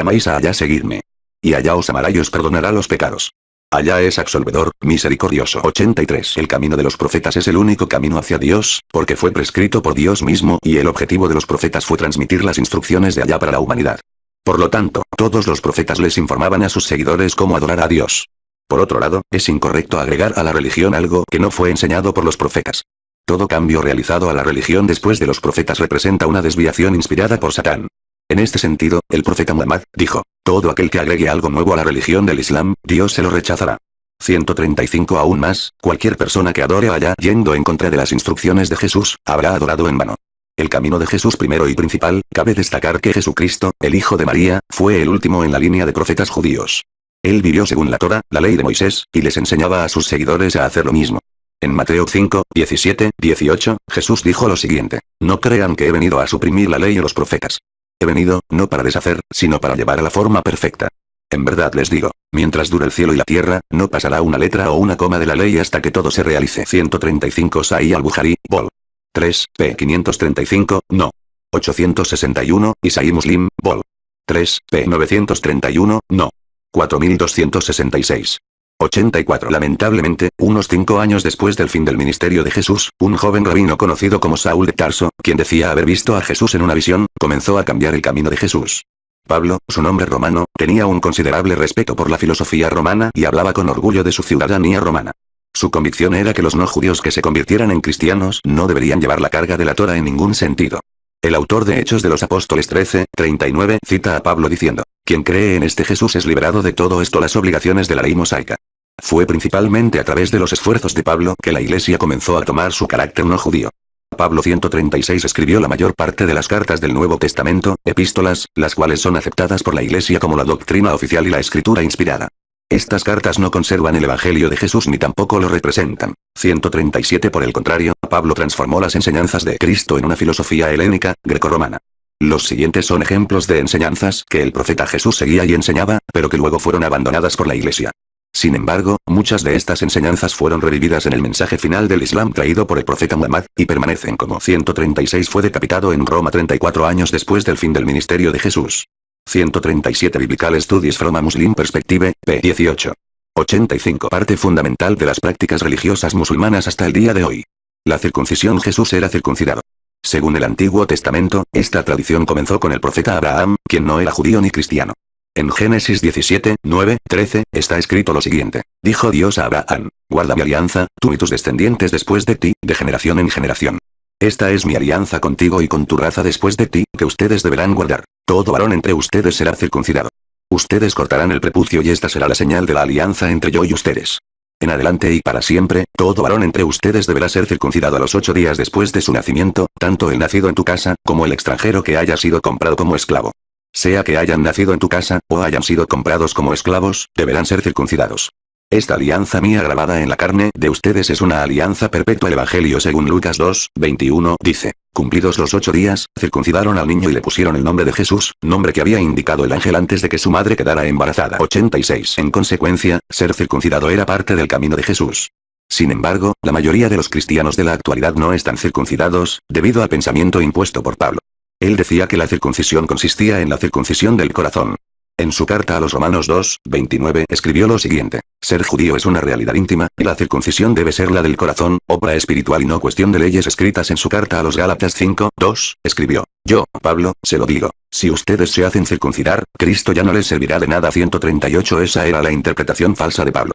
amáis a Allá, seguidme. Y Allá os amará y os perdonará los pecados. Allá es absolvedor, misericordioso. 83. El camino de los profetas es el único camino hacia Dios, porque fue prescrito por Dios mismo, y el objetivo de los profetas fue transmitir las instrucciones de Allá para la humanidad. Por lo tanto, todos los profetas les informaban a sus seguidores cómo adorar a Dios. Por otro lado, es incorrecto agregar a la religión algo que no fue enseñado por los profetas. Todo cambio realizado a la religión después de los profetas representa una desviación inspirada por Satán. En este sentido, el profeta Muhammad dijo: todo aquel que agregue algo nuevo a la religión del Islam, Dios se lo rechazará. 135. Aún más, cualquier persona que adore a Allá yendo en contra de las instrucciones de Jesús, habrá adorado en vano. El camino de Jesús primero y principal, cabe destacar que Jesucristo, el hijo de María, fue el último en la línea de profetas judíos. Él vivió según la Torá, la ley de Moisés, y les enseñaba a sus seguidores a hacer lo mismo. En Mateo 5, 17, 18, Jesús dijo lo siguiente: no crean que he venido a suprimir la ley o los profetas. He venido, no para deshacer, sino para llevar a la forma perfecta. En verdad les digo, mientras dure el cielo y la tierra, no pasará una letra o una coma de la ley hasta que todo se realice. 135. Sahih al-Bukhari, vol. 3, p. 535, no. 861, y Sahih Muslim, vol. 3, p. 931, no. 4266. 84. Lamentablemente, unos 5 años después del fin del ministerio de Jesús, un joven rabino conocido como Saúl de Tarso, quien decía haber visto a Jesús en una visión, comenzó a cambiar el camino de Jesús. Pablo, su nombre romano, tenía un considerable respeto por la filosofía romana y hablaba con orgullo de su ciudadanía romana. Su convicción era que los no judíos que se convirtieran en cristianos no deberían llevar la carga de la Torá en ningún sentido. El autor de Hechos de los Apóstoles 13:39 cita a Pablo diciendo: quien cree en este Jesús es liberado de todo esto, las obligaciones de la ley mosaica. Fue principalmente a través de los esfuerzos de Pablo que la iglesia comenzó a tomar su carácter no judío. Pablo 136 escribió la mayor parte de las cartas del Nuevo Testamento, epístolas, las cuales son aceptadas por la iglesia como la doctrina oficial y la escritura inspirada. Estas cartas no conservan el Evangelio de Jesús ni tampoco lo representan. 137. Por el contrario, Pablo transformó las enseñanzas de Cristo en una filosofía helénica, grecorromana. Los siguientes son ejemplos de enseñanzas que el profeta Jesús seguía y enseñaba, pero que luego fueron abandonadas por la iglesia. Sin embargo, muchas de estas enseñanzas fueron revividas en el mensaje final del Islam traído por el profeta Muhammad, y permanecen como. 136. Fue decapitado en Roma 34 años después del fin del ministerio de Jesús. 137. Biblical Studies from a Muslim Perspective, p. 18. 85. Parte fundamental de las prácticas religiosas musulmanas hasta el día de hoy. La circuncisión. Jesús era circuncidado. Según el Antiguo Testamento, esta tradición comenzó con el profeta Abraham, quien no era judío ni cristiano. En Génesis 17, 9, 13, está escrito lo siguiente: dijo Dios a Abraham: guarda mi alianza, tú y tus descendientes después de ti, de generación en generación. Esta es mi alianza contigo y con tu raza después de ti, que ustedes deberán guardar. Todo varón entre ustedes será circuncidado. Ustedes cortarán el prepucio y esta será la señal de la alianza entre yo y ustedes. En adelante y para siempre, todo varón entre ustedes deberá ser circuncidado a los 8 días después de su nacimiento, tanto el nacido en tu casa, como el extranjero que haya sido comprado como esclavo. Sea que hayan nacido en tu casa, o hayan sido comprados como esclavos, deberán ser circuncidados. Esta alianza mía grabada en la carne de ustedes es una alianza perpetua. El Evangelio según Lucas 2, 21, dice: cumplidos los 8 días, circuncidaron al niño y le pusieron el nombre de Jesús, nombre que había indicado el ángel antes de que su madre quedara embarazada. 86. En consecuencia, ser circuncidado era parte del camino de Jesús. Sin embargo, la mayoría de los cristianos de la actualidad no están circuncidados, debido al pensamiento impuesto por Pablo. Él decía que la circuncisión consistía en la circuncisión del corazón. En su carta a los Romanos 2, 29 escribió lo siguiente: ser judío es una realidad íntima, y la circuncisión debe ser la del corazón, obra espiritual y no cuestión de leyes. Escritas en su carta a los Gálatas 5, 2, escribió: yo, Pablo, se lo digo, si ustedes se hacen circuncidar, Cristo ya no les servirá de nada. 138. Esa era la interpretación falsa de Pablo.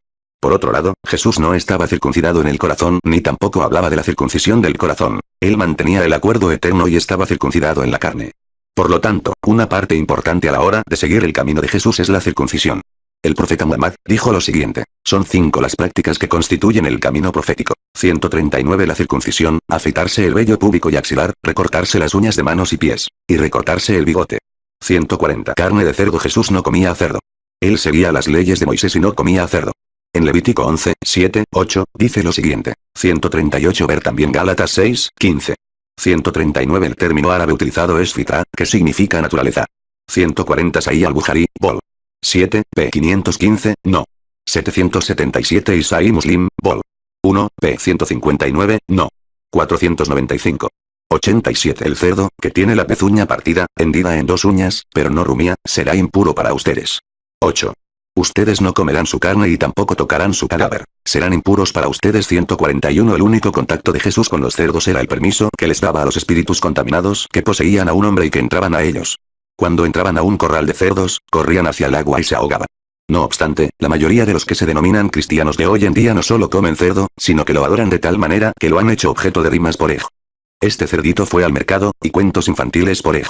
Por otro lado, Jesús no estaba circuncidado en el corazón ni tampoco hablaba de la circuncisión del corazón. Él mantenía el acuerdo eterno y estaba circuncidado en la carne. Por lo tanto, una parte importante a la hora de seguir el camino de Jesús es la circuncisión. El profeta Muhammad dijo lo siguiente: son 5 las prácticas que constituyen el camino profético. 139 La circuncisión, afeitarse el vello púbico y axilar, recortarse las uñas de manos y pies, y recortarse el bigote. 140 Carne de cerdo. Jesús no comía cerdo. Él seguía las leyes de Moisés y no comía cerdo. En Levítico 11, 7, 8, dice lo siguiente. 138 Ver también Gálatas 6, 15. 139 El término árabe utilizado es fitra, que significa naturaleza. 140 Sahih al-Bukhari, Vol. 7, p. 515, no. 777 y Sahih Muslim, Vol. 1, p. 159, no. 495. 87 El cerdo, que tiene la pezuña partida, hendida en 2 uñas, pero no rumía, será impuro para ustedes. 8. Ustedes no comerán su carne y tampoco tocarán su cadáver. Serán impuros para ustedes. 141 El único contacto de Jesús con los cerdos era el permiso que les daba a los espíritus contaminados que poseían a un hombre y que entraban a ellos. Cuando entraban a un corral de cerdos, corrían hacia el agua y se ahogaban. No obstante, la mayoría de los que se denominan cristianos de hoy en día no solo comen cerdo, sino que lo adoran de tal manera que lo han hecho objeto de rimas por ej. Este cerdito fue al mercado, y cuentos infantiles por ej.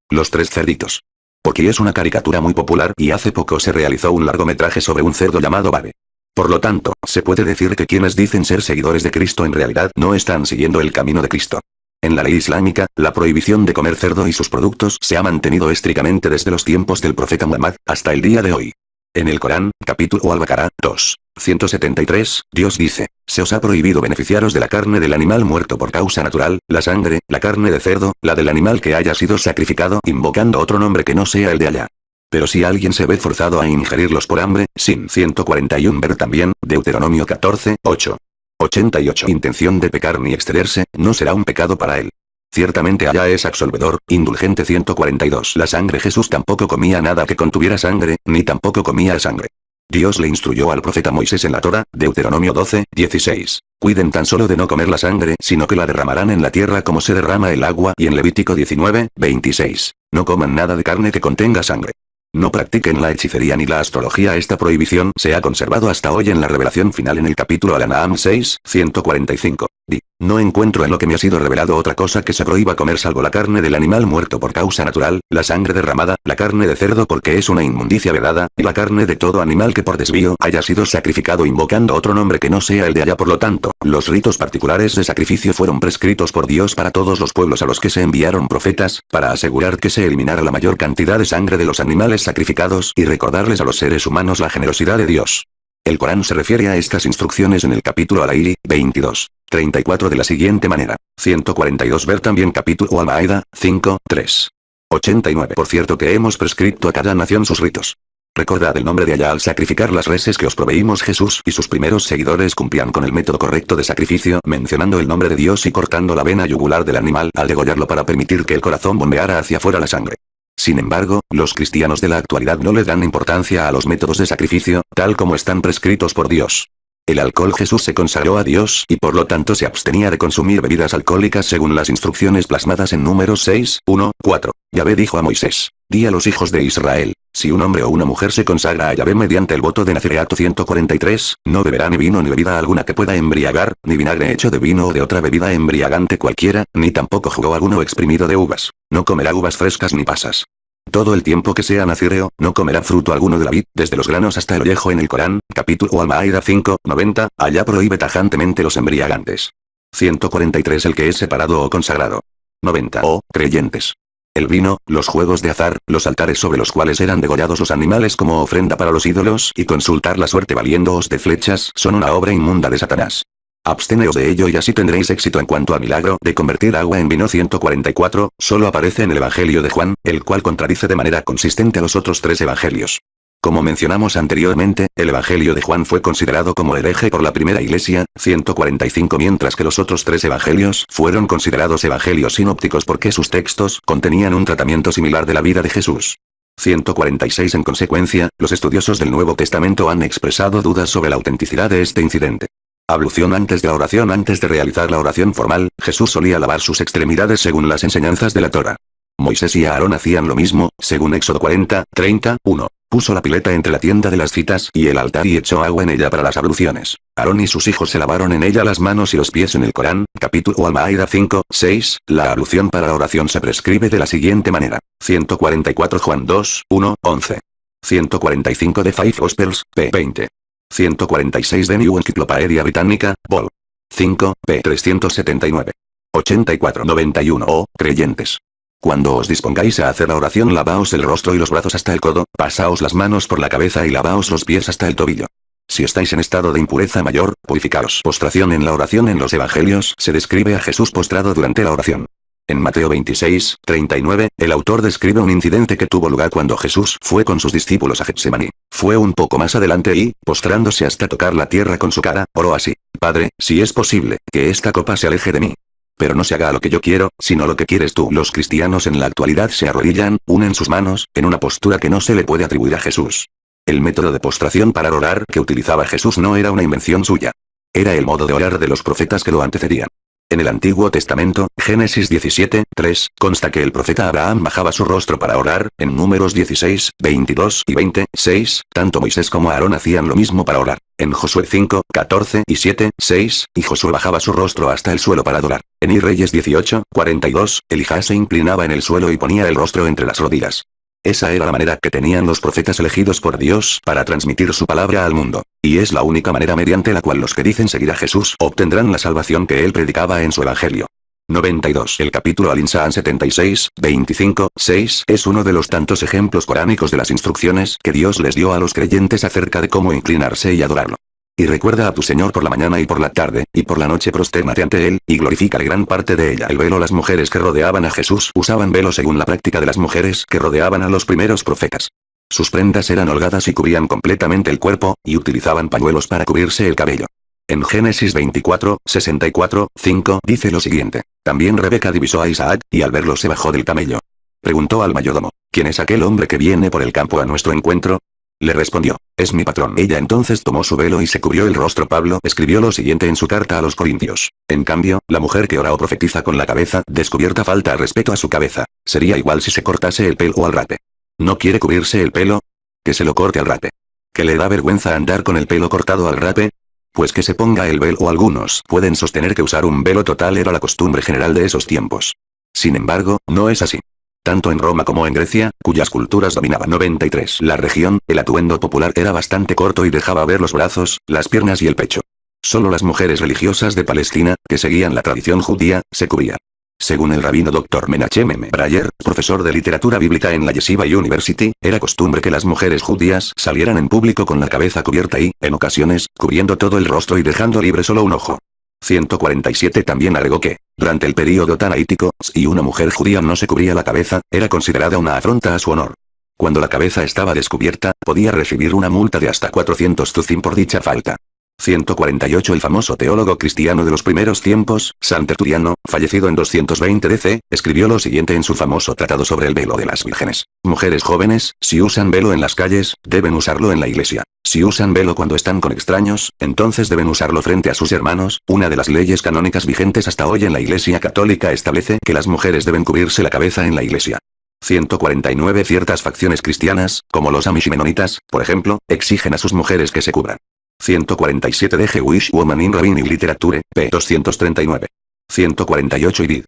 Los 3 cerditos. Porque es una caricatura muy popular y hace poco se realizó un largometraje sobre un cerdo llamado Babe. Por lo tanto, se puede decir que quienes dicen ser seguidores de Cristo en realidad no están siguiendo el camino de Cristo. En la ley islámica, la prohibición de comer cerdo y sus productos se ha mantenido estrictamente desde los tiempos del profeta Muhammad hasta el día de hoy. En el Corán, capítulo Al-Baqarah, 2. 173, Dios dice: se os ha prohibido beneficiaros de la carne del animal muerto por causa natural, la sangre, la carne de cerdo, la del animal que haya sido sacrificado invocando otro nombre que no sea el de Allah. Pero si alguien se ve forzado a ingerirlos por hambre, sin 141 Ver también, Deuteronomio 14, 8. 88 Intención de pecar ni excederse, no será un pecado para él. Ciertamente Allah es absolvedor, indulgente. 142 La sangre. Jesús tampoco comía nada que contuviera sangre, ni tampoco comía sangre. Dios le instruyó al profeta Moisés en la Torá, Deuteronomio 12, 16. Cuiden tan solo de no comer la sangre, sino que la derramarán en la tierra como se derrama el agua, y en Levítico 19, 26. No coman nada de carne que contenga sangre. No practiquen la hechicería ni la astrología. Esta prohibición se ha conservado hasta hoy en la revelación final en el capítulo Al-An'am 6, 145. Di: no encuentro en lo que me ha sido revelado otra cosa que se prohíba comer salvo la carne del animal muerto por causa natural, la sangre derramada, la carne de cerdo porque es una inmundicia vedada, y la carne de todo animal que por desvío haya sido sacrificado invocando otro nombre que no sea el de Allah. Por lo tanto, los ritos particulares de sacrificio fueron prescritos por Dios para todos los pueblos a los que se enviaron profetas, para asegurar que se eliminara la mayor cantidad de sangre de los animales sacrificados y recordarles a los seres humanos la generosidad de Dios. El Corán se refiere a estas instrucciones en el capítulo Al-Aili, 22, 34 de la siguiente manera. 142 Ver también capítulo Al-Maida, 5, 3. 89 Por cierto que hemos prescrito a cada nación sus ritos. Recordad el nombre de Allah al sacrificar las reses que os proveímos. Jesús y sus primeros seguidores cumplían con el método correcto de sacrificio, mencionando el nombre de Dios y cortando la vena yugular del animal al degollarlo para permitir que el corazón bombeara hacia afuera la sangre. Sin embargo, los cristianos de la actualidad no le dan importancia a los métodos de sacrificio, tal como están prescritos por Dios. El alcohol. Jesús se consagró a Dios y por lo tanto se abstenía de consumir bebidas alcohólicas según las instrucciones plasmadas en Números 6, 1, 4. Yahvé dijo a Moisés: di a los hijos de Israel: si un hombre o una mujer se consagra a Yahvé mediante el voto de nazireato. 143, no beberá ni vino ni bebida alguna que pueda embriagar, ni vinagre hecho de vino o de otra bebida embriagante cualquiera, ni tampoco jugo alguno exprimido de uvas. No comerá uvas frescas ni pasas. Todo el tiempo que sea nazireo, no comerá fruto alguno de la vid, desde los granos hasta el ollejo. En el Corán, capítulo Al-Maida 5, 90, Allah prohíbe tajantemente los embriagantes. 143 El que es separado o consagrado. 90 Oh, creyentes. El vino, los juegos de azar, los altares sobre los cuales eran degollados los animales como ofrenda para los ídolos y consultar la suerte valiéndoos de flechas son una obra inmunda de Satanás. Absteneos de ello y así tendréis éxito. En cuanto al milagro de convertir agua en vino. 144, solo aparece en el Evangelio de Juan, el cual contradice de manera consistente a los otros 3 evangelios. Como mencionamos anteriormente, el Evangelio de Juan fue considerado como hereje por la primera iglesia, 145, mientras que los otros 3 evangelios fueron considerados evangelios sinópticos porque sus textos contenían un tratamiento similar de la vida de Jesús. 146 En consecuencia, los estudiosos del Nuevo Testamento han expresado dudas sobre la autenticidad de este incidente. Ablución antes de la oración. Antes de realizar la oración formal, Jesús solía lavar sus extremidades según las enseñanzas de la Torá. Moisés y Aarón hacían lo mismo, según Éxodo 40, 31. Puso la pileta entre la tienda de las citas y el altar y echó agua en ella para las abluciones. Aarón y sus hijos se lavaron en ella las manos y los pies. En el Corán, capítulo Al-Maida 5, 6, la ablución para la oración se prescribe de la siguiente manera. 144 Juan 2, 1, 11. 145 de Five Gospels, p. 20. 146 de New Encyclopedia Britannica, vol. 5, p. 379. 84-91. Oh, creyentes. Cuando os dispongáis a hacer la oración, lavaos el rostro y los brazos hasta el codo, pasaos las manos por la cabeza y lavaos los pies hasta el tobillo. Si estáis en estado de impureza mayor, purificaos. Postración en la oración. En los evangelios se describe a Jesús postrado durante la oración. En Mateo 26, 39, el autor describe un incidente que tuvo lugar cuando Jesús fue con sus discípulos a Getsemaní. Fue un poco más adelante y, postrándose hasta tocar la tierra con su cara, oró así: Padre, si es posible, que esta copa se aleje de mí. Pero no se haga lo que yo quiero, sino lo que quieres tú. Los cristianos en la actualidad se arrodillan, unen sus manos, en una postura que no se le puede atribuir a Jesús. El método de postración para orar que utilizaba Jesús no era una invención suya. Era el modo de orar de los profetas que lo antecedían. En el Antiguo Testamento, Génesis 17, 3, consta que el profeta Abraham bajaba su rostro para orar. En Números 16, 22 y 26, tanto Moisés como Aarón hacían lo mismo para orar. En Josué 5, 14 y 7, 6, y Josué bajaba su rostro hasta el suelo para adorar. En Reyes 18, 42, Elías se inclinaba en el suelo y ponía el rostro entre las rodillas. Esa era la manera que tenían los profetas elegidos por Dios para transmitir su palabra al mundo. Y es la única manera mediante la cual los que dicen seguir a Jesús obtendrán la salvación que él predicaba en su evangelio. 92. El capítulo Al-Insán 76, 25, 6 es uno de los tantos ejemplos coránicos de las instrucciones que Dios les dio a los creyentes acerca de cómo inclinarse y adorarlo. Y recuerda a tu Señor por la mañana y por la tarde, y por la noche prostérnate ante Él, y glorifícale gran parte de ella. El velo. Las mujeres que rodeaban a Jesús usaban velo según la práctica de las mujeres que rodeaban a los primeros profetas. Sus prendas eran holgadas y cubrían completamente el cuerpo, y utilizaban pañuelos para cubrirse el cabello. En Génesis 24, 64, 5 dice lo siguiente: También Rebeca divisó a Isaac, y al verlo se bajó del camello. Preguntó al mayordomo: ¿Quién es aquel hombre que viene por el campo a nuestro encuentro? Le respondió: es mi patrón. Ella entonces tomó su velo y se cubrió el rostro. Pablo escribió lo siguiente en su carta a los Corintios: en cambio, la mujer que ora o profetiza con la cabeza descubierta falta respeto a su cabeza. Sería igual si se cortase el pelo o al rape. ¿No quiere cubrirse el pelo? Que se lo corte al rape. ¿Que le da vergüenza andar con el pelo cortado al rape? Pues que se ponga el velo. Algunos pueden sostener que usar un velo total era la costumbre general de esos tiempos. Sin embargo, no es así. Tanto en Roma como en Grecia, cuyas culturas dominaban. 93. La región, el atuendo popular era bastante corto y dejaba ver los brazos, las piernas y el pecho. Solo las mujeres religiosas de Palestina, que seguían la tradición judía, se cubrían. Según el rabino Dr. Menachem M. Breyer, profesor de literatura bíblica en la Yeshiva University, era costumbre que las mujeres judías salieran en público con la cabeza cubierta y, en ocasiones, cubriendo todo el rostro y dejando libre solo un ojo. 147. También agregó que, durante el período tanaítico, si una mujer judía no se cubría la cabeza, era considerada una afronta a su honor. Cuando la cabeza estaba descubierta, podía recibir una multa de hasta 400 tuzim por dicha falta. 148. El famoso teólogo cristiano de los primeros tiempos, San Tertuliano, fallecido en 220 DC, escribió lo siguiente en su famoso tratado sobre el velo de las vírgenes: mujeres jóvenes, si usan velo en las calles, deben usarlo en la iglesia. Si usan velo cuando están con extraños, entonces deben usarlo frente a sus hermanos. Una de las leyes canónicas vigentes hasta hoy en la Iglesia Católica establece que las mujeres deben cubrirse la cabeza en la iglesia. 149. Ciertas facciones cristianas, como los Amish y menonitas, por ejemplo, exigen a sus mujeres que se cubran. 147 de Jewish Woman in Rabbinic Literature, p. 239. 148 Ibid.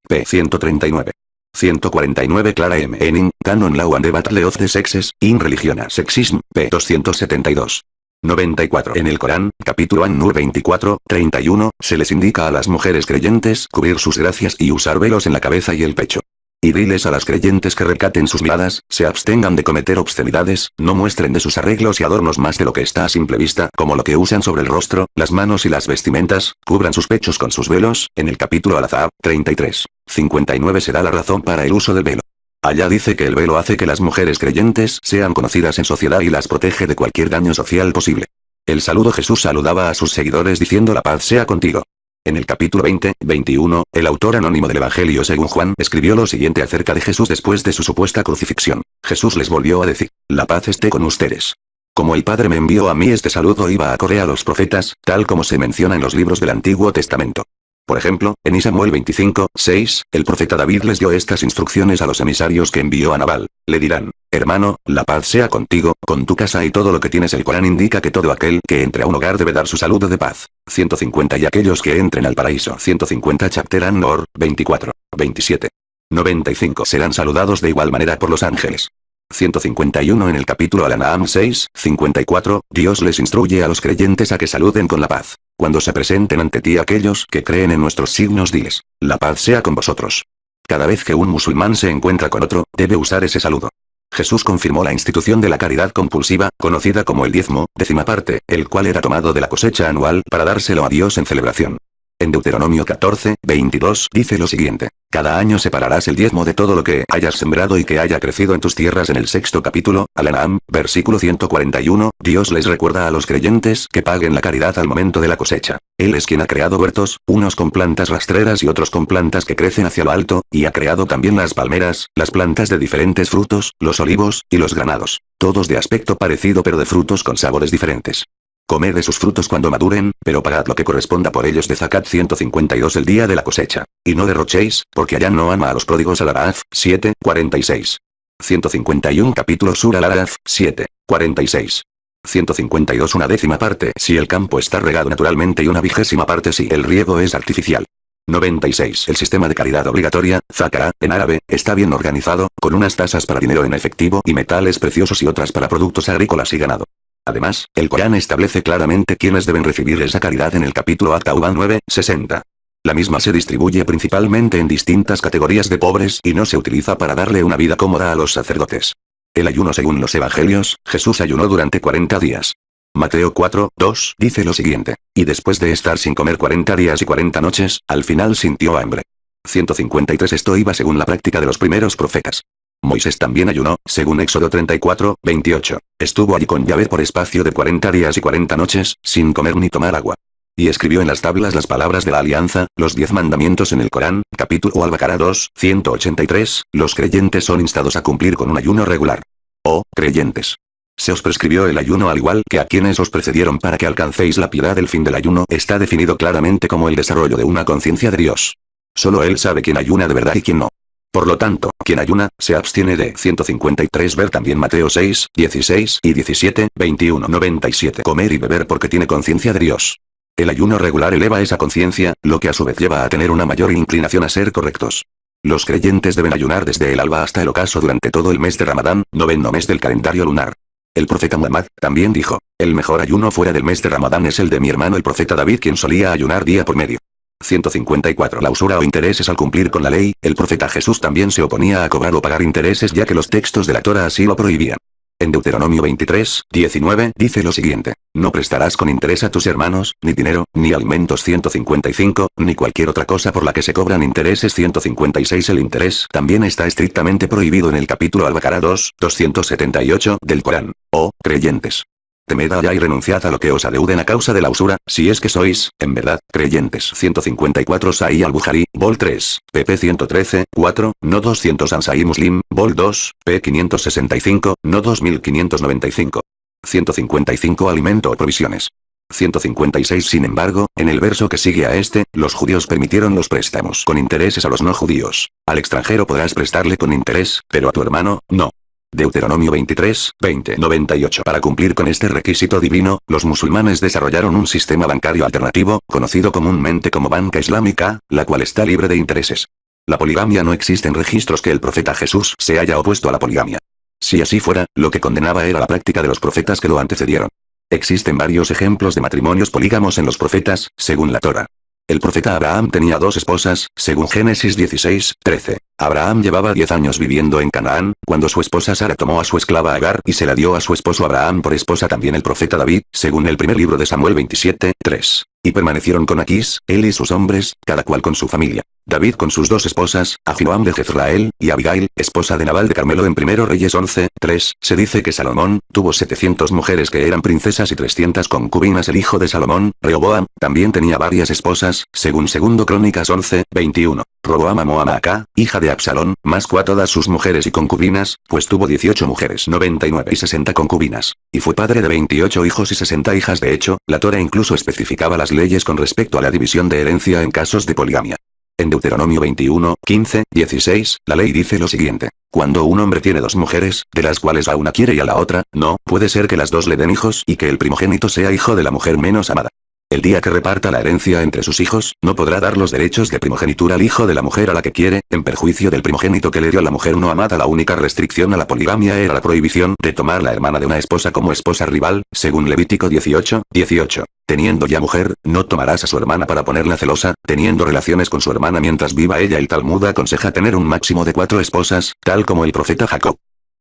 p. 139. 149 Clara M. Enning, Canon Law and the Battle of the Sexes, in Religion and Sexism, p. 272. 94. En el Corán, capítulo An-Nur 24, 31, se les indica a las mujeres creyentes cubrir sus gracias y usar velos en la cabeza y el pecho. Y diles a las creyentes que recaten sus miradas, se abstengan de cometer obscenidades, no muestren de sus arreglos y adornos más de lo que está a simple vista, como lo que usan sobre el rostro, las manos y las vestimentas, cubran sus pechos con sus velos. En el capítulo Al-Azab, 33, 59 se da la razón para el uso del velo. Allá dice que el velo hace que las mujeres creyentes sean conocidas en sociedad y las protege de cualquier daño social posible. El saludo. Jesús saludaba a sus seguidores diciendo: la paz sea contigo. En el capítulo 20, 21, el autor anónimo del Evangelio según Juan escribió lo siguiente acerca de Jesús después de su supuesta crucifixión. Jesús les volvió a decir: la paz esté con ustedes. Como el Padre me envió a mí, este saludo iba acorde a los profetas, tal como se menciona en los libros del Antiguo Testamento. Por ejemplo, en Samuel 25, 6, el profeta David les dio estas instrucciones a los emisarios que envió a Nabal. Le dirán: hermano, la paz sea contigo, con tu casa y todo lo que tienes. El Corán indica que todo aquel que entre a un hogar debe dar su saludo de paz. 150 y aquellos que entren al paraíso. 150 Chapter An-Nur, 24, 27. 95 serán saludados de igual manera por los ángeles. 151 en el capítulo Al-An'am 6, 54, Dios les instruye a los creyentes a que saluden con la paz. Cuando se presenten ante ti aquellos que creen en nuestros signos, diles: la paz sea con vosotros. Cada vez que un musulmán se encuentra con otro, debe usar ese saludo. Jesús confirmó la institución de la caridad compulsiva, conocida como el diezmo, décima parte, el cual era tomado de la cosecha anual para dárselo a Dios en celebración. En Deuteronomio 14, 22 dice lo siguiente: cada año separarás el diezmo de todo lo que hayas sembrado y que haya crecido en tus tierras. En el sexto capítulo, Al-An'am, versículo 141, Dios les recuerda a los creyentes que paguen la caridad al momento de la cosecha. Él es quien ha creado huertos, unos con plantas rastreras y otros con plantas que crecen hacia lo alto, y ha creado también las palmeras, las plantas de diferentes frutos, los olivos, y los granados, todos de aspecto parecido pero de frutos con sabores diferentes. Comed de sus frutos cuando maduren, pero pagad lo que corresponda por ellos. De Zakat 152 el día de la cosecha. Y no derrochéis, porque allá no ama a los pródigos. Al-Araf, 7, 46. 151 capítulo Sura Al-Araf, 7, 46. 152 una décima parte si el campo está regado naturalmente y una vigésima parte si el riego es artificial. 96 el sistema de caridad obligatoria, Zakara, en árabe, está bien organizado, con unas tasas para dinero en efectivo y metales preciosos y otras para productos agrícolas y ganado. Además, el Corán establece claramente quiénes deben recibir esa caridad en el capítulo At-Tauba 9, 60. La misma se distribuye principalmente en distintas categorías de pobres y no se utiliza para darle una vida cómoda a los sacerdotes. El ayuno. Según los evangelios, Jesús ayunó durante 40 días. Mateo 4, 2 dice lo siguiente: y después de estar sin comer 40 días y 40 noches, al final sintió hambre. 153 Esto iba según la práctica de los primeros profetas. Moisés también ayunó, según Éxodo 34, 28. Estuvo allí con Yahvé por espacio de 40 días y 40 noches, sin comer ni tomar agua. Y escribió en las tablas las palabras de la alianza, los 10 mandamientos en el Corán, capítulo Al-Baqará 2, 183, los creyentes son instados a cumplir con un ayuno regular. Oh, creyentes. Se os prescribió el ayuno al igual que a quienes os precedieron para que alcancéis la piedad. El fin del ayuno está definido claramente como el desarrollo de una conciencia de Dios. Solo Él sabe quién ayuna de verdad y quién no. Por lo tanto, quien ayuna, se abstiene de 153. Ver también Mateo 6, 16 y 17, 21, 97. Comer y beber porque tiene conciencia de Dios. El ayuno regular eleva esa conciencia, lo que a su vez lleva a tener una mayor inclinación a ser correctos. Los creyentes deben ayunar desde el alba hasta el ocaso durante todo el mes de Ramadán, noveno mes del calendario lunar. El profeta Muhammad también dijo: el mejor ayuno fuera del mes de Ramadán es el de mi hermano el profeta David, quien solía ayunar día por medio. 154 La usura o intereses. Al cumplir con la ley, el profeta Jesús también se oponía a cobrar o pagar intereses, ya que los textos de la Torá así lo prohibían. En Deuteronomio 23, 19 dice lo siguiente: no prestarás con interés a tus hermanos, ni dinero, ni alimentos. 155, ni cualquier otra cosa por la que se cobran intereses. 156 El interés también está estrictamente prohibido en el capítulo Al-Baqará 2, 278 del Corán. Oh, creyentes. Temed a Allá y renunciad a lo que os adeuden a causa de la usura, si es que sois, en verdad, creyentes. 154 Sahih al-Bukhari, vol 3, pp 113, 4, no 200 Ansai Muslim, vol 2, p 565, no 2595. 155 Alimento o provisiones. 156 Sin embargo, en el verso que sigue a este, los judíos permitieron los préstamos con intereses a los no judíos. Al extranjero podrás prestarle con interés, pero a tu hermano, no. Deuteronomio 23, 20, 98 Para cumplir con este requisito divino, los musulmanes desarrollaron un sistema bancario alternativo, conocido comúnmente como banca islámica, la cual está libre de intereses. La poligamia. No existen registros que el profeta Jesús se haya opuesto a la poligamia. Si así fuera, lo que condenaba era la práctica de los profetas que lo antecedieron. Existen varios ejemplos de matrimonios polígamos en los profetas, según la Torá. El profeta Abraham tenía 2 esposas, según Génesis 16, 13. Abraham llevaba 10 años viviendo en Canaán, cuando su esposa Sara tomó a su esclava Agar y se la dio a su esposo Abraham por esposa. También el profeta David, según el primer libro de Samuel 27, 3. Y permanecieron con Aquís, él y sus hombres, cada cual con su familia. David con sus dos esposas, Ahinoam de Jezreel, y Abigail, esposa de Nabal de Carmelo en 1 Reyes 11:3, se dice que Salomón tuvo 700 mujeres que eran princesas y 300 concubinas. El hijo de Salomón, Rehoboam, también tenía varias esposas, según 2 Crónicas 11:21. Roboam amó a Maacá, hija de Absalón, más a todas sus mujeres y concubinas, pues tuvo 18 mujeres, 99 y 60 concubinas, y fue padre de 28 hijos y 60 hijas. De hecho, la Torá incluso especificaba las leyes con respecto a la división de herencia en casos de poligamia. En Deuteronomio 21, 15, 16, la ley dice lo siguiente: cuando un hombre tiene dos mujeres, de las cuales a una quiere y a la otra, no, puede ser que las dos le den hijos y que el primogénito sea hijo de la mujer menos amada. El día que reparta la herencia entre sus hijos, no podrá dar los derechos de primogenitura al hijo de la mujer a la que quiere, en perjuicio del primogénito que le dio a la mujer no amada. La única restricción a la poligamia era la prohibición de tomar la hermana de una esposa como esposa rival, según Levítico 18, 18. Teniendo ya mujer, no tomarás a su hermana para ponerla celosa, teniendo relaciones con su hermana mientras viva ella. El Talmud aconseja tener un máximo de 4 esposas, tal como el profeta Jacob.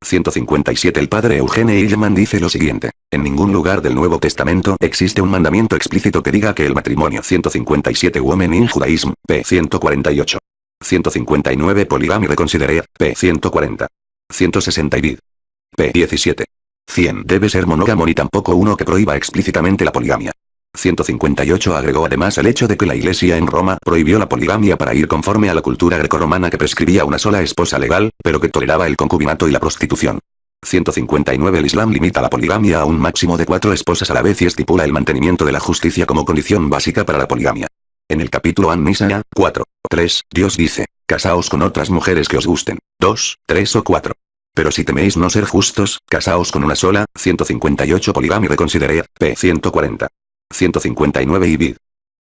157. El padre Eugene Hillman dice lo siguiente: en ningún lugar del Nuevo Testamento existe un mandamiento explícito que diga que el matrimonio. 157. Women in Judaism, p. 148. 159. Polygamy Reconsidered, p. 140. 160. Vid. p. 17. 100. Debe ser monógamo ni tampoco uno que prohíba explícitamente la poligamia. 158. Agregó además el hecho de que la Iglesia en Roma prohibió la poligamia para ir conforme a la cultura grecorromana que prescribía una sola esposa legal, pero que toleraba el concubinato y la prostitución. 159. El Islam limita la poligamia a un máximo de 4 esposas a la vez y estipula el mantenimiento de la justicia como condición básica para la poligamia. En el capítulo An-Nisa 4:3, Dios dice: casaos con otras mujeres que os gusten, 2, 3 o 4. Pero si teméis no ser justos, casaos con una sola. 158. Polygamy Reconsidered, p. 140. 159. y vid.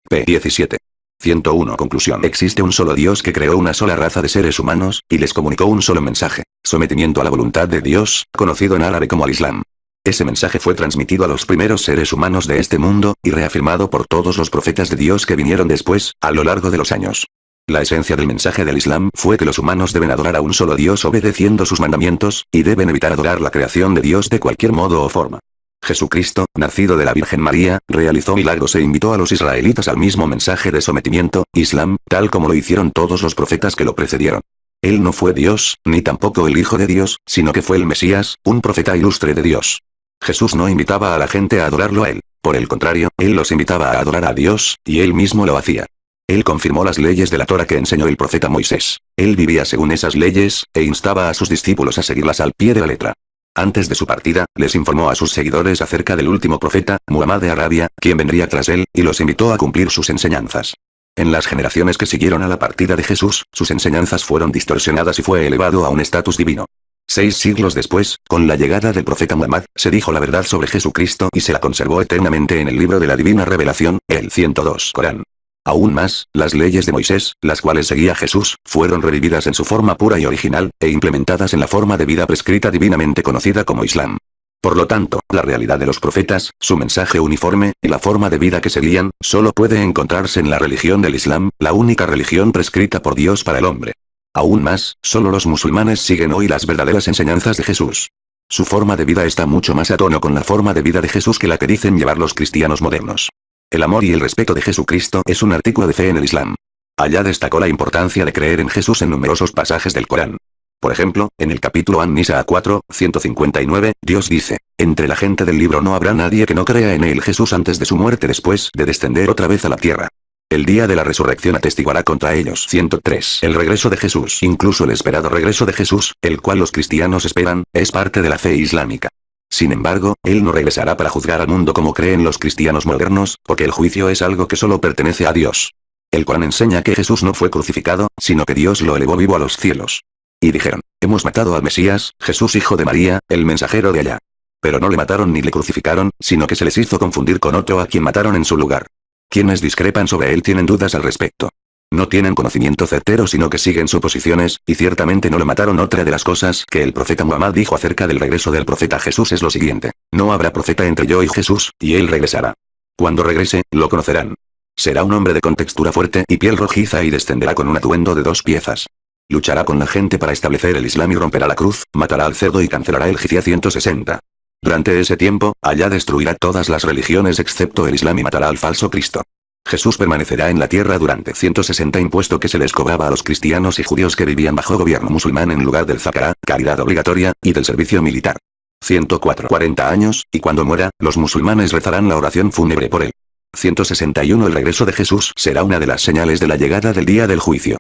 p. 17. 101. Conclusión. Existe un solo Dios que creó una sola raza de seres humanos, y les comunicó un solo mensaje: sometimiento a la voluntad de Dios, conocido en árabe como al Islam. Ese mensaje fue transmitido a los primeros seres humanos de este mundo, y reafirmado por todos los profetas de Dios que vinieron después, a lo largo de los años. La esencia del mensaje del Islam fue que los humanos deben adorar a un solo Dios obedeciendo sus mandamientos, y deben evitar adorar la creación de Dios de cualquier modo o forma. Jesucristo, nacido de la Virgen María, realizó milagros e invitó a los israelitas al mismo mensaje de sometimiento, Islam, tal como lo hicieron todos los profetas que lo precedieron. Él no fue Dios, ni tampoco el Hijo de Dios, sino que fue el Mesías, un profeta ilustre de Dios. Jesús no invitaba a la gente a adorarlo a él, por el contrario, él los invitaba a adorar a Dios, y él mismo lo hacía. Él confirmó las leyes de la Torá que enseñó el profeta Moisés. Él vivía según esas leyes, e instaba a sus discípulos a seguirlas al pie de la letra. Antes de su partida, les informó a sus seguidores acerca del último profeta, Muhammad de Arabia, quien vendría tras él, y los invitó a cumplir sus enseñanzas. En las generaciones que siguieron a la partida de Jesús, sus enseñanzas fueron distorsionadas y fue elevado a un estatus divino. 6 siglos después, con la llegada del profeta Muhammad, se dijo la verdad sobre Jesucristo y se la conservó eternamente en el libro de la divina revelación, el 102 Corán. Aún más, las leyes de Moisés, las cuales seguía Jesús, fueron revividas en su forma pura y original, e implementadas en la forma de vida prescrita divinamente conocida como Islam. Por lo tanto, la realidad de los profetas, su mensaje uniforme, y la forma de vida que seguían, solo puede encontrarse en la religión del Islam, la única religión prescrita por Dios para el hombre. Aún más, solo los musulmanes siguen hoy las verdaderas enseñanzas de Jesús. Su forma de vida está mucho más a tono con la forma de vida de Jesús que la que dicen llevar los cristianos modernos. El amor y el respeto de Jesucristo es un artículo de fe en el Islam. Allá destacó la importancia de creer en Jesús en numerosos pasajes del Corán. Por ejemplo, en el capítulo An-Nisa 4, 159, Dios dice: entre la gente del libro no habrá nadie que no crea en él Jesús antes de su muerte después de descender otra vez a la tierra. El día de la resurrección atestiguará contra ellos. 103. El regreso de Jesús. Incluso el esperado regreso de Jesús, el cual los cristianos esperan, es parte de la fe islámica. Sin embargo, él no regresará para juzgar al mundo como creen los cristianos modernos, porque el juicio es algo que solo pertenece a Dios. El Corán enseña que Jesús no fue crucificado, sino que Dios lo elevó vivo a los cielos. Y dijeron: hemos matado al Mesías, Jesús hijo de María, el mensajero de Allá. Pero no le mataron ni le crucificaron, sino que se les hizo confundir con otro a quien mataron en su lugar. Quienes discrepan sobre él tienen dudas al respecto. No tienen conocimiento certero sino que siguen suposiciones, y ciertamente no le mataron. Otra de las cosas que el profeta Muhammad dijo acerca del regreso del profeta Jesús es lo siguiente: no habrá profeta entre yo y Jesús, y él regresará. Cuando regrese, lo conocerán. Será un hombre de contextura fuerte y piel rojiza y descenderá con un atuendo de 2 piezas. Luchará con la gente para establecer el Islam y romperá la cruz, matará al cerdo y cancelará el jizya 160. Durante ese tiempo, Allá destruirá todas las religiones excepto el Islam y matará al falso Cristo. Jesús permanecerá en la tierra durante 160 impuesto que se les cobraba a los cristianos y judíos que vivían bajo gobierno musulmán en lugar del zakat, caridad obligatoria, y del servicio militar. 104. 40 años, y cuando muera, los musulmanes rezarán la oración fúnebre por él. 161. El regreso de Jesús será una de las señales de la llegada del día del juicio.